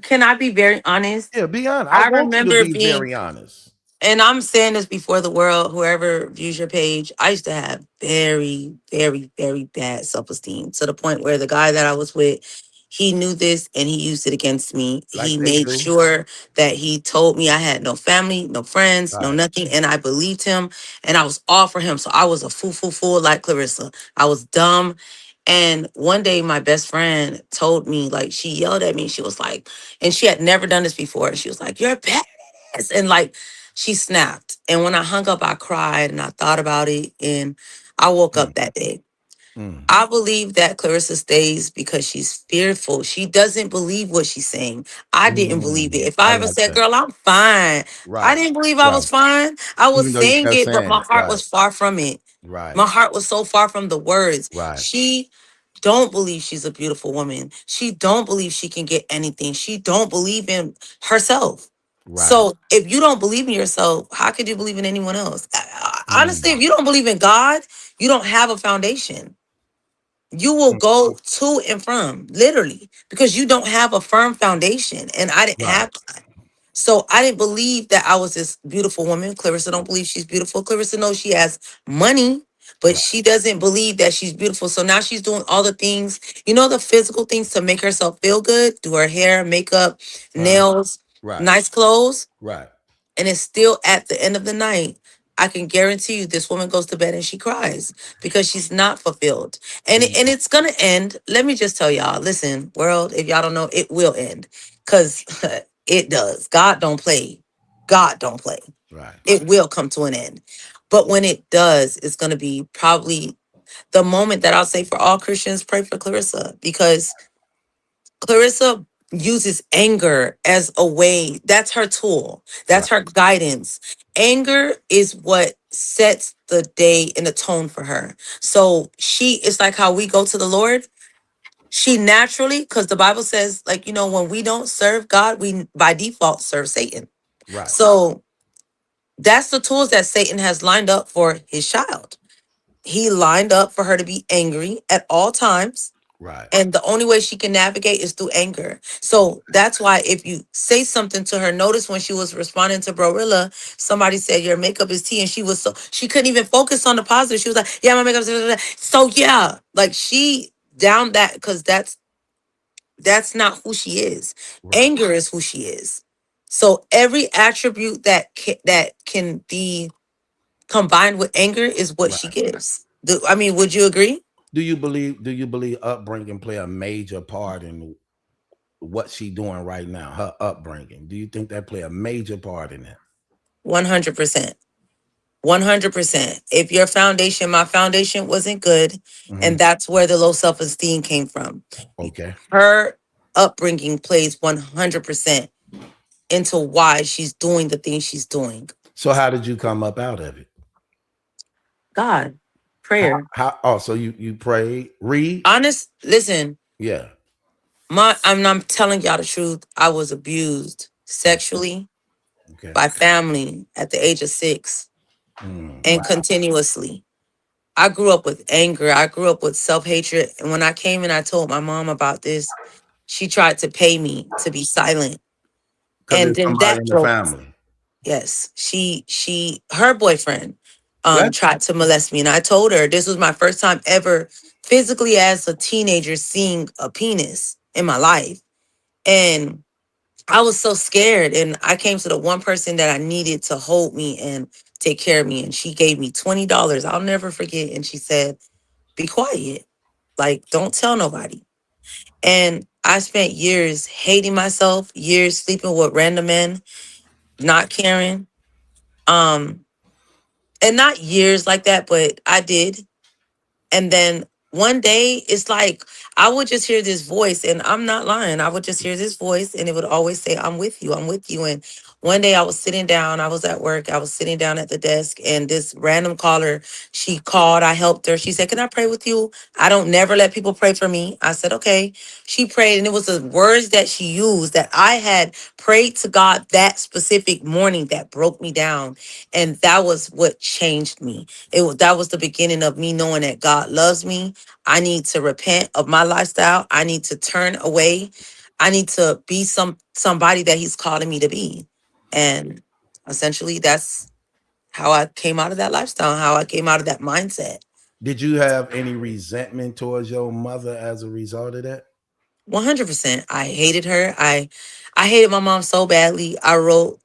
Can I be very honest? Yeah, be honest. I I want you to remember be being, very honest. and I'm saying this before the world, whoever views your page, I used to have very, very, very bad self esteem to the point where the guy that I was with, he knew this and he used it against me. Like He they made do. sure that he told me I had no family, no friends, no Right. nothing. And I believed him and I was all for him. So I was a fool like Clarissa. I was dumb. And one day my best friend told me, like, she yelled at me. She was like, and she had never done this before. She was like, "You're bad." And like, she snapped. And when I hung up, I cried and I thought about it. And I woke Mm, up that day. mm. I believe that Clarissa stays because she's fearful. She doesn't believe what she's saying. I didn't believe it. If I I ever like said, that. "Girl, I'm fine," I Right. didn't believe I Right. was fine. I was Even though you saying kept it, but saying my it. heart Right. was far from it. Right. My heart was so far from the words. Right. She don't believe she's a beautiful woman. She don't believe she can get anything. She don't believe in herself. Right. So if you don't believe in yourself, how could you believe in anyone else? Honestly, Mm. if you don't believe in God, you don't have a foundation. You will Mm. go to and from, literally, because you don't have a firm foundation. And I didn't Right. have. So I didn't believe that I was this beautiful woman. Clarissa don't believe she's beautiful. Clarissa knows she has money, but Right. she doesn't believe that she's beautiful. So now she's doing all the things, the physical things to make herself feel good, do her hair, makeup, Uh, nails, right. nice clothes. Right. And it's still at the end of the night. I can guarantee you this woman goes to bed and she cries because she's not fulfilled. And it's gonna end. Let me just tell y'all, listen, world, if y'all don't know, it will end. Cause it does. God don't play. God don't play. Right. It will come to an end. But when it does, it's gonna be probably the moment that I'll say for all Christians, pray for Clarissa, because Clarissa uses anger as a way. That's her tool. Right. That's her guidance. Anger is what sets the day and the tone for her. So it's like how we go to the Lord. She naturally, because the Bible says, like, when we don't serve God, we by default serve Satan. Right. So that's the tools that Satan has lined up for his child. He lined up for her to be angry at all times. Right. And the only way she can navigate is through anger. So that's why if you say something to her, notice when she was responding to Brorilla, somebody said your makeup is tea, and she couldn't even focus on the positive. She was like, yeah, my makeup is so yeah. Like she down that because that's not who she is. Right. Anger is who she is. So every attribute that can be combined with anger is what she Right. gives. I mean, would you agree? Do you believe upbringing play a major part in what she doing right now? Her upbringing. Do you think that play a major part in it? 100%. 100%. If your foundation, my foundation wasn't good, Mhm. and that's where the low self-esteem came from. Okay. Her upbringing plays 100% into why she's doing the things she's doing. So how did you come up out of it? God, prayer. So you prayed, read? Listen, Yeah. I'm telling y'all the truth. I was abused sexually Okay. by family at the age of 6 and Wow. continuously. I grew up with anger. I grew up with self-hatred. And when I came and I told my mom about this, she tried to pay me to be silent. Because And there's then somebody that in the broke. family. Yes. Her boyfriend What? tried to molest me. And I told her this was my first time ever physically as a teenager seeing a penis in my life. And I was so scared. And I came to the one person that I needed to hold me and take care of me. And she gave me $20. I'll never forget. And she said, be quiet. Like, don't tell nobody. And I spent years hating myself, years sleeping with random men, not caring. Um, and not years like that, but I did. And then one day, it's like I would just hear this voice, and I'm not lying. I would just hear this voice, and it would always say, I'm with you. I'm with you. And one day I was sitting down, I was at work, I was sitting down at the desk, and this random caller, she called, I helped her. She said, can I pray with you? I don't never let people pray for me. I said, okay. She prayed, and it was the words that she used that I had prayed to God that specific morning that broke me down. And that was what changed me. That was the beginning of me knowing that God loves me. I need to repent of my lifestyle. I need to turn away. I need to be somebody that he's calling me to be. And essentially that's how I came out of that lifestyle, how I came out of that mindset. Did you have any resentment towards your mother as a result of that? 100%. I hated her. I hated my mom so badly. I wrote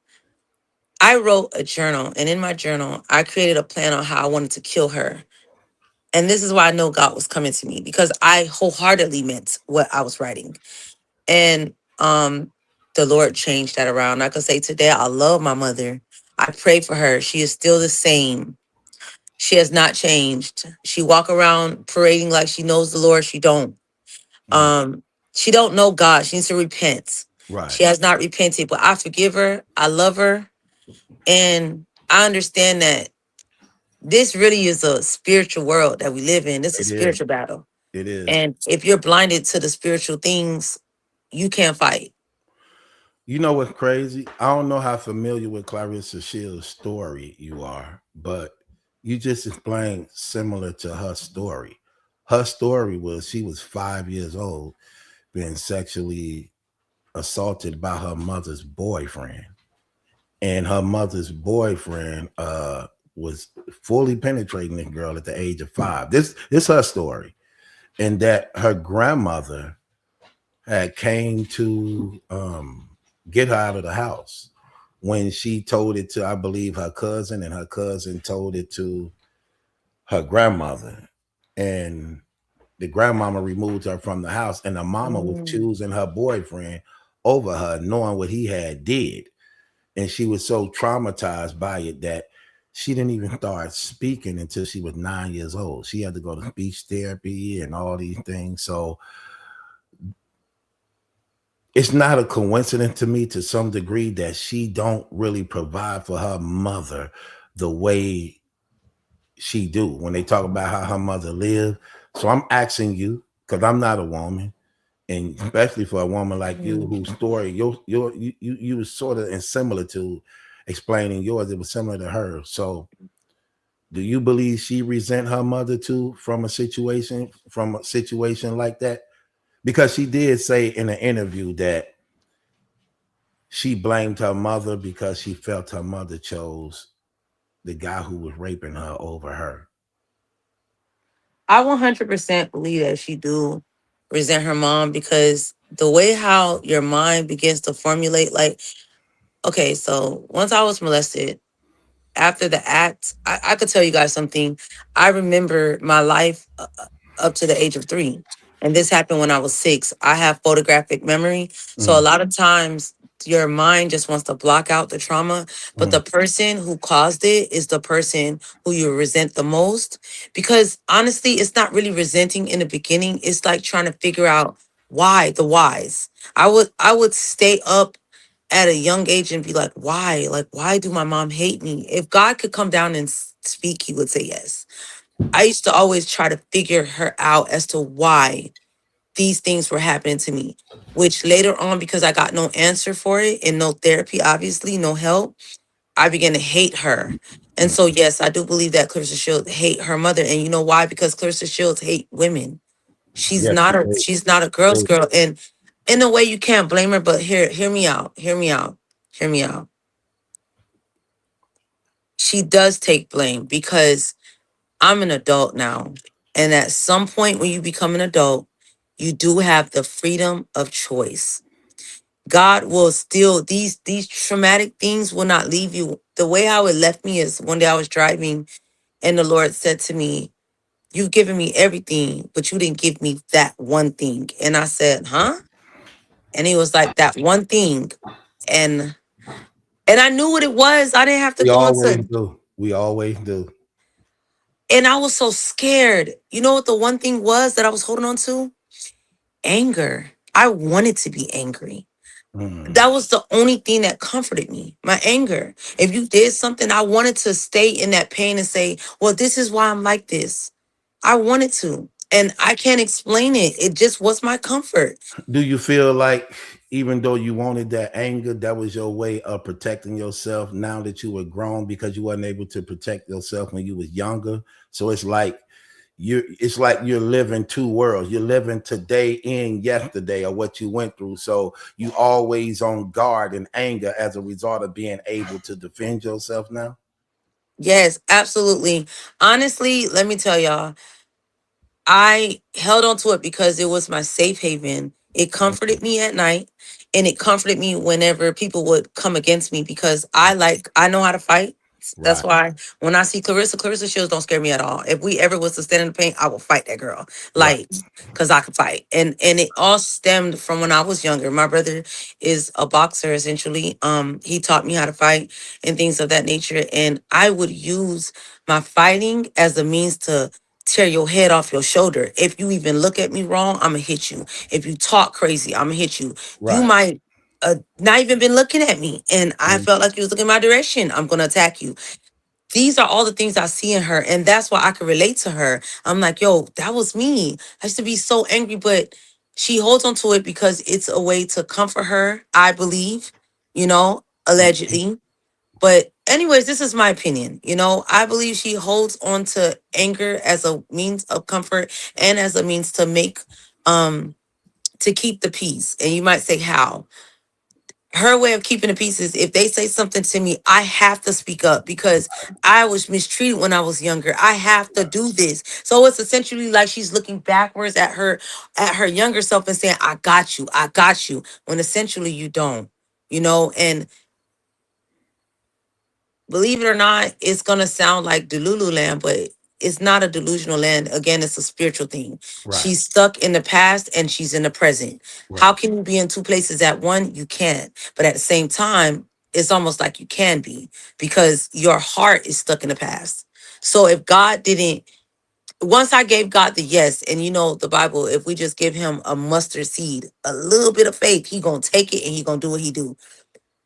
a journal, and in my journal, I created a plan on how I wanted to kill her. And this is why I know God was coming to me, because I wholeheartedly meant what I was writing. And the Lord changed that around. I could say today, I love my mother. I pray for her. She is still the same. She has not changed. She walk around parading like she knows the Lord. She don't. Um, she don't know God. She needs to repent. Right. She has not repented, but I forgive her. I love her. And I understand that this really is a spiritual world that we live in. This is a It is. spiritual battle. It is. And if you're blinded to the spiritual things, you can't fight. You know what's crazy? I don't know how familiar with Claressa Shields' story you are, but you just explained similar to her story. Her story was she was 5 years old, being sexually assaulted by her mother's boyfriend. And her mother's boyfriend was fully penetrating the girl at the age of 5. This is her story. And that her grandmother had came to get her out of the house when she told it to, I believe, her cousin, and her cousin told it to her grandmother. And the grandmama removed her from the house, and the mama was choosing her boyfriend over her, knowing what he had did. And she was so traumatized by it that she didn't even start speaking until she was 9 years old. She had to go to speech therapy and all these things. So it's not a coincidence to me, to some degree, that she don't really provide for her mother the way she do when they talk about how her mother lived. So I'm asking you, because I'm not a woman, and especially for a woman like you, whose story you was sort of and similar to explaining yours. It was similar to her. So, do you believe she resent her mother too from a situation like that? Because she did say in an interview that she blamed her mother because she felt her mother chose the guy who was raping her over her. I 100% believe that she do resent her mom because the way how your mind begins to formulate, like, okay, so once I was molested, after the act, I could tell you guys something. I remember my life up to the age of 3. And this happened when I was 6. I have photographic memory. So a Mm, lot of times your mind just wants to block out the trauma. But the mm, person who caused it is the person who you resent the most. Because honestly, it's not really resenting in the beginning. It's like trying to figure out why, the whys. I would stay up at a young age and be like, why? Like, why do my mom hate me? If God could come down and speak, he would say yes. I used to always try to figure her out as to why these things were happening to me, which later on, because I got no answer for it and no therapy, obviously, no help, I began to hate her. And mm. so, yes, I do believe that Clarissa Shields hate her mother. And you know why? Because Clarissa Shields hate women. She's Yes, not she a did. she's not a girl's girl. And in a way you can't blame her, but hear me out. Hear me out. Hear me out. She does take blame because I'm an adult now. And at some point when you become an adult, you do have the freedom of choice. God will still these traumatic things will not leave you. The way how it left me is one day I was driving and the Lord said to me, "You've given me everything, but you didn't give me that one thing." And I said, "Huh?" And he was like, "That one thing." And I knew what it was. I didn't have to We go always into, do. We always do. and I was so scared. You know what the one thing was that I was holding on to? Anger. I wanted to be angry. Mm. That was the only thing that comforted me, my anger. If you did something, I wanted to stay in that pain and say, well, this is why I'm like this. I wanted to. And I can't explain it. It just was my comfort. Do you feel like even though you wanted that anger, that was your way of protecting yourself now that you were grown because you weren't able to protect yourself when you was younger? So it's like you're living two worlds. You're living today and yesterday or what you went through. So you always on guard and anger as a result of being able to defend yourself now. Yes, absolutely. Honestly, let me tell y'all, I held on to it because it was my safe haven. It comforted me at night and it comforted me whenever people would come against me because I know how to fight. That's Right, why when I see Clarissa Shields don't scare me at all. If we ever was to stand in the paint, I will fight that girl. right, Like, cause I can fight. And it all stemmed from when I was younger. My brother is a boxer essentially. He taught me how to fight and things of that nature. And I would use my fighting as a means to tear your head off your shoulder. If you even look at me wrong, I'm gonna hit you. If you talk crazy, I'm gonna hit you. You right. might not even been looking at me and I felt like you was looking my direction. I'm gonna attack you. These are all the things I see in her, and that's why I can relate to her. I'm like, yo, that was me. I used to be so angry, but she holds on to it because it's a way to comfort her, I believe, allegedly. But anyways, this is my opinion. I believe she holds on to anger as a means of comfort and as a means to make to keep the peace. And you might say how? Her way of keeping the peace is if they say something to me, I have to speak up because I was mistreated when I was younger. I have to do this. So it's essentially like she's looking backwards at her younger self and saying, I got you, when essentially you don't, and believe it or not, it's gonna sound like Delulu land, but it's not a delusional land. Again, it's a spiritual thing. Right, She's stuck in the past and she's in the present. right. How can you be in two places at one? You can't. But at the same time, it's almost like you can be because your heart is stuck in the past. So if God didn't, once I gave God the yes, and the Bible, if we just give him a mustard seed, a little bit of faith, he gonna take it and he gonna do what he do.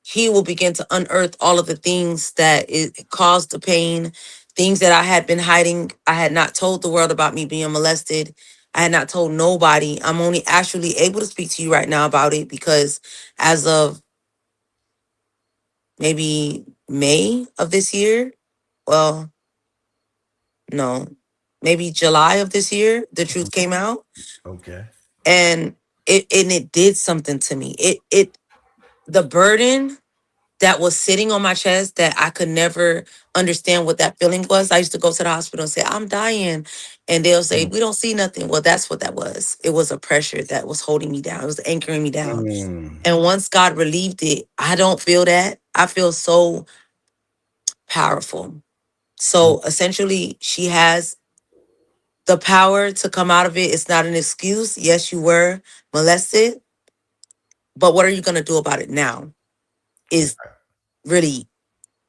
He will begin to unearth all of the things that it caused the pain, things that I had been hiding. I had not told the world about me being molested. I had not told nobody. I'm only actually able to speak to you right now about it because as of maybe May of this year, well, no, maybe July of this year, the truth came out, Okay. and it did something to me. The burden that was sitting on my chest that I could never understand what that feeling was. I used to go to the hospital and say, I'm dying. And they'll say, we don't see nothing. Well, that's what that was. It was a pressure that was holding me down. It was anchoring me down. Mm. And once God relieved it, I don't feel that. I feel so powerful. So essentially, she has the power to come out of it. It's not an excuse. Yes, you were molested, but what are you going to do about it now? Is really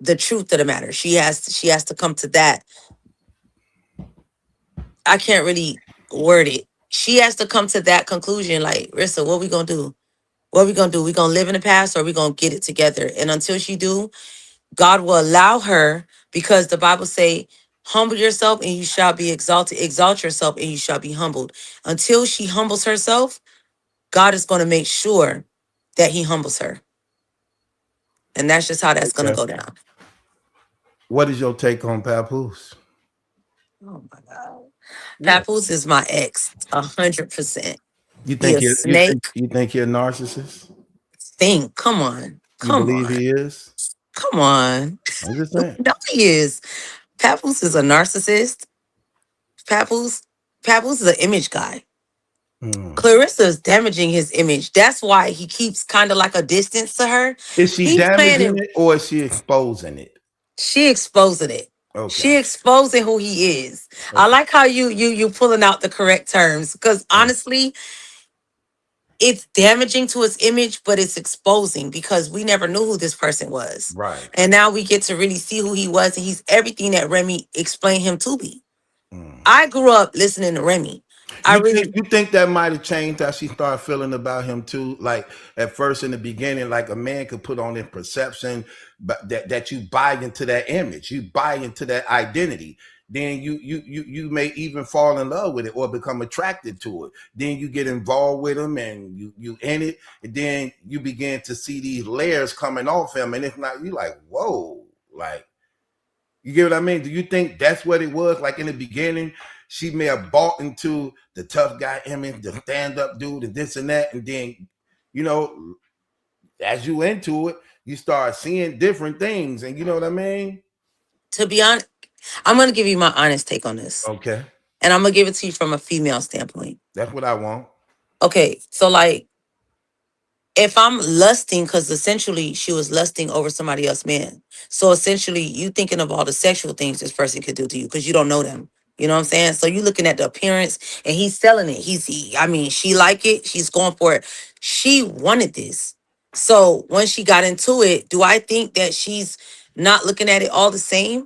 the truth of the matter. She has to come to that. I can't really word it. She has to come to that conclusion. Like, Rissa, what we gonna do? What we gonna do? We gonna live in the past, or we gonna get it together? And until she do, God will allow her, because the Bible say, humble yourself and you shall be exalted. Exalt yourself and you shall be humbled. Until she humbles herself, God is gonna make sure that he humbles her. And that's just how that's gonna Okay. go down. What is your take on Papoose? Oh my God. What? Papoose is my ex, 100%. You He a think snake. you think he a narcissist? Think, come on. You Come believe on. he is? Come on. I'm just saying. No, he is. Papoose is a narcissist. Papoose, Papoose is an image guy. Hmm. Clarissa is damaging his image. That's why he keeps kind of like a distance to her. Is she He's playing damaging it. it or is she exposing it? She exposing it. Okay. She exposing who he is. I Okay. like how you pulling out the correct terms, because honestly, it's damaging to his image, but it's exposing because we never knew who this person was. Right. And now we get to really see who he was, and he's everything that Remy explained him to be. Hmm. I grew up listening to Remy. I really You think that might have changed how she started feeling about him too? Like at first in the beginning, like a man could put on his perception, but that you buy into that image, you buy into that identity. Then you may even fall in love with it or become attracted to it. Then you get involved with him and you in it, and then you begin to see these layers coming off him, and it's not you like, whoa, like you get what I mean? Do you think that's what it was? Like in the beginning, she may have bought into the tough guy image, the stand-up dude, and this and that, and then, you know, as you into it, you start seeing different things, and you know what I mean? to be honest, I'm gonna give you my honest take on this. Okay, And I'm gonna give it to you from a female standpoint. that's what I want. Okay, so like if I'm lusting, because essentially she was lusting over somebody else's man. So essentially you thinking of all the sexual things this person could do to you because you don't know them. You know what I'm saying? So you looking at the appearance and he's selling it. I mean, she like it. She's going for it. She wanted this. So when she got into it, do I think that she's not looking at it all the same?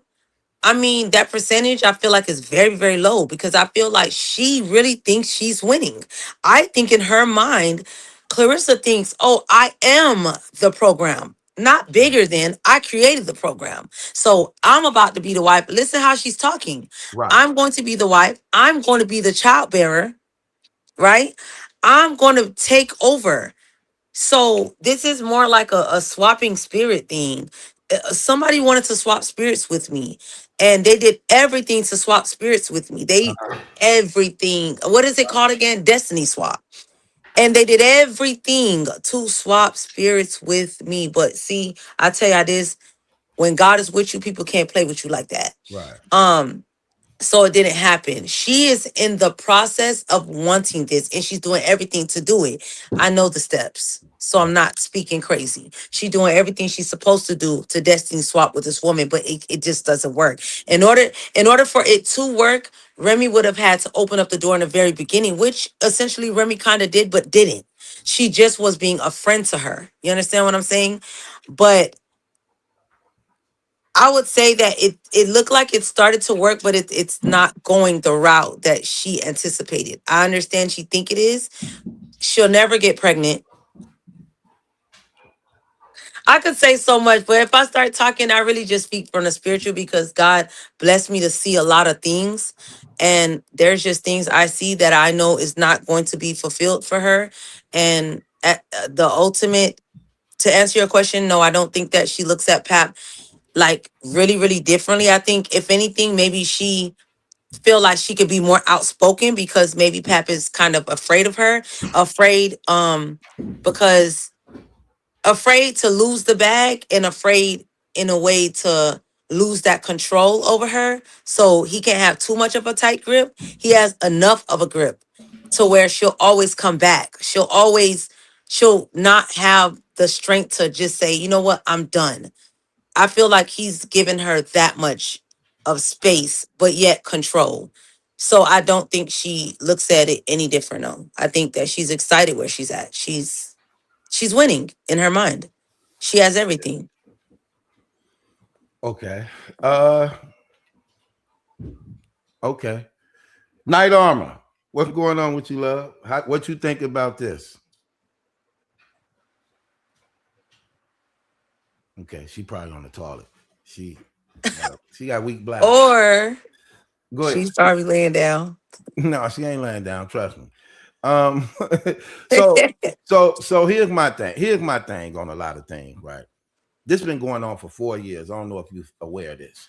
I mean, that percentage I feel like is very, very low because I feel like she really thinks she's winning. I think in her mind, Clarissa thinks, oh, I am the program, not bigger than I created the program. So I'm about to be the wife. Listen how she's talking. Right, I'm going to be the wife. I'm going to be the child bearer, right? I'm going to take over. So this is more like a swapping spirit thing. Somebody wanted to swap spirits with me, and they did everything to swap spirits with me. They everything. What is it called again? Destiny swap. And they did everything to swap spirits with me. But see, I tell you this: when God is with you, people can't play with you like that. right. Um, so it didn't happen. She is in the process of wanting this and she's doing everything to do it. I know the steps. So I'm not speaking crazy. She's doing everything she's supposed to do to destiny swap with this woman, but it just doesn't work. In order for it to work, Remy would have had to open up the door in the very beginning, which essentially Remy kind of did, but didn't. She just was being a friend to her. You understand what I'm saying? But I would say that it looked like it started to work, but it's not going the route that she anticipated. I understand she think it is. She'll never get pregnant. I could say so much, but if I start talking, I really just speak from the spiritual because God blessed me to see a lot of things. And there's just things I see that I know is not going to be fulfilled for her. And at the ultimate, to answer your question, no, I don't think that she looks at Pap like really, really differently. I think if anything, maybe she feel like she could be more outspoken because maybe Pap is kind of afraid of her, afraid, because afraid to lose the bag and afraid in a way to lose that control over her. So he can't have too much of a tight grip. He has enough of a grip to where she'll always come back. She'll not have the strength to just say, you know what, I'm done. I feel like he's given her that much of space, but yet control. So I don't think she looks at it any different. No, I think that she's excited where she's at. She's winning in her mind. She has everything. Okay. Okay. Night Armor. What's going on with you, love? What you think about this? Okay, she probably on the toilet. She got weak bladder. Or Go ahead. she's probably laying down. No, she ain't laying down. Trust me. So here's my thing. Here's my thing on a lot of things, right? This has been going on for 4 years. I don't know if you're aware of this.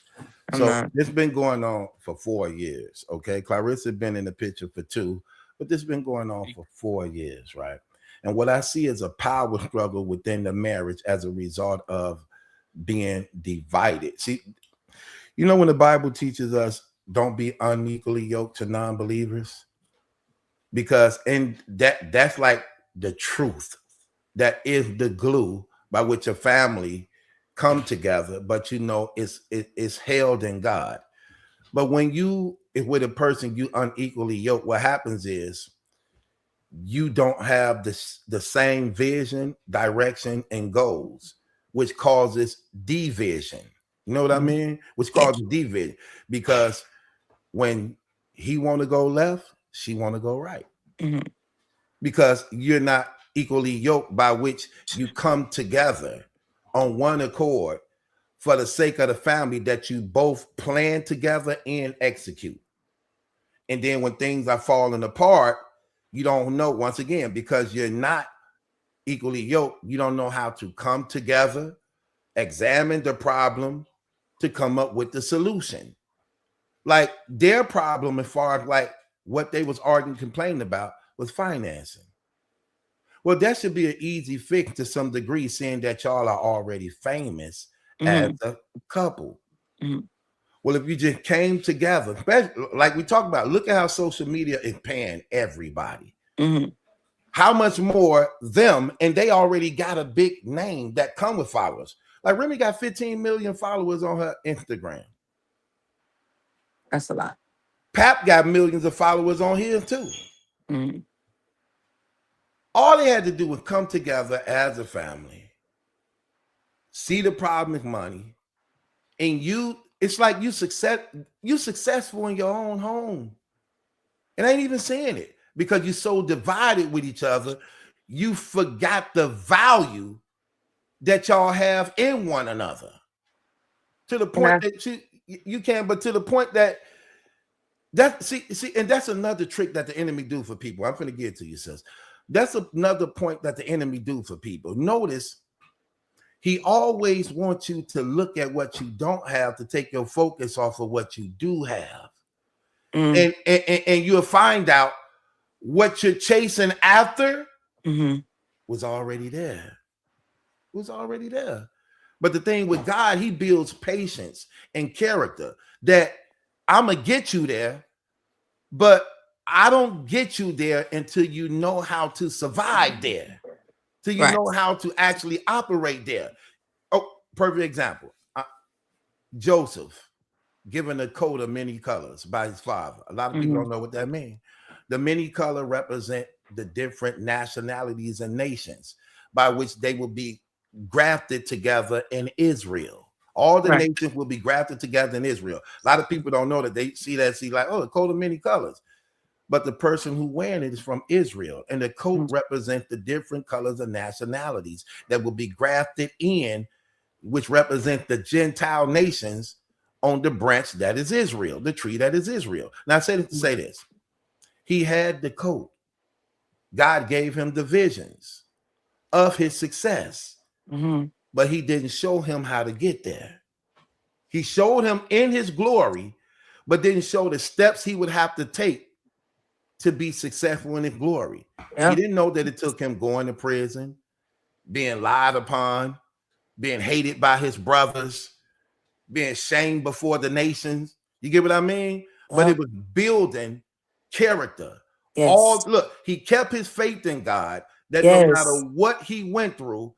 I'm So not. this has been going on for 4 years. Okay. Claressa been in the picture for 2, but this has been going on for 4 years, right? And what I see is a power struggle within the marriage as a result of being divided. See, you know when the Bible teaches us don't be unequally yoked to non-believers? Because that's like the truth. That is the glue by which a family come together, but you know it's held in God. But when you if with a person you unequally yoked, what happens is you don't have the same vision, direction, and goals, which causes division. You know what I mean? Which Yeah. causes division because when he want to go left, she want to go right. Mhm. Because you're not equally yoked by which you come together on one accord for the sake of the family that you both plan together and execute. And then when things are falling apart, you don't know, once again, because you're not equally yoked, you don't know how to come together, examine the problem to come up with the solution. Like their problem as far as like what they was arguing, complaining about was financing. Well, that should be an easy fix to some degree, seeing that y'all are already famous as Mhm. a couple. Mhm. Well, if you just came together, like we talked about, look at how social media is paying everybody. Mhm. How much more them, and they already got a big name that come with followers. Like Remy got 15 million followers on her Instagram. That's a lot. Pap got millions of followers on his too. Mhm. All they had to do was come together as a family, see the problem is money, and it's like you successful in your own home. And I ain't even saying it because you're so divided with each other, you forgot the value that y'all have in one another. To the point that you can, but to the point that see, and that's another trick that the enemy do for people. I'm gonna get to you, sis. That's another point that the enemy do for people. Notice he always wants you to look at what you don't have to take your focus off of what you do have. Mm. And you'll find out what you're chasing after Mhm. was already there. It was already there. But the thing with God, he builds patience and character that I'm going to get you there, but I don't get you there until you know how to survive there, till you Right. know how to actually operate there. Oh, perfect example. Joseph given a coat of many colors by his father. A lot of people don't know what that means. The many color represent the different nationalities and nations by which they will be grafted together in Israel. All the Right. nations will be grafted together in Israel. A lot of people don't know that. They see that, see like, oh, a coat of many colors. but the person who wearing it is from Israel. And the coat represents the different colors of nationalities that will be grafted in, which represent the Gentile nations on the branch that is Israel, the tree that is Israel. Now, I say to say this. He had the coat. God gave him the visions of his success, but he didn't show him how to get there. He showed him in his glory, but didn't show the steps he would have to take to be successful in his glory. He didn't know that it took him going to prison, being lied upon, being hated by his brothers, being shamed before the nations. You get what I mean? But it was building character. Yes. Look, he kept his faith in God, that no matter Yes. what he went through,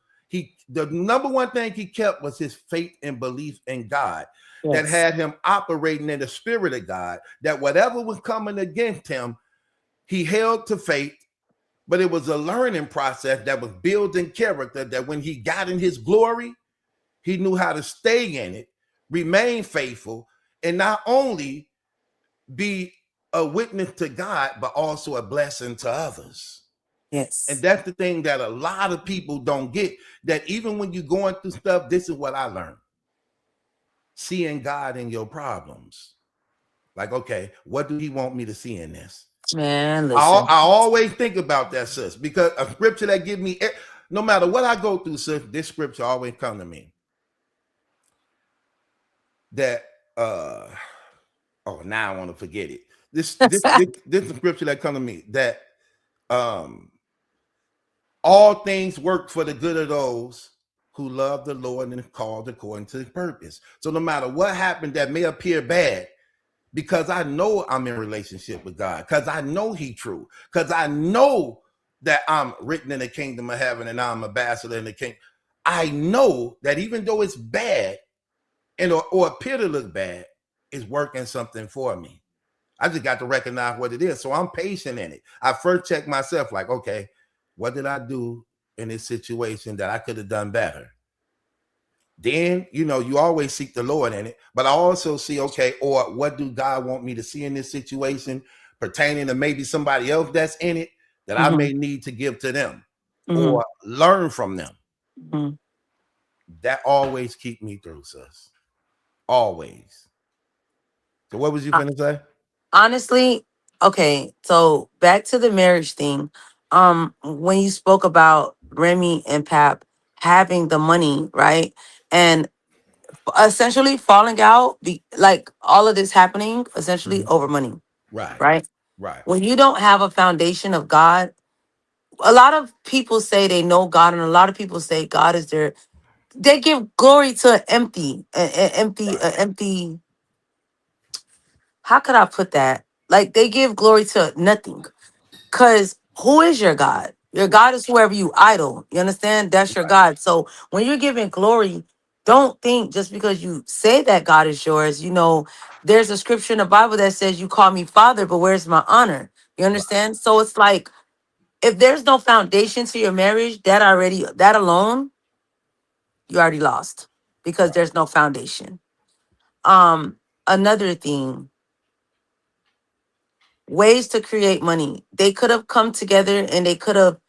the number one thing he kept was his faith and belief in God, that had him operating in the spirit of God, that whatever was coming against him, he held to faith. But it was a learning process that was building character, that when he got in his glory, he knew how to stay in it, remain faithful, and not only be a witness to God, but also a blessing to others. Yes. And that's the thing that a lot of people don't get, that even when you're going through stuff, this is what I learned. Seeing God in your problems. Like, okay, what do he want me to see in this? Man, listen. I always think about that, sis, because a scripture that give me, no matter what I go through, sis, this scripture always come to me. That now I want to forget it. This scripture that come to me, that all things work for the good of those who love the Lord and are called according to his purpose. So no matter what happened that may appear bad, because I know I'm in relationship with God, because I know he true, because I know that I'm written in the kingdom of heaven and I'm ambassador in the kingdom. I know that even though it's bad, and or appear to look bad, is working something for me. I just got to recognize what it is. So I'm patient in it. I first check myself, like, okay, what did I do in this situation that I could have done better? Then, you always seek the Lord in it. But I also see, okay, or what do God want me to see in this situation pertaining to maybe somebody else that's in it that I may need to give to them or learn from them. That always keep me through, sis. Always. So what was you finna say? Honestly, okay, so back to the marriage thing. When you spoke about Remy and Pap having the money, right? And essentially falling out, like all of this happening essentially over money. Right? Right. When you don't have a foundation of God, a lot of people say they know God, and a lot of people say God is their. They give glory to empty. How could I put that? Like they give glory to nothing. Cause who is your God? Your God is whoever you idol. You understand? That's your God. So when you're giving glory, don't think just because you say that God is yours. There's a scripture in the Bible that says, "You call me Father, but where's my honor?" You understand? So it's like if there's no foundation to your marriage, that alone, you already lost because there's no foundation. Another thing, ways to create money. They could have come together and they could have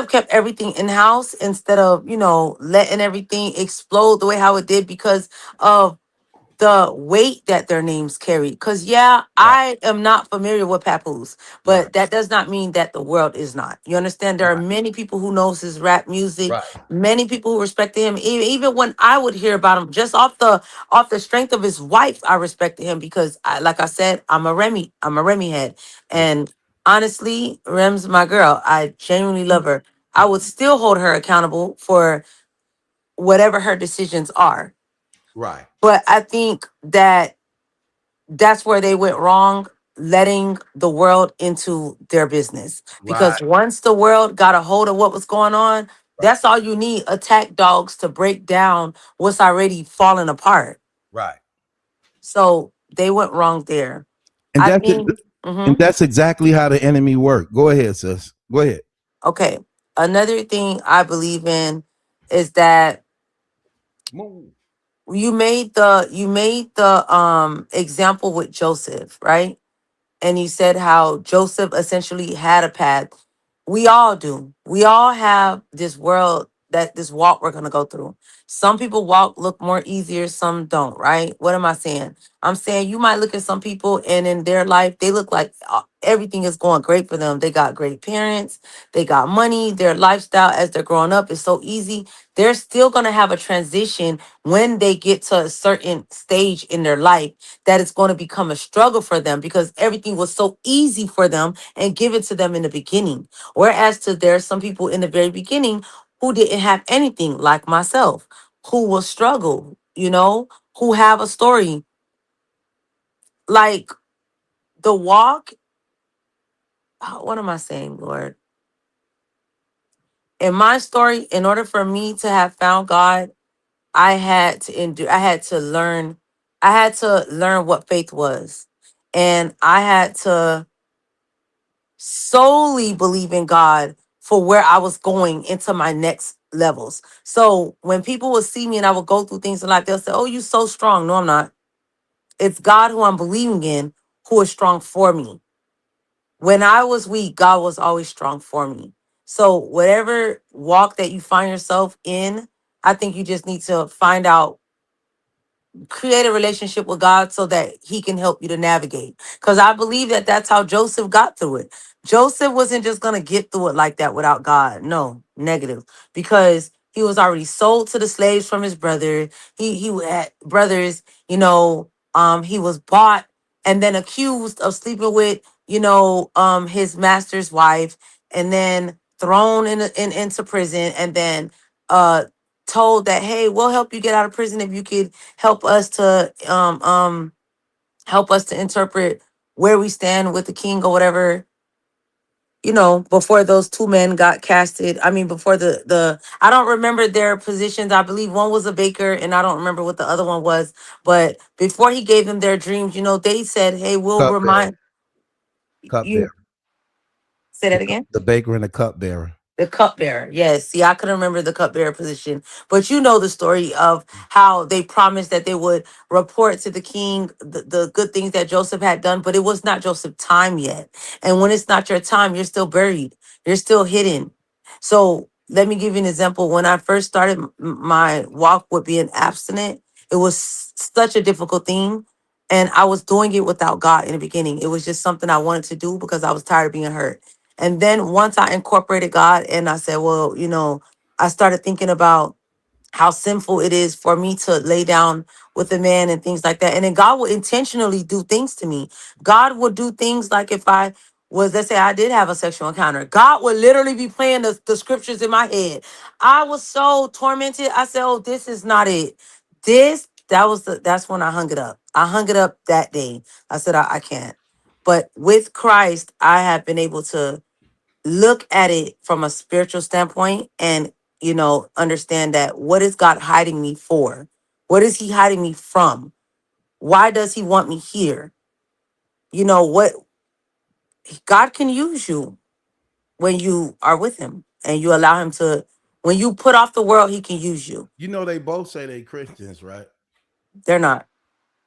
kept everything in house instead of, letting everything explode the way how it did because of the weight that their names carry. Because, I am not familiar with Papoose, but that does not mean that the world is not. You understand? There are many people who knows his rap music, many people who respected him. Even when I would hear about him, just off the strength of his wife, I respected him because, like I said, I'm a Remy head. And honestly, Rem's my girl. I genuinely love her. I would still hold her accountable for whatever her decisions are. Right. But I think that's where they went wrong, letting the world into their business. Because once the world got a hold of what was going on, that's all you need, attack dogs to break down what's already falling apart. Right. So they went wrong there. And I that's it. think, And that's exactly how the enemy worked. Go ahead, sis. Go ahead. okay. Another thing I believe in is that you made the example with Joseph, right? and you said how Joseph essentially had a path. We all do. We all have this world that this walk we're gonna go through. Some people walk look more easier, some don't, right? What am I saying? I'm saying you might look at some people and in their life, they look like everything is going great for them. They got great parents, they got money, their lifestyle as they're growing up is so easy. They're still gonna have a transition when they get to a certain stage in their life that it's going to become a struggle for them because everything was so easy for them and given to them in the beginning. Whereas to there are some people in the very beginning who didn't have anything, like myself, who will struggle, who have a story. Like the walk, what am I saying, Lord? In my story, in order for me to have found God, I had to endure, I had to learn what faith was. And I had to solely believe in God for where I was going into my next levels. So when people would see me and I would go through things in life, they'll say, "Oh, you so strong." No, I'm not. It's God who I'm believing in who is strong for me. When I was weak, God was always strong for me. So whatever walk that you find yourself in, I think you just need to find out, create a relationship with God so that he can help you to navigate. Because I believe that that's how Joseph got through it. Joseph wasn't just going to get through it like that without God. No, negative. Because he was already sold to the slaves from his brother. He had brothers, he was bought and then accused of sleeping with, his master's wife, and then thrown into prison, and then uh told that, hey, we'll help you get out of prison if you could help us to help us to interpret where we stand with the king or whatever. Before those two men got casted, I mean, before the I don't remember their positions. I believe one was a baker and I don't remember what the other one was. But before he gave them their dreams, they said, hey, we'll Cupbearer. remind Cupbearer. you. Say that again. The baker and the cupbearer. The cupbearer. Yes. See, I couldn't remember the cupbearer position. But you know the story of how they promised that they would report to the king the good things that Joseph had done, but it was not Joseph's time yet. And when it's not your time, you're still buried. You're still hidden. So let me give you an example. When I first started my walk with being abstinent, it was such a difficult thing. And I was doing it without God in the beginning. It was just something I wanted to do because I was tired of being hurt. And then once I incorporated God and I said, well, I started thinking about how sinful it is for me to lay down with a man and things like that. And then God will intentionally do things to me. God will do things like if I was, let's say I did have a sexual encounter, God would literally be playing the scriptures in my head. I was so tormented. I said, oh, this is not it. That's when I hung it up. I hung it up that day. I said, I can't. But with Christ, I have been able to look at it from a spiritual standpoint and understand that what is God hiding me for? What is he hiding me from? Why does he want me here? What God can use you when you are with him and you allow him to, when you put off the world, he can use you. They both say they Christians, right? They're not.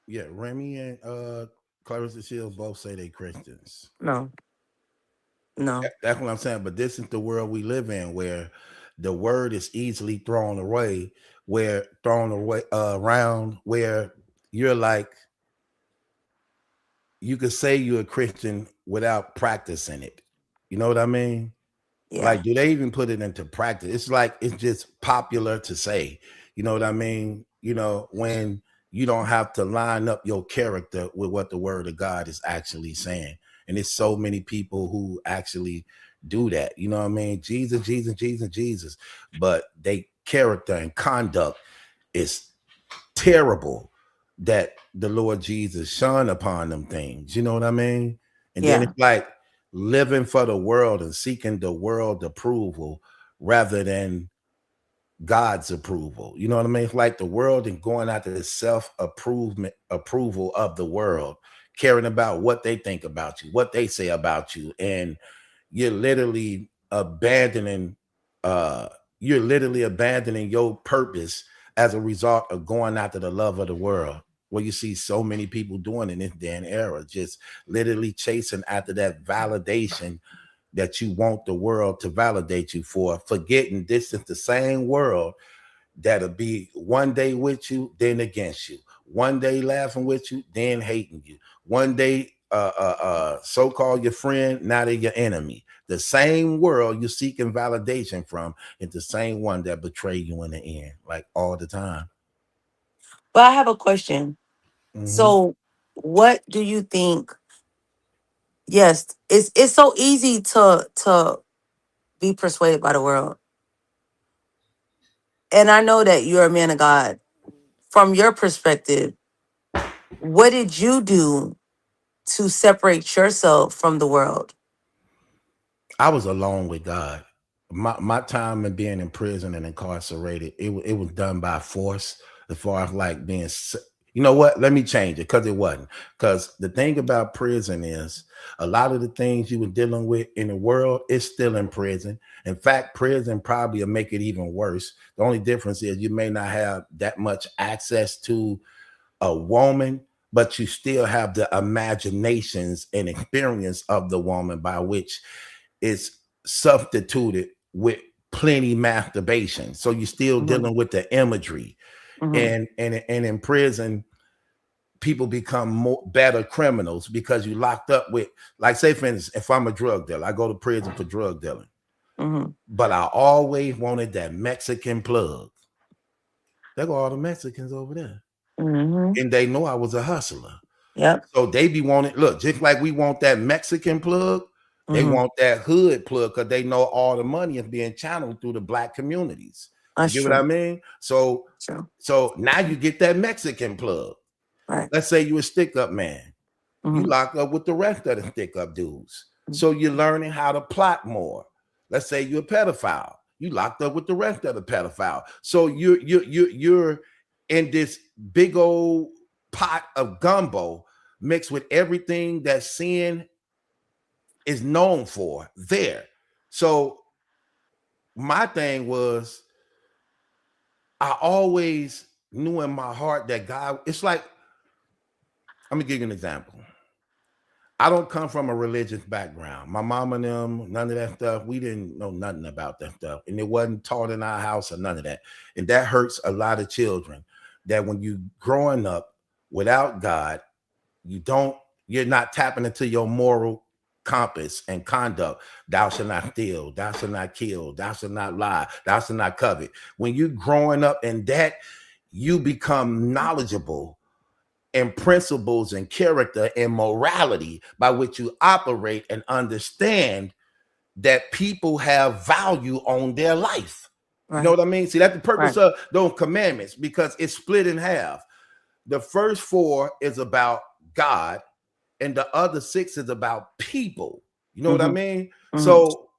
Yeah, Remy and Clarissa Shields both say they Christians. No. That's what I'm saying. But this is the world we live in, where the word is easily thrown away, around, where you're like, you could say you're a Christian without practicing it. You know what I mean? Yeah. Like, do they even put it into practice? It's like it's just popular to say. You know what I mean? When you don't have to line up your character with what the word of God is actually saying. And it's so many people who actually do that. You know what I mean? Jesus, Jesus, Jesus, Jesus. But they character and conduct is terrible, that the Lord Jesus shone upon them things. You know what I mean? And then Yeah. it's like living for the world and seeking the world approval rather than God's approval. You know what I mean? It's like the world and going after the approval of the world, caring about what they think about you, what they say about you, and you're literally abandoning your purpose as a result of going after the love of the world. what you see so many people doing in this day and era, just literally chasing after that validation that you want the world to validate you for, forgetting this is the same world that'll be one day with you, then against you. One day laughing with you, then hating you. One day so-called your friend, now they're your enemy. The same world you're seeking validation from is the same one that betray you in the end, like all the time. But I have a question. Mhm. So, what do you think? Yes, it's so easy to be persuaded by the world, and I know that you're a man of God. From your perspective, what did you do to separate yourself from the world? I was alone with God. My time in being in prison and incarcerated, it was done by force. As far as like being, you know what? Let me change it because it wasn't. Because the thing about prison is a lot of the things you were dealing with in the world is still in prison. In fact, prison probably will make it even worse. The only difference is you may not have that much access to a woman, but you still have the imaginations and experience of the woman by which is substituted with plenty masturbation. So you're still Mm-hmm, dealing with the imagery. mm-hmm, And in prison, people become more better criminals because you locked up with, like, say for instance, if I'm a drug dealer, I go to prison for drug dealing. mm-hmm, But I always wanted that Mexican plug. There go all the Mexicans over there. mm-hmm. And they know I was a hustler. Yep. So they be wanting, look, just like we want that Mexican plug, they Mm-hmm. want that hood plug because they know all the money is being channeled through the black communities. You That's get what I true. mean? So True. now you get that Mexican plug. Right. Let's say you a stick up man. You Mm-hmm. lock up with the rest of the stick up dudes. So you're learning how to plot more. Let's say you're a pedophile. You locked up with the rest of the pedophile. So you're in this big old pot of gumbo mixed with everything that sin is known for there. So my thing was, I always knew in my heart that God, it's like, let me give you an example. I don't come from a religious background. My mom and them, none of that stuff. We didn't know nothing about that stuff. And it wasn't taught in our house or none of that. And that hurts a lot of children. That when you growing up without God, you're not tapping into your moral compass and conduct. Thou shalt not steal, thou shalt not kill, thou shalt not lie, thou shalt not covet. When you growing up in that, you become knowledgeable and principles and character and morality by which you operate and understand that people have value on their life. You know Right. what I mean? See, that's the purpose Right. of those commandments because it's split in half. The first 4 is about God, and the other 6 is about people. You know what I Mm-hmm. mean? Mm-hmm. So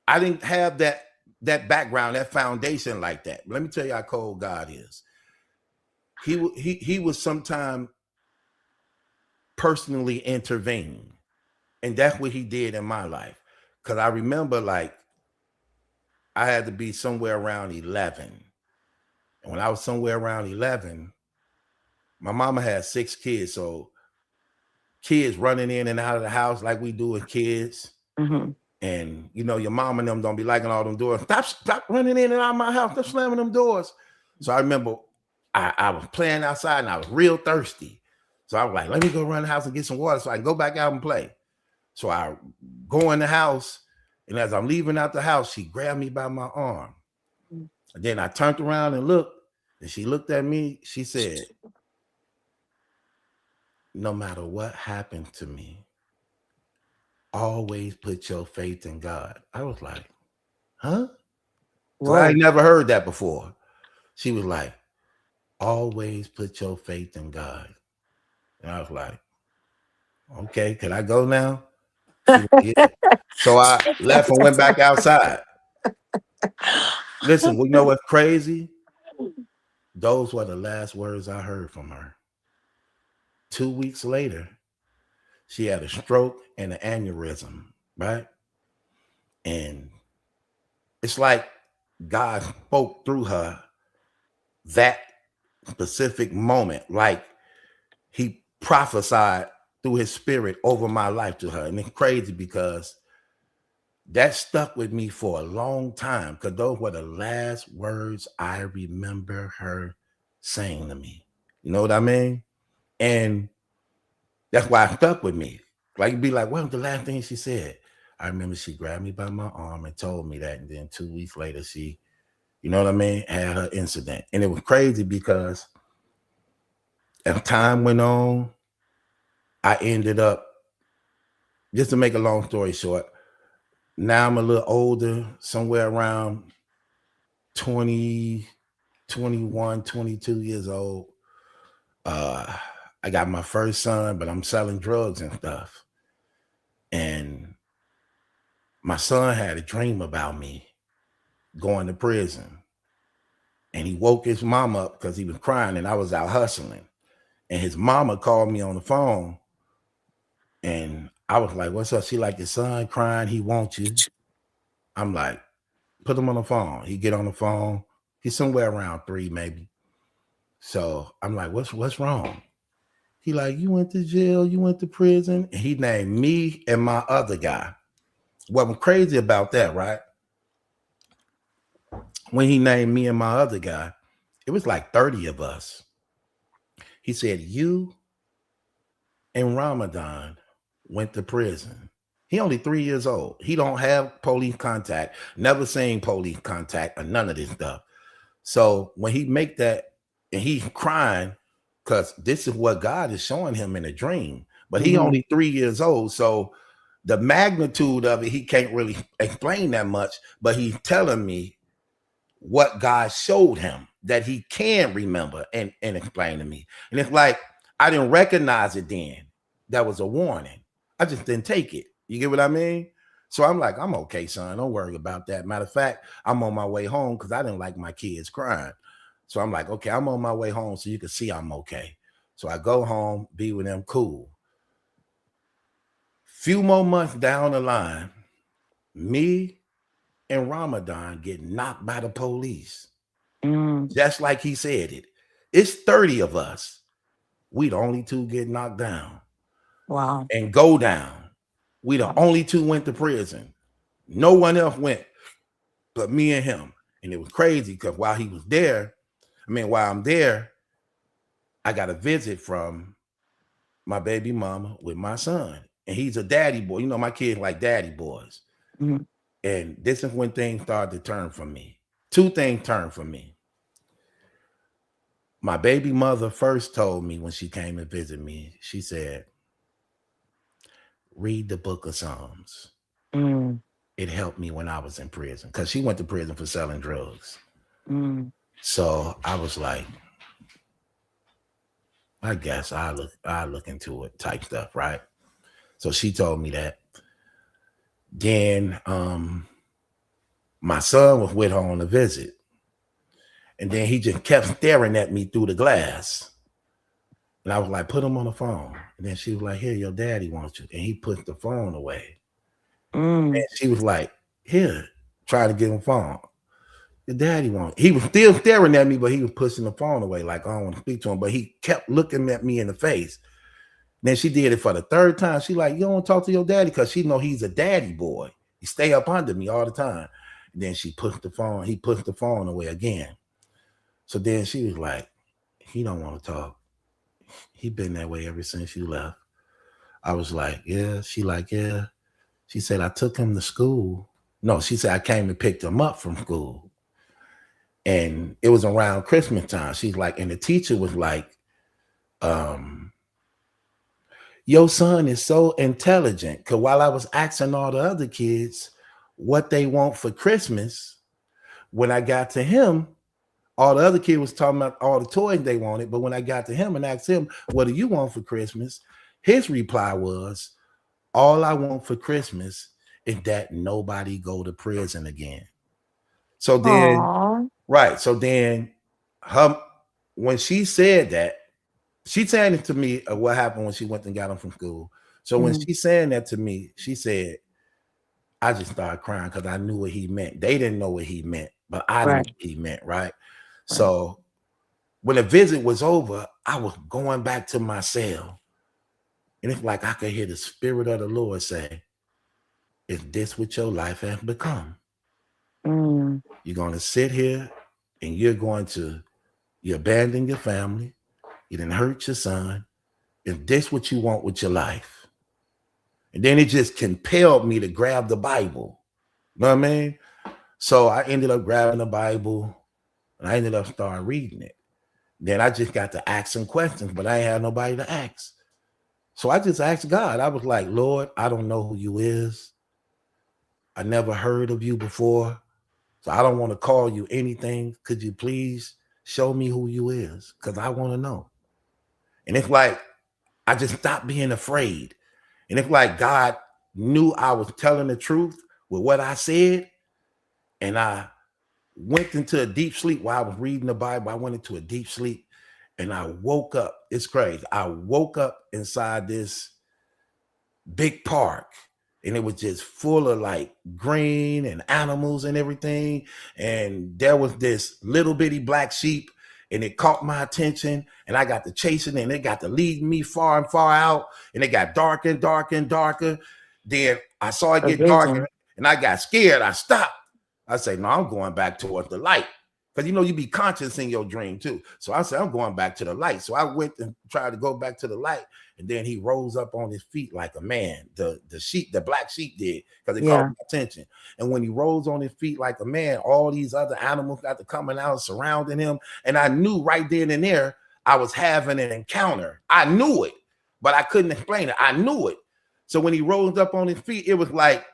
I didn't have that background, that foundation like that. Let me tell you how cold God is. He was sometime personally intervene. And that's what he did in my life. Because I remember, like, I had to be somewhere around 11. And when I was somewhere around 11, my mama had 6 kids. So kids running in and out of the house like we do with kids. Mm-hmm. And, you know, your mom and them don't be liking all them doors. Stop running in and out of my house. Stop slamming them doors. So I remember I was playing outside and I was real thirsty. So I was like, let me go run the house and get some water so I can go back out and play. So I go in the house, and as I'm leaving out the house, she grabbed me by my arm. And then I turned around and looked, and she looked at me. She said, no matter what happened to me, always put your faith in God. I was like, huh? Because I Whoa. ain't never heard that before. She was like, always put your faith in God. And I was like, okay, can I go now? She was like, yeah. So I left and went back outside. Listen, well, you know what's crazy? Those were the last words I heard from her. 2 weeks later, she had a stroke and an aneurysm, right? And it's like God spoke through her that specific moment. Like he prophesied through his spirit over my life to her. And it's crazy because that stuck with me for a long time, because those were the last words I remember her saying to me. You know what I mean? And that's why it stuck with me. Like, you'd be like, what was the last thing she said? I remember she grabbed me by my arm and told me that. And then 2 weeks later, she, you know what I mean, had her incident. And it was crazy because as time went on, I ended up, just to make a long story short, now I'm a little older, somewhere around 20, 21, 22 years old. I got my first son, but I'm selling drugs and stuff. And my son had a dream about me going to prison. And he woke his mom up because he was crying and I was out hustling. And his mama called me on the phone. And I was like, what's up? She like, your son crying, he wants you. I'm like, put him on the phone. He get on the phone. He's somewhere around 3 maybe. So I'm like, what's wrong? He like, you went to jail, you went to prison. And he named me and my other guy. What was crazy about that, right? When he named me and my other guy, it was like 30 of us. He said, you and Ramadan went to prison. He only 3 years old. He don't have police contact, never seen police contact or none of this stuff. So when he make that, and he's crying, because this is what God is showing him in a dream, but he only 3 years old. So the magnitude of it, he can't really explain that much, but he's telling me what God showed him that he can remember and explain to me. And it's like, I didn't recognize it then. That was a warning. I just didn't take it. You get what I mean? So I'm like, I'm okay, son. Don't worry about that. Matter of fact, I'm on my way home because I didn't like my kids crying. So I'm like, okay, I'm on my way home so you can see I'm okay. So I go home, be with them, cool. Few more months down the line, me and Ramadan get knocked by the police. Just like he said it. It's 30 of us. We the only 2 get knocked down. Wow. And go down. We the only 2 went to prison. No one else went but me and him. And it was crazy because while he was there, while I'm there, I got a visit from my baby mama with my son. And he's a daddy boy. You know, my kids like daddy boys. And this is when things started to turn for me. 2 things turned for me. My baby mother first told me when she came and visit me, she said, read the book of Psalms. It helped me when I was in prison because she went to prison for selling drugs. So I was like, I guess I look into it type stuff, right? So she told me that. Then my son was with her on a visit. And then he just kept staring at me through the glass. And I was like, put him on the phone. And then she was like, here, your daddy wants you. And he put the phone away. And she was like, here, trying to get him phone. Your daddy wants. He was still staring at me, but he was pushing the phone away like I don't want to speak to him. But he kept looking at me in the face. Then she did it for the 3rd time. She like, you don't want to talk to your daddy because she know he's a daddy boy. He stay up under me all the time. And then he pushed the phone away again. So then she was like, he don't want to talk. He been that way ever since you left. I was like, yeah. She like, yeah. She said, I took him to school. No, she said, I came and picked him up from school. And it was around Christmas time. She's like, and the teacher was like, your son is so intelligent. Because while I was asking all the other kids what they want for Christmas, when I got to him, all the other kids was talking about all the toys they wanted. But when I got to him and asked him, what do you want for Christmas? His reply was, all I want for Christmas is that nobody go to prison again. So then, right. So then when she said that, she saying it to me what happened when she went and got him from school. So when she's saying that to me, she said, I just started crying because I knew what he meant. They didn't know what he meant, but I knew what he meant, right? So when the visit was over, I was going back to my cell. And it's like I could hear the Spirit of the Lord say, is this what your life has become? You're going to sit here and you abandon your family. You didn't hurt your son. Is this what you want with your life? And then it just compelled me to grab the Bible. You know what I mean? So I ended up grabbing the Bible and I ended up starting reading it. Then I just got to ask some questions, but I ain't had nobody to ask. So I just asked God. I was like, Lord, I don't know who you is. I never heard of you before. So I don't want to call you anything. Could you please show me who you is? Because I want to know. And it's like, I just stopped being afraid. And it's like God knew I was telling the truth with what I said. And I went into a deep sleep while I was reading the Bible. I went into a deep sleep and I woke up. It's crazy. I woke up inside this big park and it was just full of like green and animals and everything. And there was this little bitty black sheep and it caught my attention and I got to chasing it and it got to lead me far and far out and it got darker and darker and darker. Then I saw it get darker and I got scared. I stopped. I say, no, I'm going back towards the light. Because, you be conscious in your dream too. So I said, I'm going back to the light. So I went and tried to go back to the light. And then he rose up on his feet like a man. The black sheep did, because it caught my attention. And when he rose on his feet like a man, all these other animals got to coming out surrounding him. And I knew right then and there, I was having an encounter. I knew it, but I couldn't explain it. I knew it. So when he rose up on his feet, it was like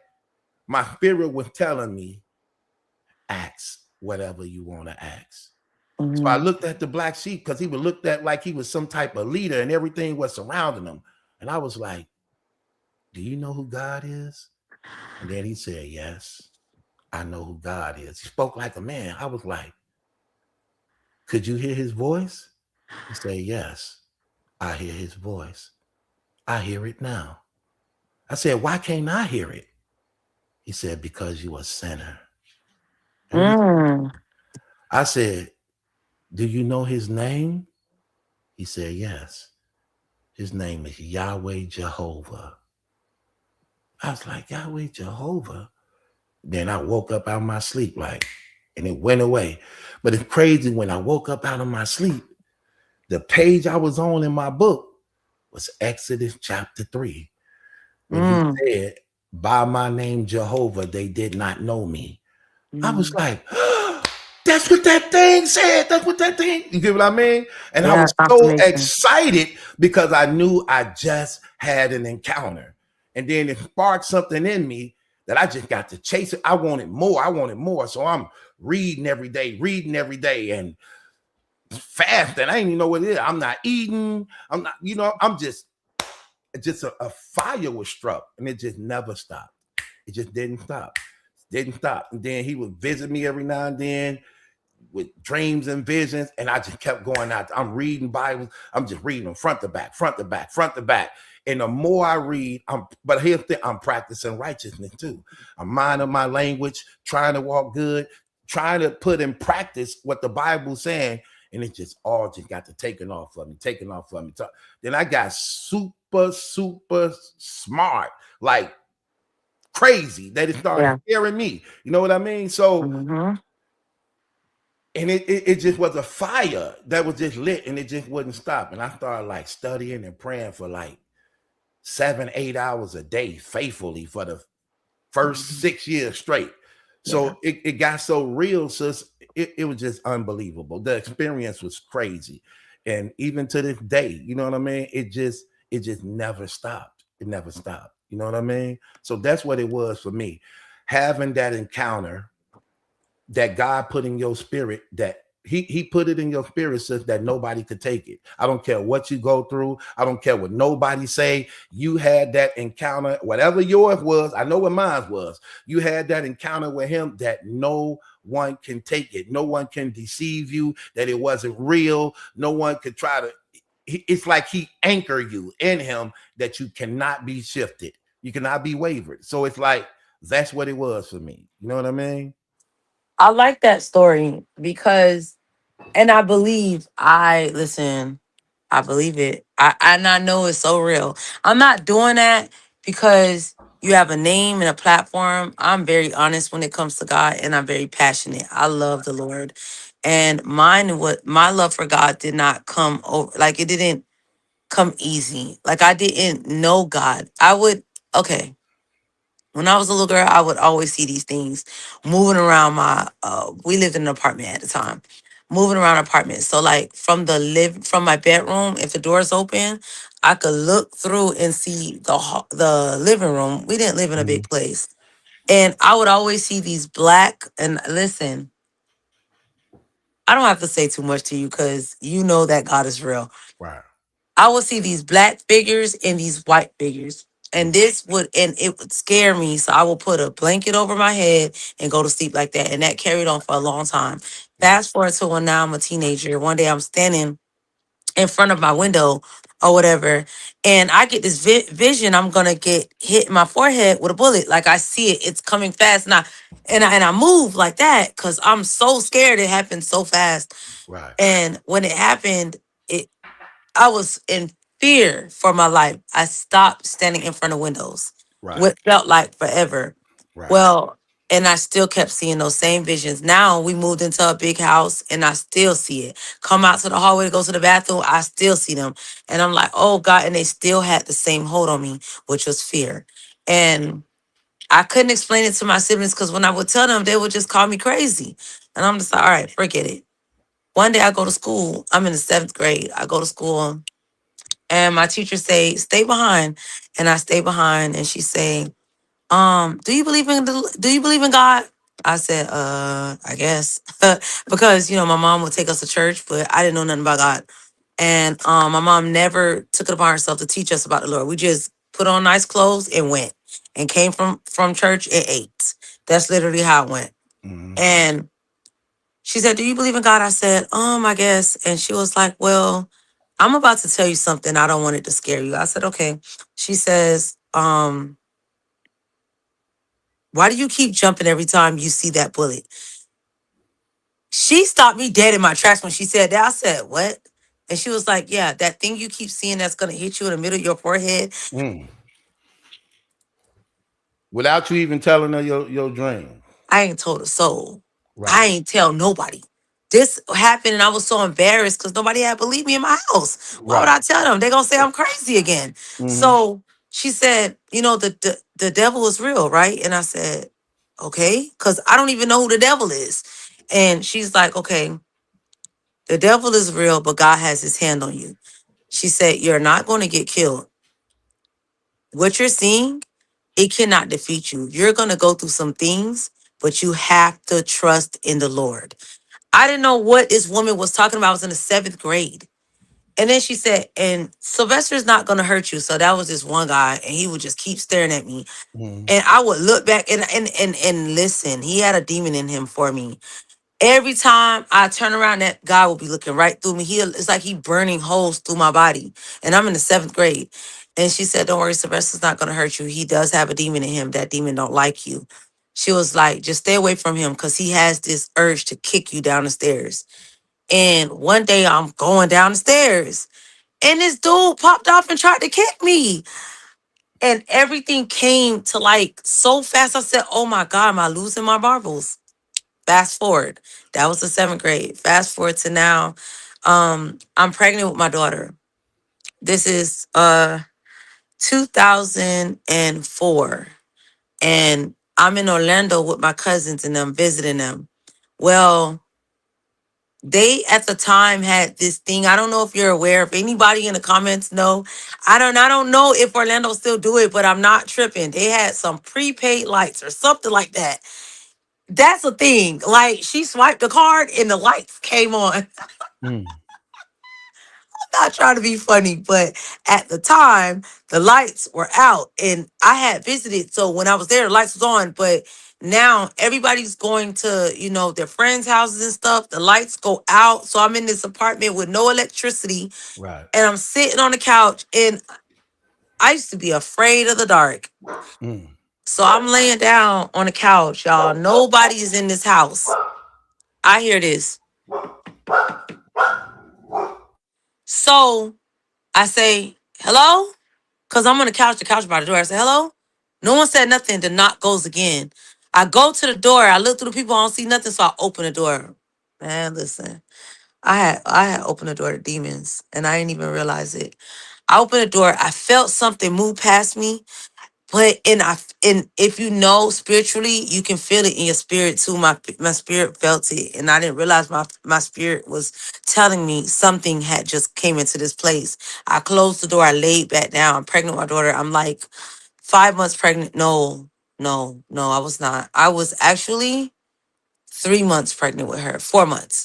my spirit was telling me, ask whatever you want to ask. So I looked at the black sheep because he was looked at like he was some type of leader and everything was surrounding him. And I was like, do you know who God is? And then he said, yes, I know who God is. He spoke like a man. I was like, could you hear his voice? He said, yes, I hear his voice. I hear it now. I said, why can't I hear it? He said, because you're a sinner. I said, do you know his name? He said, yes. His name is Yahweh Jehovah. I was like, Yahweh Jehovah? Then I woke up out of my sleep and it went away. But it's crazy, when I woke up out of my sleep, the page I was on in my book was Exodus chapter 3. When he said, by my name Jehovah, they did not know me. I was like, that's what that thing said. That's what that thing, you get what I mean? And I was so excited because I knew I just had an encounter. And then it sparked something in me that I just got to chase it. I wanted more. So I'm reading every day and fasting. I ain't even know what it is. I'm not eating. I'm not, I'm just a fire was struck and it just never stopped. It just didn't stop. And then he would visit me every now and then with dreams and visions. And I just kept going out. I'm reading Bibles. I'm just reading them front to back. And the more I read, but here's the thing, I'm practicing righteousness too. I'm minding my language, trying to walk good, trying to put in practice what the Bible's saying. And it just all just got to taking off of me. Then I got super smart, like crazy, that it started scaring me. You know what I mean? So, and it just was a fire that was just lit and it just wouldn't stop. And I started like studying and praying for like 7-8 hours a day faithfully for the first 6 years straight. So it got so real, sis. It was just unbelievable. The experience was crazy. And even to this day, you know what I mean? It just never stopped. It never stopped. You know what I mean? So that's what it was for me. Having that encounter that God put in your spirit, that he put it in your spirit so that nobody could take it. I don't care what you go through. I don't care what nobody say. You had that encounter, whatever yours was. I know what mine was. You had that encounter with him that no one can take it. No one can deceive you that it wasn't real. No one could try to. It's like he anchored you in him that you cannot be shifted. You cannot be wavered. So it's like, that's what it was for me. You know what I mean? I like that story because, and I believe, I I believe it. I know it's so real. I'm not doing that because you have a name and a platform. I'm very honest when it comes to God, and I'm very passionate. I love the Lord. And what my love for God did not come over, like it didn't come easy. Like I didn't know God. Okay. When I was a little girl, I would always see these things moving around we lived in an apartment at the time, moving around apartments. So like from my bedroom, if the door's open, I could look through and see the living room. We didn't live in a big place. And I would always see these and listen, I don't have to say too much to you because you know that God is real. Right. I would see these black figures and these white figures. And it would scare me. So I would put a blanket over my head and go to sleep like that. And that carried on for a long time. Fast forward to when now I'm a teenager. One day I'm standing in front of my window or whatever. And I get this vision. I'm going to get hit in my forehead with a bullet. Like I see it. It's coming fast. And I move like that because I'm so scared. It happened so fast. Right. And when it happened, I was in fear for my life. I stopped standing in front of windows. Right. What felt like forever. Right. Well, and I still kept seeing those same visions. Now we moved into a big house and I still see it. Come out to the hallway to go to the bathroom, I still see them. And I'm like, oh God, and they still had the same hold on me, which was fear. And I couldn't explain it to my siblings because when I would tell them, they would just call me crazy. And I'm just like, all right, forget it. One day I go to school. I'm in the 7th grade. I go to school and my teacher say, stay behind. And I stay behind. And she say, do you believe in God? I said, I guess. Because, my mom would take us to church, but I didn't know nothing about God. And my mom never took it upon herself to teach us about the Lord. We just put on nice clothes and went and came from church and ate. That's literally how it went. Mhm. And she said, do you believe in God? I said, I guess. And she was like, well, I'm about to tell you something. I don't want it to scare you. I said, okay. She says, why do you keep jumping every time you see that bullet? She stopped me dead in my tracks when she said that. I said, what? And she was like, yeah, that thing you keep seeing that's going to hit you in the middle of your forehead. Mm. Without you even telling her your dream. I ain't told a soul. Right. I ain't tell nobody. This happened and I was so embarrassed because nobody had believed me in my house. Why would Right. I tell them? They're going to say I'm crazy again. Mhm. So she said, the devil is real, right? And I said, okay, because I don't even know who the devil is. And she's like, okay, the devil is real, but God has his hand on you. She said, you're not going to get killed. What you're seeing, it cannot defeat you. You're going to go through some things, but you have to trust in the Lord. I didn't know what this woman was talking about. I was in the 7th grade. And then she said, and Sylvester's not going to hurt you. So that was this one guy, and he would just keep staring at me. Mhm. And I would look back and listen. He had a demon in him for me. Every time I turn around, that guy will be looking right through me. It's like he burning holes through my body. And I'm in the 7th grade. And she said, don't worry, Sylvester's not going to hurt you. He does have a demon in him. That demon don't like you. She was like, just stay away from him because he has this urge to kick you down the stairs. And one day I'm going down the stairs and this dude popped off and tried to kick me. And everything came to like so fast. I said, oh my God, am I losing my marbles? Fast forward. That was the 7th grade. Fast forward to now. I'm pregnant with my daughter. This is 2004. And I'm in Orlando with my cousins and I'm visiting them. Well, they at the time had this thing. I don't know if you're aware. If anybody in the comments know, I don't know if Orlando still do it, but I'm not tripping. They had some prepaid lights or something like that. That's a thing. Like she swiped the card and the lights came on. Mm. Not trying to be funny, but at the time the lights were out and I had visited. So when I was there, the lights was on. But now everybody's going to, their friends' houses and stuff. The lights go out. So I'm in this apartment with no electricity Right. and I'm sitting on the couch and I used to be afraid of the dark. Mm. So I'm laying down on the couch, y'all. Nobody is in this house. I hear this. So I say, hello? Because I'm on the couch by the door. I say, hello? No one said nothing. The knock goes again. I go to the door. I look through the people. I don't see nothing. So I open the door. Man, listen. I had opened the door to demons and I didn't even realize it. I opened the door. I felt something move past me. But and if you know spiritually, you can feel it in your spirit too. My spirit felt it, and I didn't realize my spirit was telling me something had just came into this place. I closed the door. I laid back down. I'm pregnant with my daughter. I'm like 5 months pregnant. No, no, no. I was not. I was actually 3 months pregnant with her. 4 months.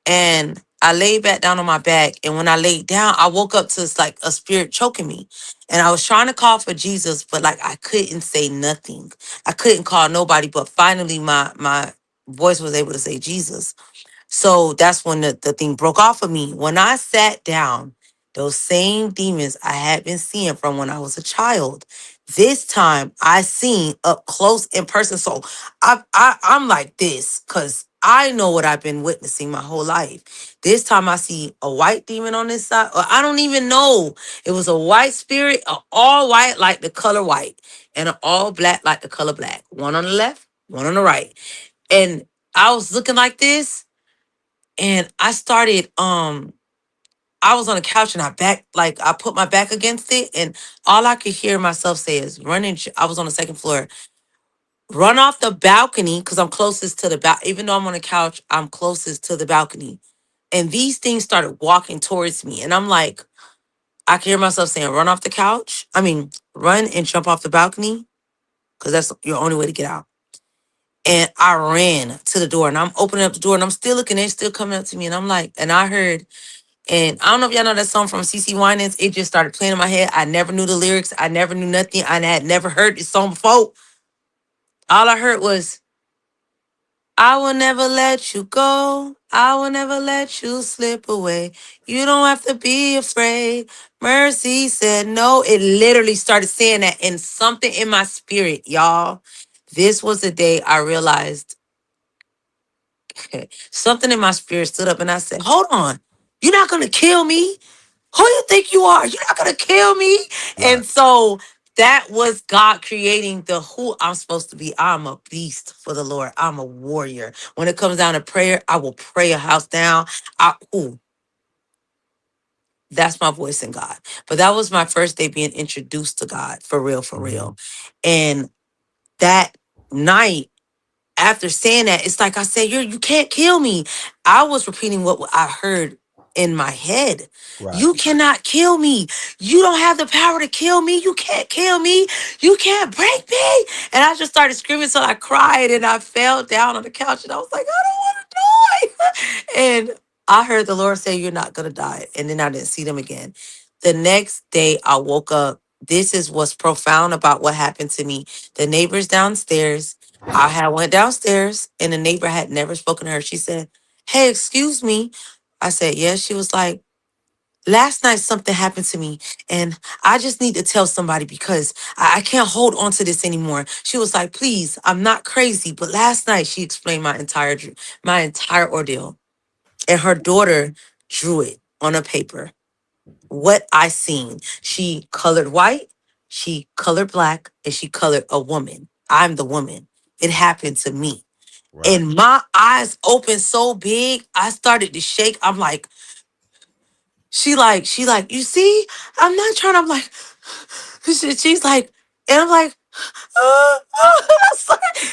And I laid back down on my back. And when I laid down, I woke up to like a spirit choking me. And I was trying to call for Jesus, but like I couldn't say nothing. I couldn't call nobody. But finally my voice was able to say Jesus. So that's when the thing broke off of me. When I sat down, those same demons I had been seeing from when I was a child, this time I seen up close in person. So I'm like this because I know what I've been witnessing my whole life. This time I see a white demon on this side, or I don't even know. It was a white spirit, a all white like the color white, and an all black like the color black. One on the left, one on the right. And I was looking like this and I was on the couch and I put my back against it and all I could hear myself say is I was on the second floor, run off the balcony because I'm closest to the even though I'm on the couch, I'm closest to the balcony. And these things started walking towards me. And I'm like, I can hear myself saying, run off the couch. I mean, run and jump off the balcony because that's your only way to get out. And I ran to the door and I'm opening up the door and I'm still looking, they're still coming up to me. And I'm like, and I heard, and I don't know if y'all know that song from CC Winans. It just started playing in my head. I never knew the lyrics. I never knew nothing. I had never heard this song before. All I heard was, I will never let you go. I will never let you slip away. You don't have to be afraid. Mercy said no. It literally started saying that and something in my spirit, y'all. This was the day I realized something in my spirit stood up and I said, hold on. You're not going to kill me. Who you think you are? You're not gonna kill me. Right. And so that was God creating the who I'm supposed to be. I'm a beast for the Lord. I'm a warrior. When it comes down to prayer, I will pray a house down. That's my voice in God. But that was my first day being introduced to God for real, for real. And that night, after saying that, it's like I said, you can't kill me. I was repeating what I heard in my head. Right. You cannot kill me. You don't have the power to kill me. You can't kill me. You can't break me. And I just started screaming till I cried and I fell down on the couch and I was like, I don't want to die. And I heard the Lord say, you're not going to die. And then I didn't see them again. The next day I woke up. This is what's profound about what happened to me. The neighbors downstairs, I had went downstairs and the neighbor had never spoken to her. She said, hey, excuse me. I said, yes. She was like, last night something happened to me and I just need to tell somebody because I can't hold on to this anymore. She was like, please, I'm not crazy. But last night she explained my entire ordeal and her daughter drew it on a paper. What I seen, she colored white, she colored black, and she colored a woman. I'm the woman. It happened to me. Right. And my eyes opened so big, I started to shake. I'm like, she like, you see, I'm not trying. I'm like, she's like, and I'm like,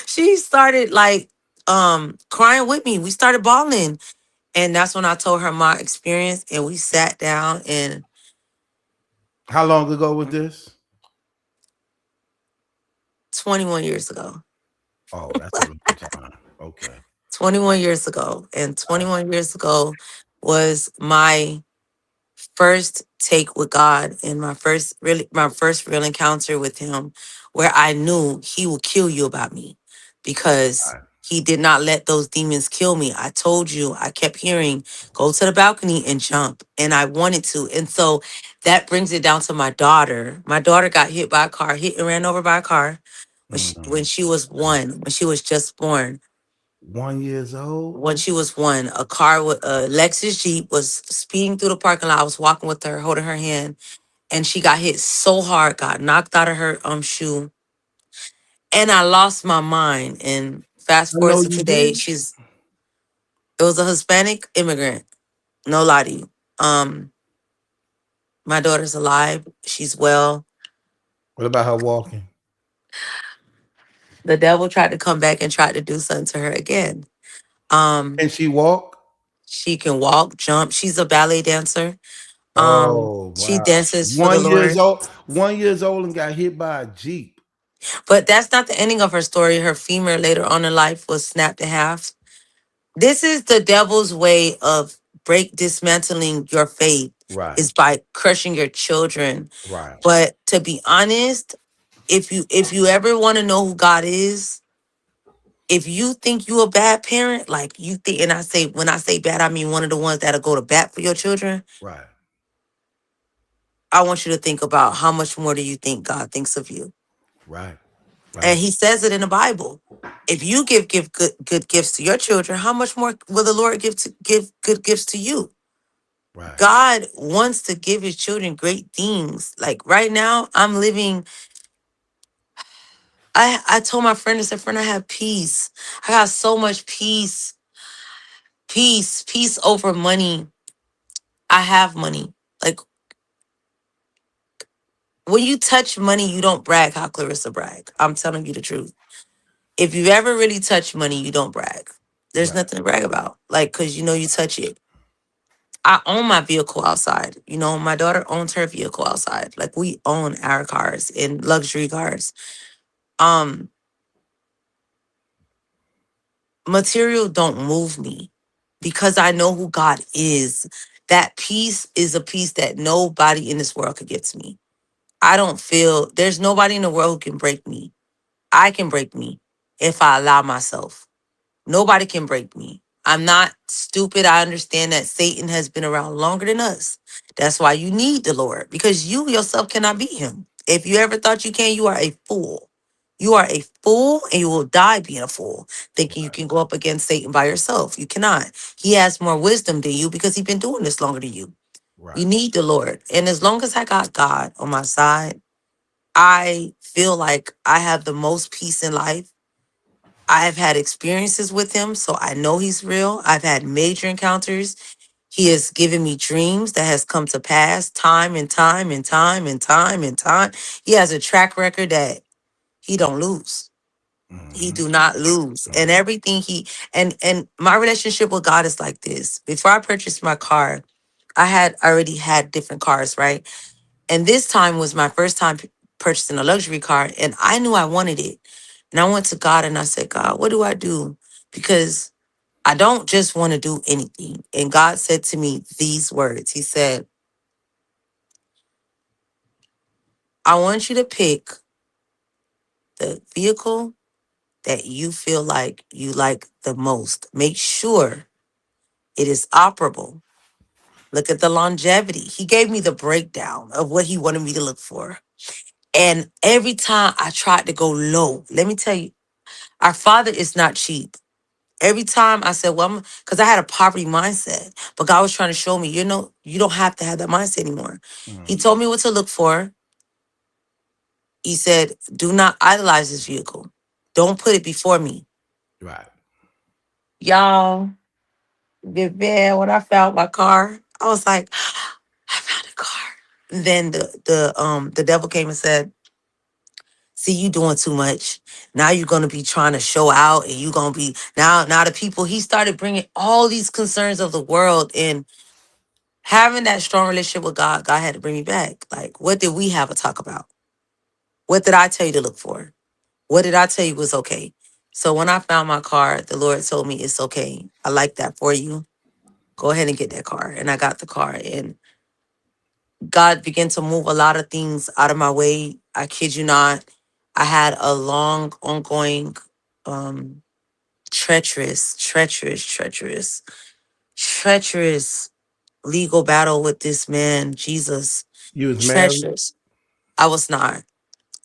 she started like crying with me. We started bawling. And that's when I told her my experience and we sat down and How long ago was this? 21 years ago. Oh, that's a long time. Okay. 21 years ago. And Right. 21 years ago was my first take with God and my first real encounter with him where I knew he will kill you about me because Right. he did not let those demons kill me. I told you, I kept hearing, go to the balcony and jump. And I wanted to. And so that brings it down to my daughter. My daughter got hit by a car, hit and ran over by a car when Mhm. she was one, when she was just born. 1 years old. When she was 1, a car with a Lexus Jeep was speeding through the parking lot. I was walking with her, holding her hand, and she got hit so hard, got knocked out of her shoe, and I lost my mind. And fast I forward know to you today, did. it was a Hispanic immigrant. No lie to you. My daughter's alive. She's well. What about her walking? The devil tried to come back and tried to do something to her again. Um, Can she walk? she can walk, jump. She's a ballet dancer. Oh She wow. dances for the 1 years Lord. old. 1 years old and got hit by a Jeep. But that's not the ending of her story. Her femur later on in life was snapped in half. This is the devil's way of dismantling your faith, Right. is by crushing your children. Right. But to be honest, if you ever want to know who God is, if you think you a bad parent, like you think, and when I say bad, I mean one of the ones that'll go to bat for your children. Right. I want you to think about how much more do you think God thinks of you? Right. And Right. he says it in the Bible. If you give good gifts to your children, how much more will the Lord give good gifts to you? Right. God wants to give his children great things. Like right now, I'm living. I told my friend, I said, friend, I have peace. I got so much peace. Peace over money. I have money. Like when you touch money, you don't brag how Clarissa brag. I'm telling you the truth. If you ever really touch money, you don't brag. There's Right. nothing to brag about. Like, cause you touch it. I own my vehicle outside. My daughter owns her vehicle outside. Like we own our cars and luxury cars. Um, Material don't move me because I know who God is. That peace is a peace that nobody in this world could give to me. I don't feel there's nobody in the world who can break me. I can break me if I allow myself. Nobody can break me. I'm not stupid. I understand that Satan has been around longer than us. That's why you need the Lord, because you yourself cannot beat him. If you ever thought you can, you are a fool. You are a fool and you will die being a fool, thinking you Right. can go up against Satan by yourself. You cannot. He has more wisdom than you because he's been doing this longer than you. You Right. need the Lord. And as long as I got God on my side, I feel like I have the most peace in life. I've had experiences with him, so I know he's real. I've had major encounters. He has given me dreams that has come to pass time and time and time and time and time. He has a track record that he don't lose. He Mm-hmm. do not lose. And everything and my relationship with God is like this. Before I purchased my car, I had already had different cars, right? And this time was my first time purchasing a luxury car, and I knew I wanted it. And I went to God and I said, God, what do I do? Because I don't just want to do anything. And God said to me these words. He said, I want you to pick the vehicle that you feel like you like the most. Make sure it is operable. Look at the longevity. He gave me the breakdown of what he wanted me to look for. And every time I tried to go low, let me tell you, our father is not cheap. Every time I said, well, because I had a poverty mindset, but God was trying to show me, you don't have to have that mindset anymore. He Mm-hmm. told me what to look for. He said, do not idolize this vehicle. Don't put it before me. Right. Y'all, man, when I found my car, I was like, I found a car. Then the devil came and said, see, you doing too much. Now you're gonna be trying to show out, and you gonna be now the people. He started bringing all these concerns of the world, and having that strong relationship with God. God had to bring me back. Like, what did we have a talk about? What did I tell you to look for? What did I tell you was okay? So when I found my car, the Lord told me it's okay. I like that for you. Go ahead and get that car, and I got the car, and God began to move a lot of things out of my way. I kid you not. I had a long, ongoing, um, treacherous legal battle with this man, Jesus. You was married? Treacherous. I was not.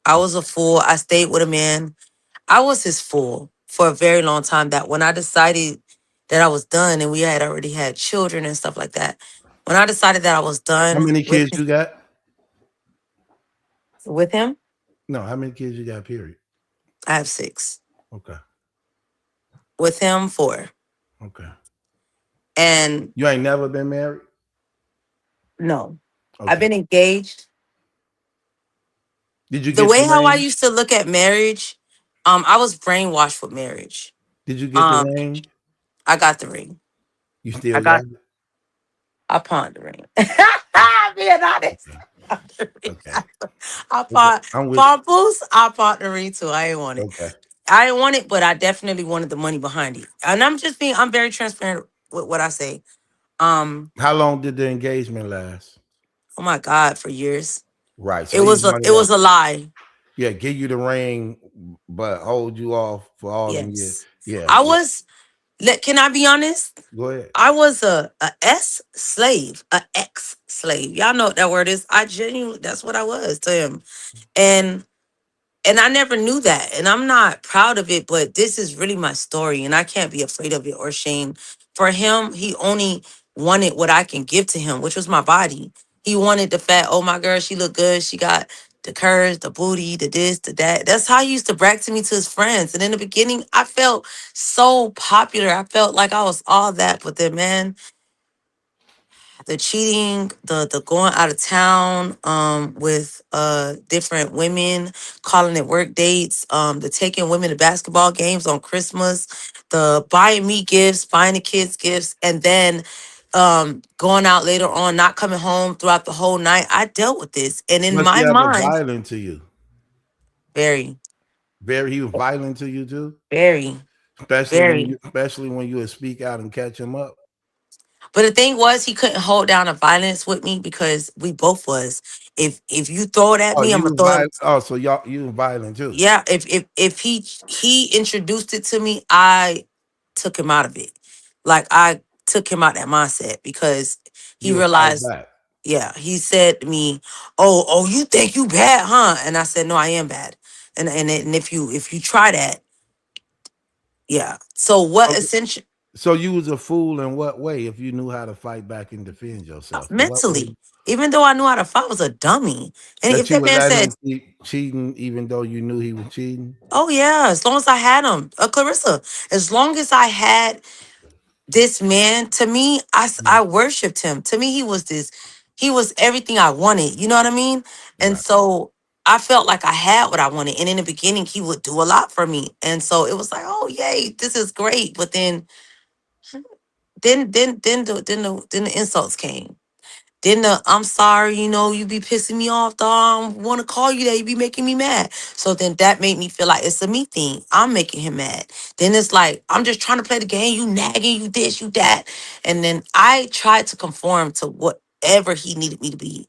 I was a fool. I stayed with a man. I was his fool. for a very long time that when I decided that I was done and we had already had children and stuff like that, when I decided that I was How done many kids you got? with him, No, how many kids you got? Period. I have 6. Okay. With him, 4. Okay. And You ain't never been married? no, I've Okay. been engaged. Did you The get way the how I ring? used to look at marriage, I was brainwashed with marriage. Did you get the Um, ring? I got the ring. You I still got got it? I pawned the ring. Being honest. Okay. I pawned the ring. Okay. I Okay. pawned I'm with pawn boost. I pawned the ring too. I ain't want you. it. Okay. I didn't want it, but I definitely wanted the money behind it. And I'm very transparent with what I say. How long did the engagement last? Oh my God, for years. Right. So It he was was a one of it was them. a lie. Yeah, give you the ring, but hold you off for all them years. Yes. Yeah, I yeah. was can I be honest? Go ahead. I was a S slave, a ex slave. Y'all know what that word is. I genuinely that's what I was to him. And I never knew that. And I'm not proud of it, but this is really my story. And I can't be afraid of it or ashamed. For him, he only wanted what I can give to him, which was my body. He wanted the fat, oh my girl, she look good. She got the curves, the booty, the this, the that. That's how he used to brag to me to his friends. And in the beginning, I felt so popular. I felt like I was all that. But then man, the cheating, the going out of town with different women, calling it work dates, the taking women to basketball games on Christmas, the buying me gifts, buying the kids gifts, and then going out later on, not coming home throughout the whole night. I dealt with this. And in Was he my ever mind, violent to you? very, Very, he was violent to you too? very, very. Especially when you would speak out and catch him up. But the thing was, he couldn't hold down the violence with me because we both was. If you throw it at Oh, me, I'm you gonna was throw it. violent. Oh, so y'all you was violent too. Yeah, if he introduced it to me, I took him out of it. Like I took him out that mindset because he You would fight realized, back. yeah, he said to me, "Oh, you think you bad, huh?" And I said, "No, I am bad." And if you try that, yeah. So what Okay. essentially So you was a fool in what way if you knew how to fight back and defend yourself? What way mentally, even though I knew how to fight, I was a dummy. And if that you that would man let said, him keep cheating even though you knew he was cheating? "Oh yeah," as long as I had him, Clarissa, as long as I had this man, to me, I Mhm. worshipped him. To me, he was everything I wanted. You know what I mean? And Right. so I felt like I had what I wanted. And in the beginning, he would do a lot for me. And so it was like, oh yay, this is great. But then the insults came. Then I'm sorry, you be pissing me off, dog. I don't want to call you that. You be making me mad. So then that made me feel like it's a me thing. I'm making him mad. Then it's like, I'm just trying to play the game. You nagging, you this, you that. And then I tried to conform to whatever he needed me to be.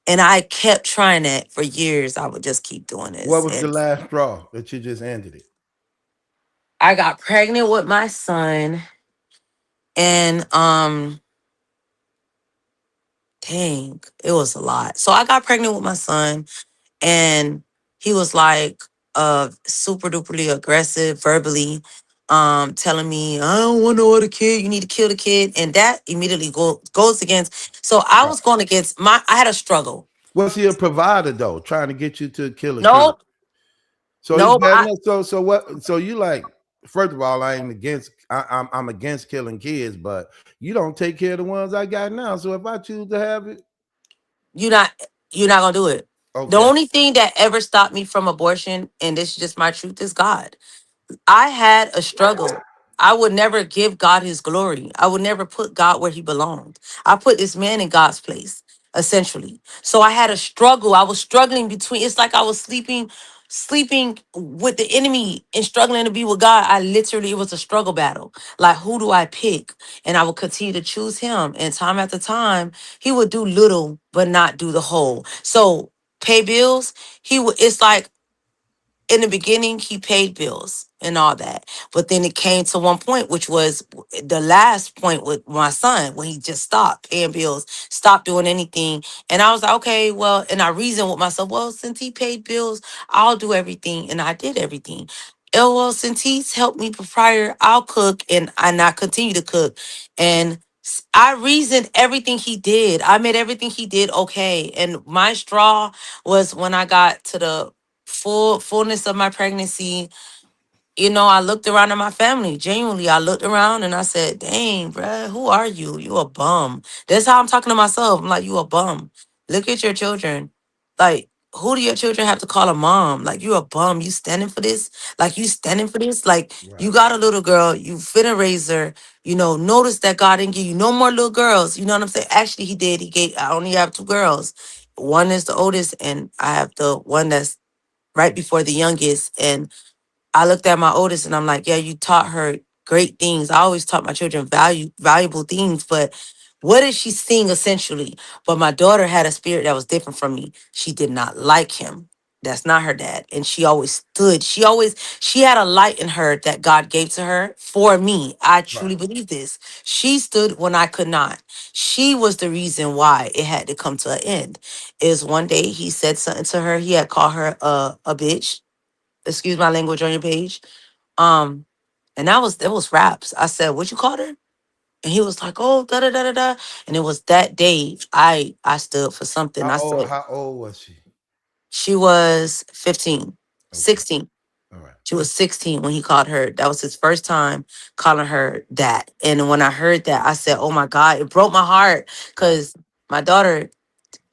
And I kept trying that for years. I would just keep doing What this. was the And last straw that you just ended it? I got pregnant with my son. And dang, it was a lot. So I got pregnant with my son. And he was like super duperly aggressive verbally, telling me I don't want no other kid, you need to kill the kid, and that immediately goes against. So I Right. was going against I had a struggle. Was he a provider though, trying to get you to kill a kid? Nope. So he's Nope. bad enough. So what? So you like? First of all, I ain't against. I'm against killing kids, but you don't take care of the ones I got now. So if I choose to have it, you're not you're not gonna do it. The okay. only thing that ever stopped me from abortion, and this is just my truth, is God. I had a struggle. I would never give God his glory. I would never put God where he belonged. I put this man in God's place, essentially. So I had a struggle. I was struggling between, it's like I was sleeping with the enemy and struggling to be with God. It was a struggle battle. Like, who do I pick? And I would continue to choose him. And time after time, he would do little, but not do the whole. So pay bills, it's like, in the beginning, he paid bills and all that. But then it came to one point, which was the last point with my son, when he just stopped paying bills, stopped doing anything. And I was like, okay, well, and I reasoned with myself, well, since he paid bills, I'll do everything. And I did everything. LOL Centise helped me prior. I'll cook and I continue to cook. And I reasoned everything he did. I made everything he did okay. And my straw was when I got to the fullness of my pregnancy. You know, I looked around at my family. Genuinely, I looked around and I said, dang, bruh, who are you? You a bum. That's how I'm talking to myself. I'm like, you a bum. Look at your children. Like, who do your children have to call a mom? Like, you a bum. You standing for this? Like, you standing for this? Like, you Right. got a little girl. You finna raise her. You know, notice that God didn't give you no more little girls. You know what I'm saying? Actually, he did. He gave, I only have two girls. One is the oldest, and I have the one that's right before the youngest. And I looked at my oldest and I'm like, yeah, you taught her great things. I always taught my children valuable things, but what is she seeing essentially? But my daughter had a spirit that was different from me. She did not like him. That's not her dad. And she always stood. She had a light in her that God gave to her for me. I Right. truly believe this. She stood when I could not. She was the reason why it had to come to an end. Is one day he said something to her. He had called her a bitch, excuse my language, on your page. Um, and that was raps. I said, "What you called her?" And he was like, "Oh, da da da da da." And it was that day I stood for something. I said How old was she? she was 15, Okay. 16. All right. She was 16 when he called her. That was his first time calling her that. And when I heard that, I said, "Oh my God!" It broke my heart Right. because my daughter,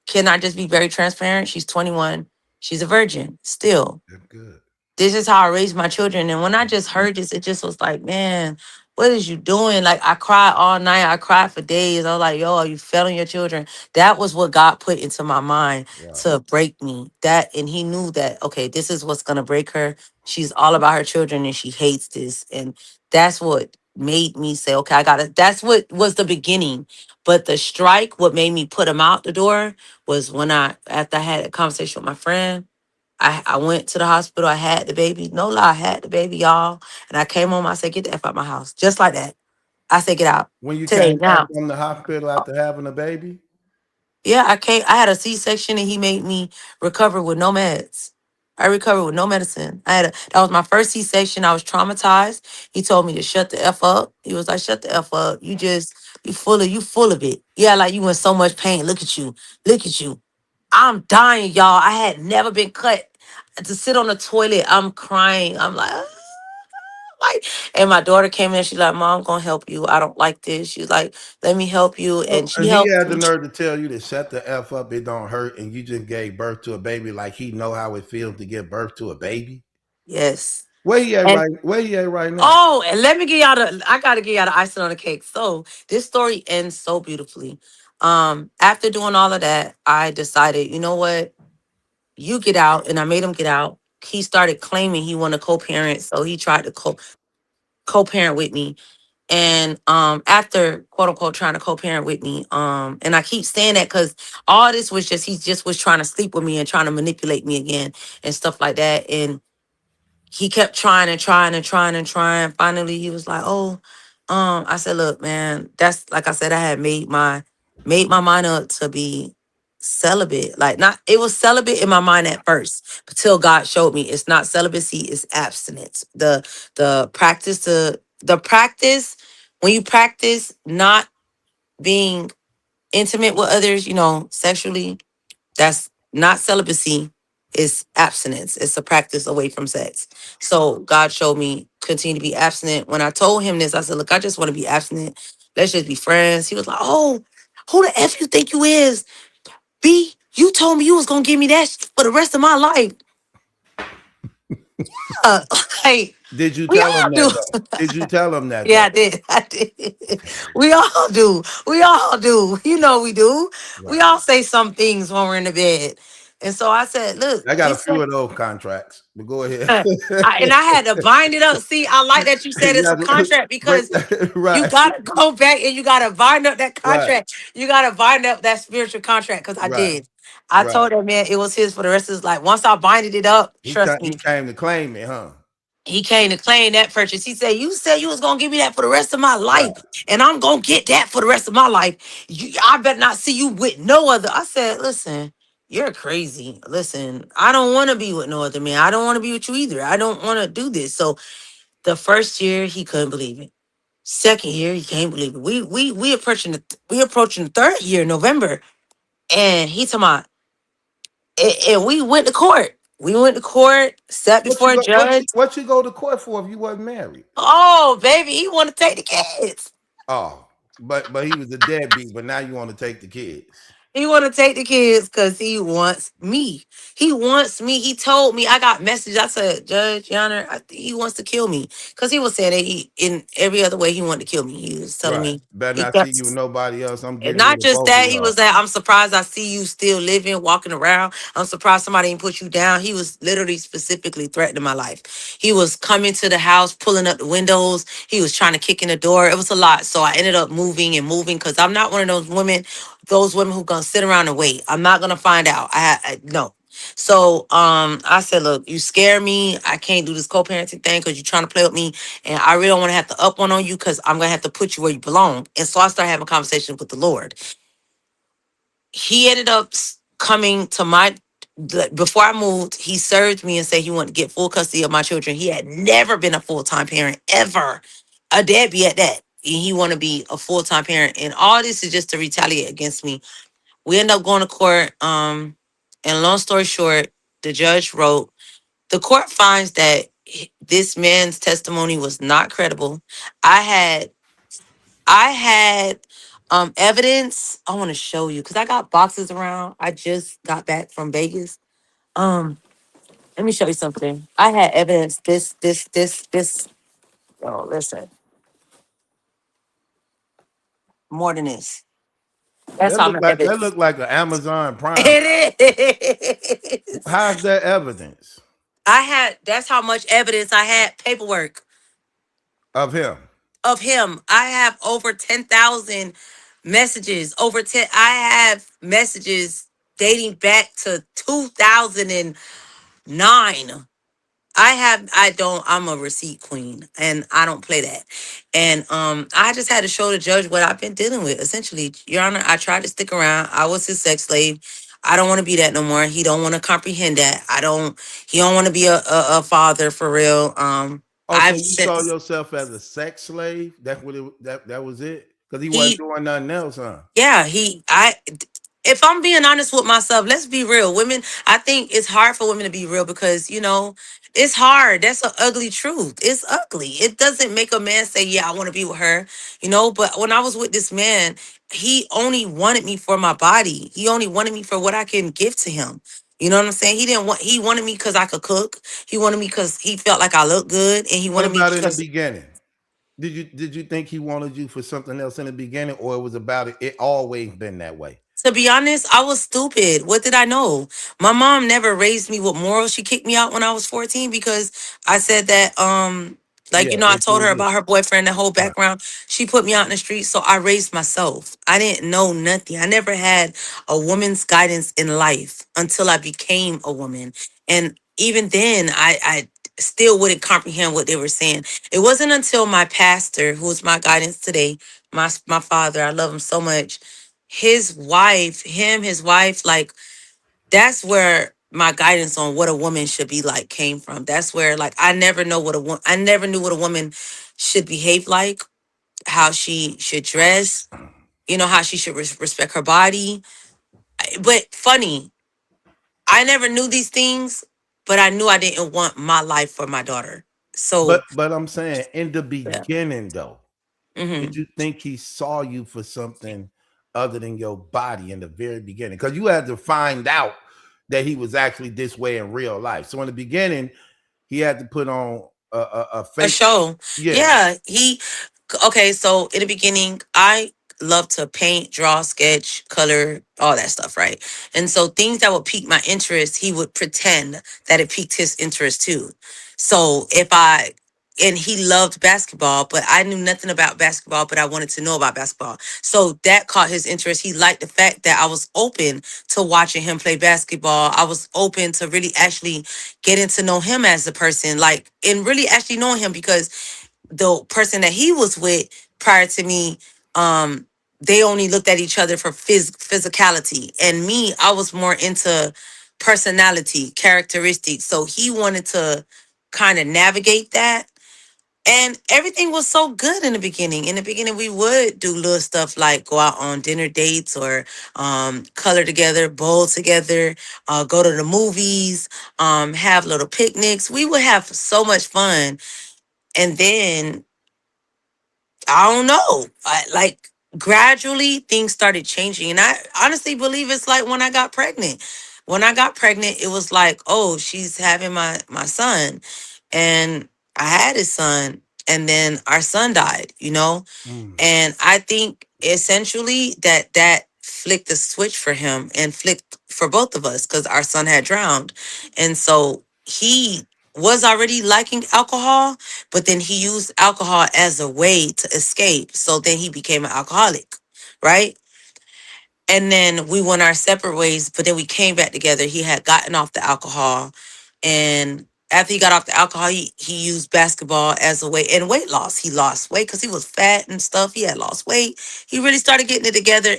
can I just be very transparent? She's 21. She's a virgin still. That's good. This is how I raised my children. And when I just heard this, it just was like, man, what is you doing? Like, I cried all night. I cried for days. I was like, yo, are you failing your children? That was what God put into my mind Right. to break me. That, and he knew that, okay, this is what's gonna break her. She's all about her children and she hates this. And that's what made me say, okay, I gotta, that's what was the beginning. But the strike, what made me put him out the door was when after I had a conversation with my friend, I went to the hospital. I had the baby. No lie, I had the baby, y'all. And I came home. I said, get the F out my house. Just like that. I said, get out. When you Today, came back now. from the hospital after having a baby, Yeah, I came. I had a C-section and he made me recover with no meds. I recovered with no medicine. That was my first C-section. I was traumatized. He told me to shut the F up. He was like, shut the F up. You full of it. Yeah, like you in so much pain. Look at you. Look at you. I'm dying, y'all. I had never been cut. To sit on the toilet, I'm crying. I'm like, "Ah," like, and my daughter came in. She's like, Mom, I'm gonna help you. I don't like this. She's like, let me help you. And she and he helped had the me. nerve to tell you to shut the f up. It don't hurt, and you just gave birth to a baby. Like he know how it feels to give birth to a baby. Yes. Where he at And right? Where he at right now? oh, and let me get y'all I gotta get y'all the icing on the cake. So this story ends so beautifully. After doing all of that, I decided, you know what? You get out, and I made him get out. He started claiming he wanted to co-parent, so he tried to co-parent with me. And after quote unquote trying to co-parent with me, and I keep saying that because all this was just, he just was trying to sleep with me and trying to manipulate me again and stuff like that. And he kept trying and trying and trying and trying. Finally, he was like, "Oh, I said, look, man, that's like I said, I had made my mind up to be celibate. Like, not, it was celibate in my mind at first, but till God showed me it's not celibacy, it's abstinence. The practice when you practice not being intimate with others, sexually, that's not celibacy, it's abstinence. It's a practice away from sex. So God showed me continue to be abstinent. When I told him this, I said, look, I just want to be abstinent. Let's just be friends. He was like, oh, who the F you think you is? B, you told me you was gonna give me that for the rest of my life. Uh, like, Did you we tell all him do. that though? Did you tell him that Yeah, though? I did. I did. We all do. We all do. You know we do. We Right. all say some things when we're in the bed. And so I said, look, I got a just few say, of those contracts, but go ahead. and I had to bind it up. See, I like that you said You it's a got to contract break because that you right, gotta go back and you gotta bind up that right, contract. You gotta bind up that spiritual contract because I right, did. I right. told that man it was his for the rest of his life. Once I binded it up, trust He me, came to claim it, huh? he came to claim that purchase. He said you was gonna give me that for the rest of my Right. life, and I'm gonna get that for the rest of my life. I better not see you with no other. I said, listen. You're crazy. Listen, I don't want to be with no other man. I don't want to be with you either. I don't want to do this. So the first year he couldn't believe it. Second year he can't believe it. We approaching the third year, November, and he talking about, and we went to court. We went to court, sat What you before a go? judge. What you go to court for if you wasn't married? Oh, baby, he want to take the kids. Oh, but he was a deadbeat. But now you want to take the kids. He want to take the kids because he wants me. He wants me. He told me, I got messages. I said, Judge, Your Honor, I think he wants to kill me. Because he was saying that he, in every other way, he wanted to kill me. He was telling Right. me, Better he not see kept, you with nobody else. I'm and getting not rid of just both of that, he y'all. was like, I'm surprised I see you still living, walking around. I'm surprised somebody didn't put you down. He was literally specifically threatening my life. He was coming to the house, pulling up the windows. He was trying to kick in the door. It was a lot. So I ended up moving and moving because I'm not one of those women who gonna sit around and wait. I'm not gonna find out. No. So I said, look, you scare me. I can't do this co-parenting thing because you're trying to play with me. And I really don't want to have to up one on you because I'm gonna have to put you where you belong. And so I started having a conversation with the Lord. He ended up coming to before I moved, he served me and said he wanted to get full custody of my children. He had never been a full-time parent, ever. A deadbeat at that. And he want to be a full-time parent. And all this is just to retaliate against me. We end up going to court. And long story short, the judge wrote, the court finds that this man's testimony was not credible. I had I had evidence. I want to show you because I got boxes around. I just got back from Vegas. Um, let me show you something. I had evidence. This. Oh, listen, more than this. That's how much That evidence. look like an Amazon Prime. It is. How's that evidence That's how much evidence I had, paperwork of him? of him. I have over 10,000 messages. I have messages dating back to 2009. I'm a receipt queen and I don't play that. And I just had to show the judge what I've been dealing with. Essentially, Your Honor, I tried to stick around. I was his sex slave. I don't want to be that no more. He don't want to comprehend that. He don't want to be a father for real. Oh, so I've you saw since yourself as a sex slave? That's what that was it? Because he wasn't he doing nothing else, huh? Yeah, if I'm being honest with myself, let's be real. Women, I think it's hard for women to be real because, it's hard. That's an ugly truth. It's ugly. It doesn't make a man say, yeah, I want to be with her, but when I was with this man, he only wanted me for my body. He only wanted me for what I can give to him. You know what I'm saying? He wanted me because I could cook. He wanted me because he felt like I looked good. And he What wanted me about in the because, beginning? Did you think he wanted you for something else in the beginning, or it was about it? It always been that way. to be honest, I was stupid. What did I know? My mom never raised me with morals. She kicked me out when I was 14 because I said that Yeah, I yes, told you her did. about her boyfriend, the whole Right. background. She put me out in the street, so I raised myself. I didn't know nothing. I never had a woman's guidance in life until I became a woman. And even then, I still wouldn't comprehend what they were saying. It wasn't until my pastor, who is my guidance today, my father, I love him so much, his wife, like that's where my guidance on what a woman should be like came from. That's where like I never knew what a woman should behave like, how she should dress, how she should respect her body. But funny, I never knew these things, but I knew I didn't want my life for my daughter. So But I'm saying in the yeah. beginning though, did Hmm. you think he saw you for something other than your body in the very beginning? Because you had to find out that he was actually this way in real life. So in the beginning, he had to put on a A fake. show. Yeah. Yeah, okay, so in the beginning, I love to paint, draw, sketch, color, all that stuff, right? And so things that would pique my interest, he would pretend that it piqued his interest too. So and he loved basketball, but I knew nothing about basketball, but I wanted to know about basketball. So that caught his interest. He liked the fact that I was open to watching him play basketball. I was open to really actually getting to know him as a person, like, and really actually knowing him because the person that he was with prior to me, um, they only looked at each other for physicality. And me, I was more into personality, characteristics. So he wanted to kind of navigate that. And everything was so good in the beginning. In the beginning, we would do little stuff like go out on dinner dates or color together, bowl together, go to the movies, have little picnics. We would have so much fun. And then I don't know. Like gradually things started changing. And I honestly believe it's like when I got pregnant. When I got pregnant, it was like, oh, she's having my son. And I had his son. And then our son died, you know? And I think essentially that flicked the switch for him and flicked for both of us because our son had drowned. And so he was already liking alcohol, but then he used alcohol as a way to escape. So then he became an alcoholic, right? And then we went our separate ways, but then we came back together. He had gotten off the alcohol. And after he got off the alcohol, he used basketball as a way and weight loss. He lost weight because he was fat and stuff. He had lost weight. He really started getting it together.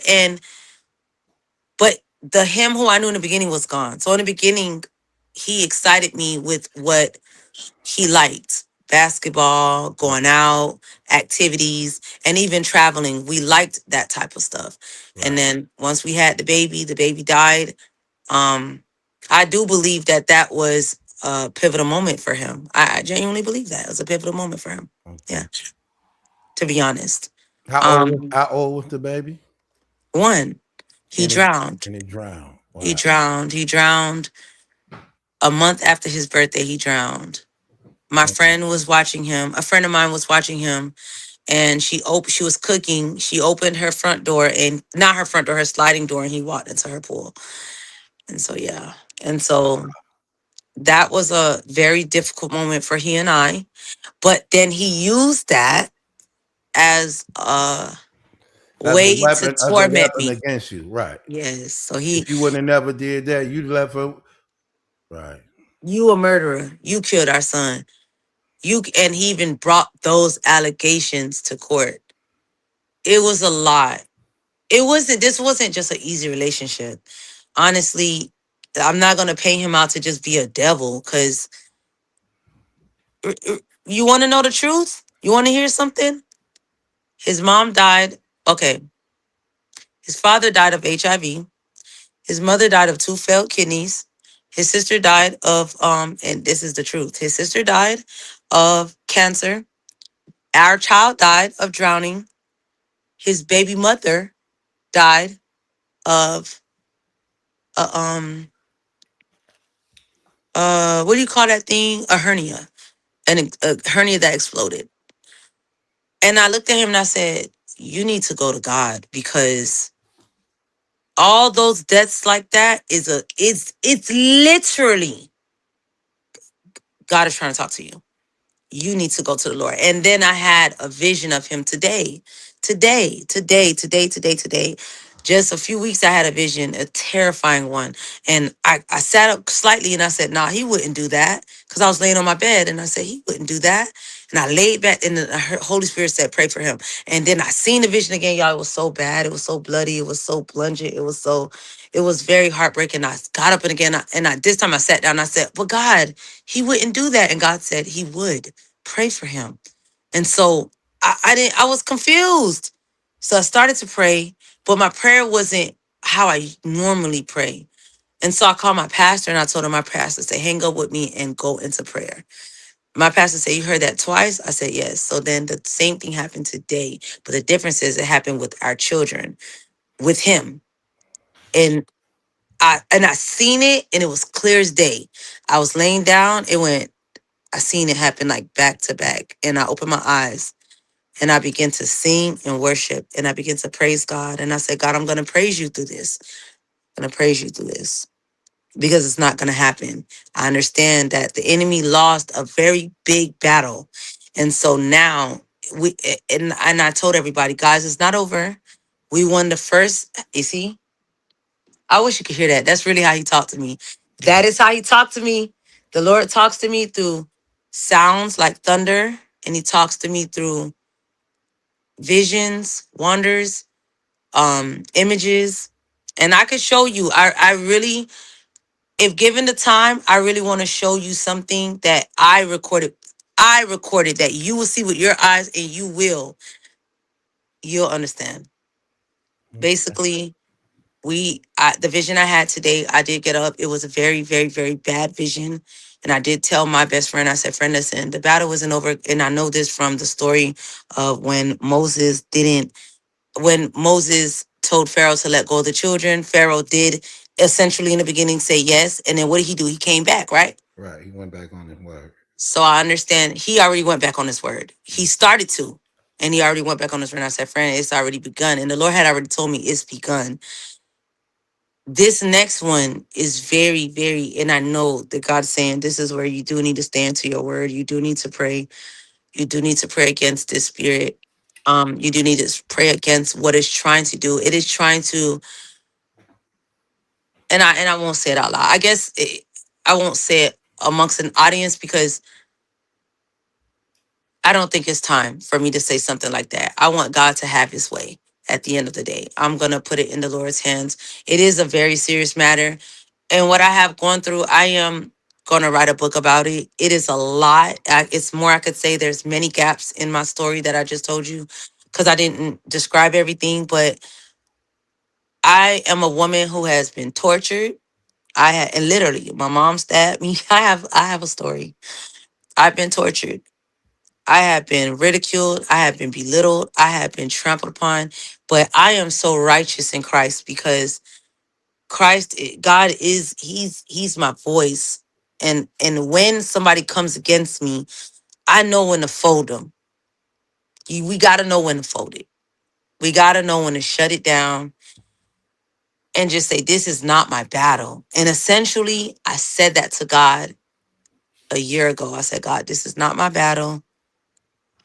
But the him who I knew in the beginning was gone. So in the beginning, he excited me with what he liked: basketball, going out, activities, and even traveling. We liked that type of stuff. Right. And then once we had the baby died. I do believe that was a pivotal moment for him. I genuinely believe that it was a pivotal moment for him. Okay. Yeah, to be honest. How old was the baby? 1. He drowned. And he drowned. Wow. He drowned. He drowned a month after his birthday. He drowned. My friend was watching him. A friend of mine was watching him, and she was cooking. She opened her front door, and not her front door, her sliding door, and he walked into her pool. And so yeah, and so that was a very difficult moment for he and I. But then he used that as a way to torment me against you, right? Yes. So if you wouldn't have never did that, you left her, right? You a murderer. You killed our son. And he even brought those allegations to court. It was a lot. This wasn't just an easy relationship. Honestly, I'm not gonna paint him out to just be a devil, because you want to know the truth? You want to hear something? His mom died. Okay. His father died of HIV. His mother died of 2 failed kidneys. His sister died of, and this is the truth. His sister died of cancer. Our child died of drowning. His baby mother died of, what do you call that thing? A hernia. A hernia that exploded. And I looked at him and I said, you need to go to God, because all those deaths like that it's literally God is trying to talk to you. You need to go to the Lord. And then I had a vision of him today. Just a few weeks, I had a vision, a terrifying one. And I sat up slightly and I said, nah, he wouldn't do that. Because I was laying on my bed and I said, he wouldn't do that. And I laid back and the Holy Spirit said, pray for him. And then I seen the vision again, y'all. It was so bad. It was so bloody. It was so plungent. It was very heartbreaking. I got up and again, this time I sat down and I said, well, God, he wouldn't do that. And God said he would. Pray for him. And so I was confused. So I started to pray, but my prayer wasn't how I normally pray. And so I called my pastor and I told him, my pastor said, hang up with me and go into prayer. My pastor said, you heard that twice? I said, yes. So then the same thing happened today. But the difference is it happened with our children, with him. And I seen it, and it was clear as day. I was laying down, I seen it happen like back to back. And I opened my eyes and I began to sing and worship and I began to praise God. And I said, God, I'm going to praise you through this. I'm going to praise you through this because it's not going to happen. I understand that the enemy lost a very big battle. And so now and I told everybody, guys, it's not over. We won the first, you see? I wish you could hear that. That's really how he talked to me. That is how he talked to me. The Lord talks to me through sounds like thunder, and he talks to me through visions, wonders. images, and I could show you. I really, if given the time, I really want to show you something that I recorded. I recorded that you will see with your eyes, and you'll understand. Basically, the vision I had today, I did get up. It was a very, very, very bad vision. And I did tell my best friend, I said, friend, listen, the battle wasn't over. And I know this from the story of when Moses told Pharaoh to let go of the children. Pharaoh did essentially in the beginning say yes. And then what did he do? He came back, right? Right. He went back on his word. So I understand he already went back on his word. He started to, and he already went back on his word. And I said, friend, it's already begun. And the Lord had already told me it's begun. This next one is very, very, and I know that God's saying this is where you do need to stand to your word. You do need to pray. You do need to pray against this spirit. You do need to pray against what it's trying to do. It is trying to, and I won't say it out loud. I won't say it amongst an audience because I don't think it's time for me to say something like that. I want God to have his way at the end of the day. I'm going to put it in the Lord's hands. It is a very serious matter. And what I have gone through, I am going to write a book about it. It is a lot. It's more I could say. There's many gaps in my story that I just told you because I didn't describe everything. But I am a woman who has been tortured. And literally, my mom stabbed me. I have a story. I've been tortured. I have been ridiculed. I have been belittled. I have been trampled upon. But I am so righteous in Christ because God he's my voice. And when somebody comes against me, I know when to fold them. We got to know when to fold it. We got to know when to shut it down and just say, this is not my battle. And essentially, I said that to God a year ago. I said, God, this is not my battle.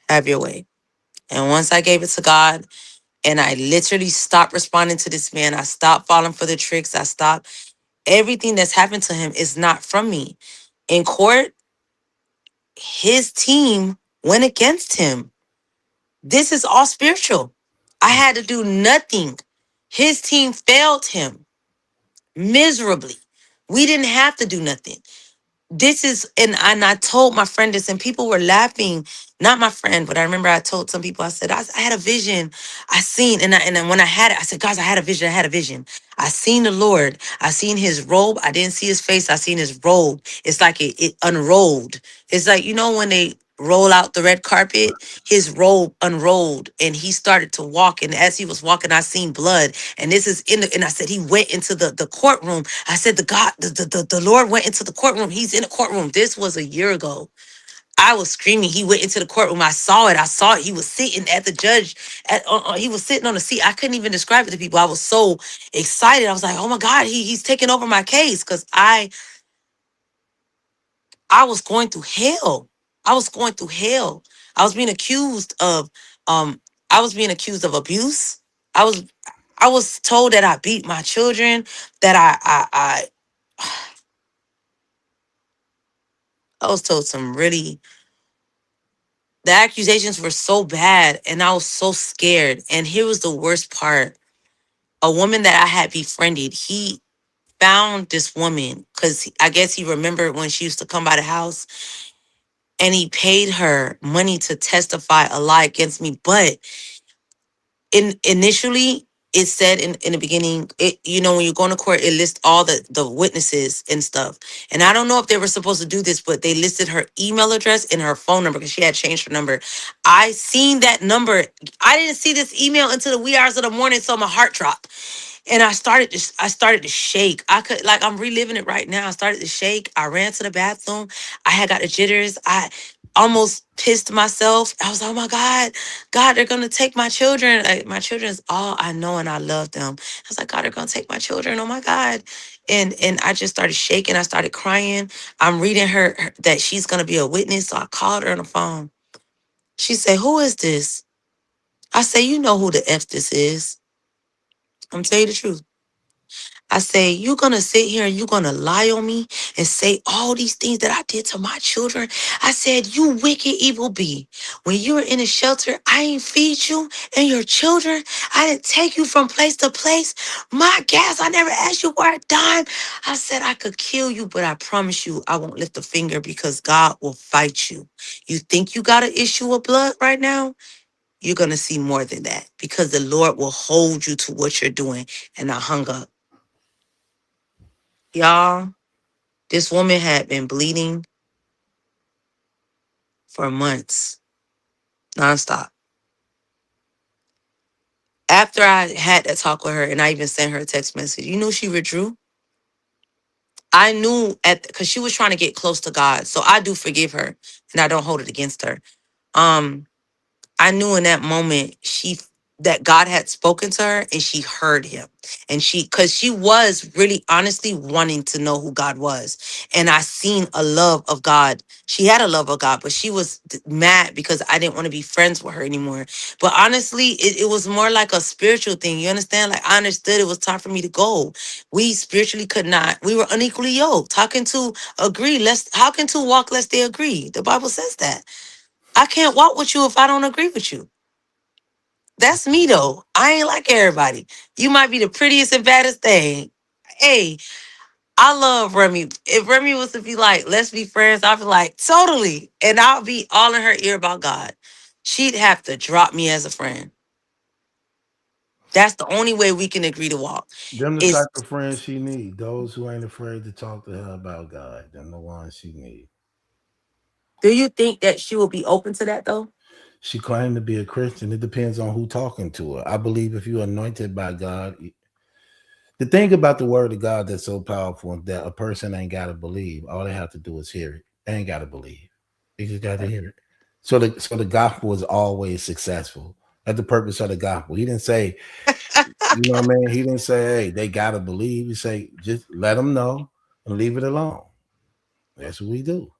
Have your way. And once I gave it to God and I literally stopped responding to this man, I stopped falling for the tricks. I stopped. Everything that's happened to him is not from me. In court, his team went against him. This is all spiritual. I had to do nothing. His team failed him miserably. We didn't have to do nothing. This is, and I told my friend this, and people were laughing. Not my friend, but I remember I told some people, I said, I had a vision. I seen, and then when I had it, I said, guys, I had a vision. I had a vision. I seen the Lord. I seen his robe. I didn't see his face. I seen his robe. It's like it unrolled. It's like, when they roll out the red carpet, his robe unrolled and he started to walk. And as he was walking, I seen blood. And this is and I said, he went into the courtroom. I said, the Lord went into the courtroom. He's in the courtroom. This was a year ago. I was screaming. He went into the courtroom. I saw it. He was sitting at the judge. He was sitting on the seat. I couldn't even describe it to people. I was so excited. I was like, oh my God, he's taking over my case. Because I was going through hell. I was going through hell. I was being accused of abuse. I was I was told that I beat my children, that I was told some really, the accusations were so bad and I was so scared. And here was the worst part. A woman that I had befriended, he found this woman because I guess he remembered when she used to come by the house, and he paid her money to testify a lie against me. But initially it said in the beginning, when you're going to court, it lists all the witnesses and stuff. And I don't know if they were supposed to do this, but they listed her email address and her phone number because she had changed her number. I seen that number. I didn't see this email until the wee hours of the morning, so my heart dropped. And I started to shake. I'm reliving it right now. I started to shake. I ran to the bathroom. I had got the jitters. I almost pissed myself. I was like, oh my God, they're gonna take my children. Like, my children is all I know and I love them. I was like, God, they're gonna take my children. Oh my God. And I just started shaking. I started crying. I'm reading her that she's gonna be a witness. So I called her on the phone. She said, who is this? I say, you know who the F this is. I'm telling you the truth. I say, you gonna sit here and you gonna lie on me and say all these things that I did to my children? I said, you wicked evil bee. When you were in a shelter, I ain't feed you and your children. I didn't take you from place to place. My gas, I never asked you for a dime. I said I could kill you, but I promise you I won't lift a finger because God will fight you. You think you got an issue of blood right now? You're gonna see more than that because the Lord will hold you to what you're doing. And I hung up. Y'all, this woman had been bleeding for months, nonstop. After I had that talk with her, and I even sent her a text message, you know, she withdrew. I knew because she was trying to get close to God, so I do forgive her, and I don't hold it against her. Um, I knew in that moment that God had spoken to her and she heard him. And because she was really honestly wanting to know who God was. And I seen a love of God. She had a love of God, but she was mad because I didn't want to be friends with her anymore. But honestly, it was more like a spiritual thing. You understand? Like I understood it was time for me to go. We spiritually could not, we were unequally yoked. How can two agree? How can two walk lest they agree? The Bible says that. I can't walk with you if I don't agree with you. That's me though. I ain't like everybody. You might be the prettiest and baddest thing. Hey, I love Remy. If Remy was to be like, let's be friends, I'd be like, totally. And I'll be all in her ear about God. She'd have to drop me as a friend. That's the only way we can agree to walk. Them the Is type of friends she need. Those who ain't afraid to talk to her about God. Them the ones she need. do you think that she will be open to that though? She claimed to be a Christian. It depends on who talking to her. I believe if you're anointed by God, the thing about the word of God that's so powerful is that a person ain't got to believe. All they have to do is hear it. They ain't got to believe. They just got to hear it. So the gospel is always successful. That's the purpose of the gospel. He didn't say, you know what I mean? He didn't say, hey, they got to believe. He say, just let them know and leave it alone. That's what we do.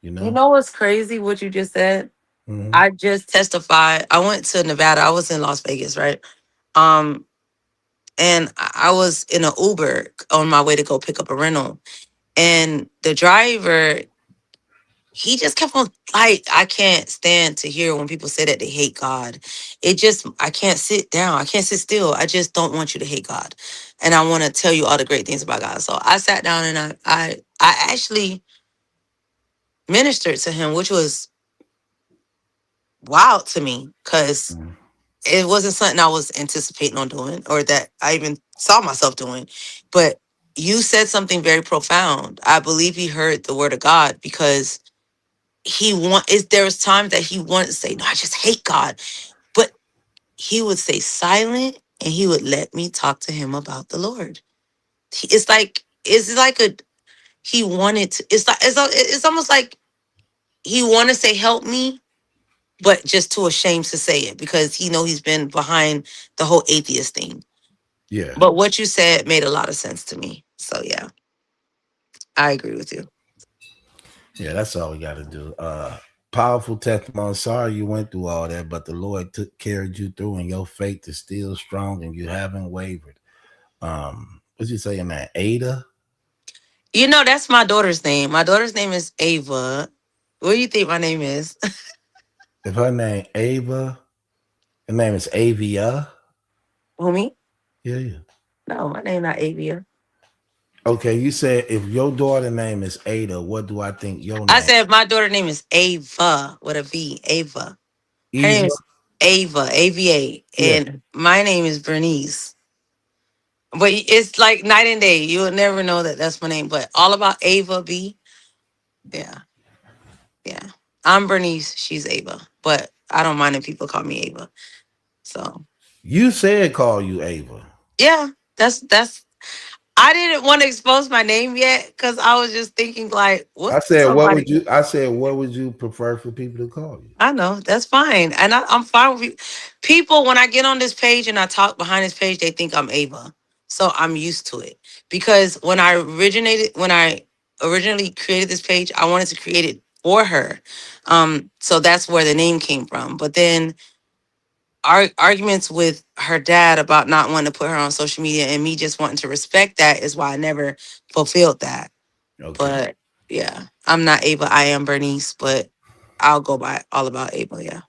You You know? know what's crazy? What you just said? Mm-hmm. I just testified. I went to Nevada. I was in Las Vegas, right? Um, and I was in an Uber on my way to go pick up a rental. And the driver, he just kept on like, I can't stand to hear when people say that they hate God. I can't sit down. I can't sit still. I just don't want you to hate God. And I want to tell you all the great things about God. So I sat down and I actually ministered to him, which was wild to me because Mm-hmm. it wasn't something I was anticipating on doing or that I even saw myself doing. But you said something very profound. I believe he heard the word of God because there was times that he wanted to say, no, I just hate God. But he would stay silent and he would let me talk to him about the Lord. It's like he wanted to, it's almost like he wanted to say, help me, but just too ashamed to say it because he's been behind the whole atheist thing. Yeah. But what you said made a lot of sense to me. So yeah, I agree with you. Yeah, that's all we got to do. Powerful testimony. Sorry you went through all that, but the Lord carried you through, and your faith is still strong, and you haven't wavered. What'd you say in that? Ada? That's my daughter's name. My daughter's name is Ava. What do you think my name is? If her name Ava, her name is Avia. Who, me? Yeah, yeah. No, my name not Avia. Okay, you said if your daughter name is Ada, what do I think your I name? said my daughter name is Ava with a V. Ava. Her name Eva? is Ava, AVA, Yeah. and my name is Bernice. But it's like night and day. You will never know that that's my name. But all about Ava B. Yeah, yeah. I'm Bernice. She's Ava. But I don't mind if people call me Ava. So You said call you Ava. yeah, that's. I didn't want to expose my name yet because I was just thinking like, what somebody. I said what would you prefer for people to call you? I know that's fine, and I'm fine with you. People, when I get on this page and I talk behind this page, they think I'm Ava, so I'm used to it. Because when I originally created this page, I wanted to create it for her, so that's where the name came from. But then arguments with her dad about not wanting to put her on social media, and me just wanting to respect that is why I never fulfilled that. Okay. But yeah, I'm not Ava. I am Bernice, but I'll go by all about Ava. Yeah,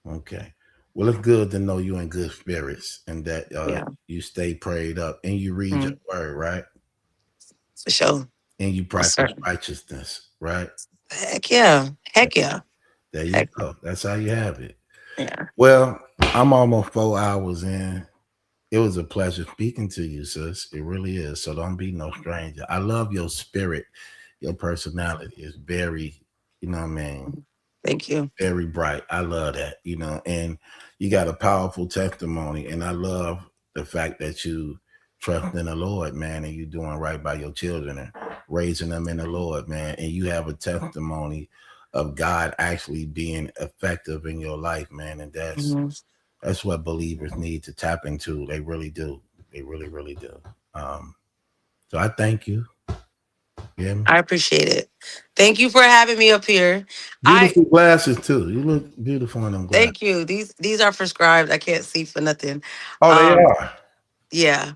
Okay. Well, it's good to know you in good spirits and that yeah, you stay prayed up and you read your mm, word, right? for sure. And you Yes, practice sir. righteousness, right? Heck yeah, heck yeah, There you heck go. That's how you have it. yeah. Well, I'm almost 4 hours in. It was a pleasure speaking to you, sis. It really is. So don't be no stranger. I love your spirit. Your personality is very, you know what I mean, Thank you. very bright. I love that, and you got a powerful testimony. And I love the fact that you trust in the Lord, man, and you doing right by your children and raising them in the Lord, man. And you have a testimony of God actually being effective in your life, man. And Mhm. that's what believers need to tap into. They really do. They really, really do. Um, so I thank you. Yeah. I appreciate it. Thank you for having me up here. I Beautiful glasses too. You look beautiful in them glasses. thank you. These are prescribed. I can't see for nothing. Oh, they Um, are. yeah.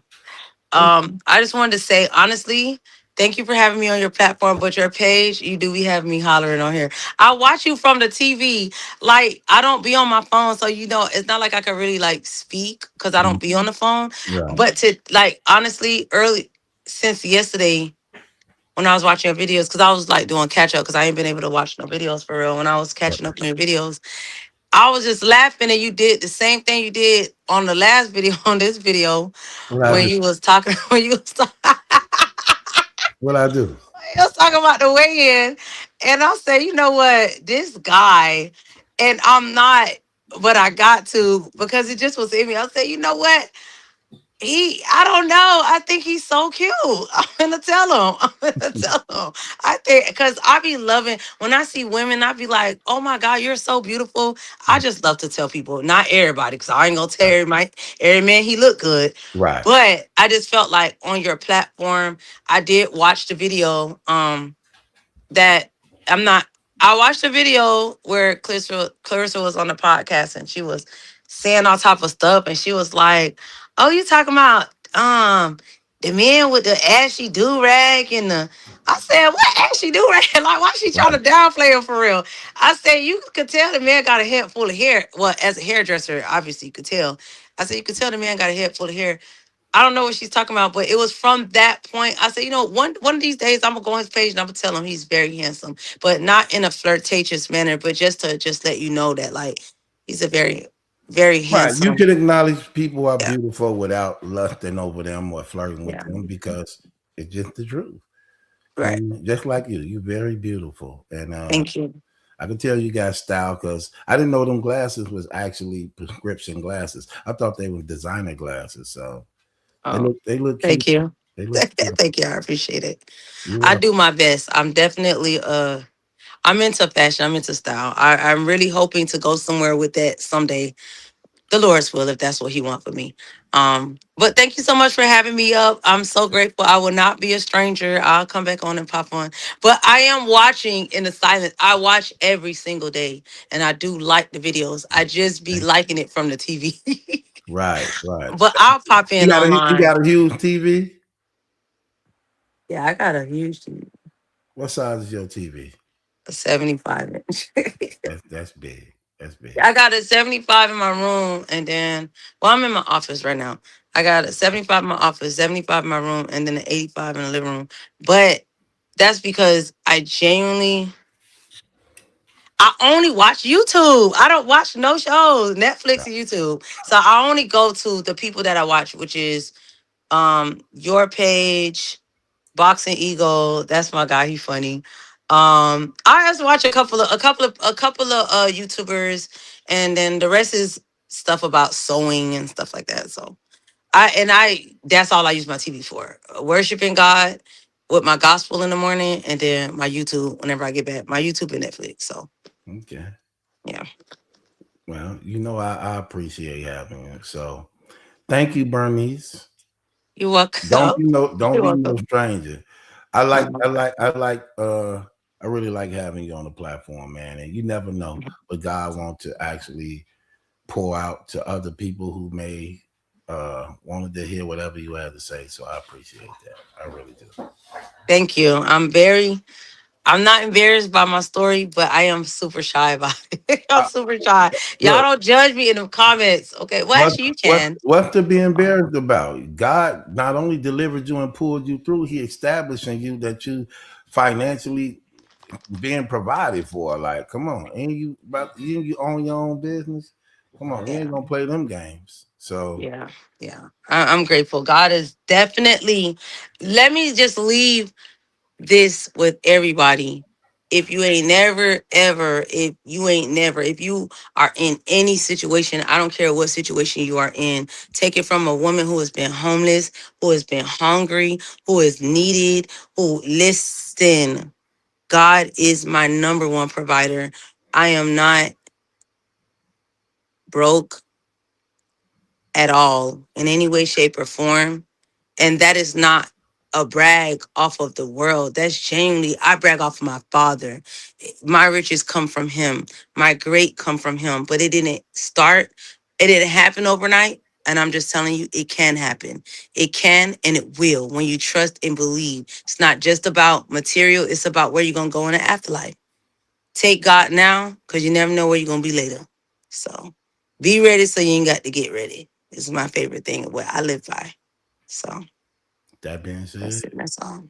I just wanted to say honestly, thank you for having me on your platform, but your page, you do be having me hollering on here. I watch you from the TV. Like I don't be on my phone, so it's not like I can really like speak because I don't be on the phone. Right. But to like honestly, early since yesterday when I was watching your videos, because I was like doing catch up because I ain't been able to watch no videos for real. When I was catching up on your videos, I was just laughing and you did the same thing you did on the last video on this video What I when do? you was talking when you was, What I do? you was talking about the weigh-in, and I said, you know what, this guy, and I'm not, but I got to because it just was in me. I said, you know what, I don't know. I think he's so cute. I'm gonna tell him. I'm gonna tell him. I think because I be loving when I see women, I be like, oh my God, you're so beautiful. I just love to tell people, not everybody, because I ain't gonna tell every man he look good. Right. But I just felt like on your platform, I did watch the video. That I'm not. I watched a video where Clarissa was on the podcast and she was saying all type of stuff and she was like, "Oh, you talking about the men with the ashy do rag and the." I said, "What ashy do rag? Like, why she trying Right. to downplay him for real?" I said, "You could tell the man got a head full of hair. Well, as a hairdresser, obviously you could tell." I said, "You could tell the man got a head full of hair." I don't know what she's talking about, but it was from that point. I said, one of these days I'm gonna go on his page and I'm gonna tell him he's very handsome, but not in a flirtatious manner, but just let you know that like he's a very, very Right. You handsome. can acknowledge people are Yeah, beautiful without lusting over them or flirting with yeah, them because it's just the truth. right. And just like you're very beautiful. And Thank you. I can tell you got style because I didn't know them glasses was actually prescription glasses. I thought they were designer glasses. So Oh, they look cute. thank you. They look cute. Thank you. I appreciate it. You I are. do my best. I'm definitely I'm into fashion. I'm into style. I'm really hoping to go somewhere with that someday, the Lord's will, if that's what He wants for me. But thank you so much for having me up. I'm so grateful. I will not be a stranger. I'll come back on and pop on. But I am watching in the silence. I watch every single day, and I do like the videos. I just be liking it from the TV. Right, right. But I'll pop in You online. got a huge TV? Yeah, I got a huge TV, What size is your TV? a 75 inch. That's big. That's big. I got a 75 in my room, and then, well, I'm in my office right now. I got a 75 in my office, 75 in my room, and then an 85 in the living room. But that's because I only watch YouTube. I don't watch no shows, Netflix and YouTube. So I only go to the people that I watch, which is your page, Boxing Eagle. That's my guy. He funny. I just watch a couple of YouTubers, and then the rest is stuff about sewing and stuff like that. So I that's all I use my TV for. Worshiping God with my gospel in the morning, and then my YouTube whenever I get back. My YouTube and Netflix. So Okay. yeah, Well, I appreciate having you. So thank you, Bernice. you're welcome. Don't You're be no welcome. stranger. I really like having you on the platform, man. And you never know what God wants to actually pour out to other people who may wanted to hear whatever you had to say. So I appreciate that. I really do. Thank you. I'm not embarrassed by my story, but I am super shy about it. I'm super shy. Y'all Look, don't judge me in the comments. Okay. Well, actually, you can. what's to be embarrassed about? God not only delivered you and pulled you through, He establishing you that you financially being provided for. Like, come on, ain't you own your own business? Come on, you Yeah. ain't gonna play them games. So Yeah. Yeah. I'm grateful. God is definitely, let me just leave this with everybody. If you ain't never, ever, if you are in any situation, I don't care what situation you are in, take it from a woman who has been homeless, who has been hungry, who is needed, who, listen, God is my number one provider. I am not broke at all in any way, shape, or form. And that is not a brag off of the world. That's genuinely, I brag off of my father. My riches come from him. My great come from him. But it didn't start, it didn't happen overnight. And I'm just telling you, it can happen. It can and it will when you trust and believe. It's not just about material, it's about where you're going to go in the afterlife. Take God now, because you never know where you're going to be later. So be ready so you ain't got to get ready. This is my favorite thing, what I live by. So that being said, that's it. That's all.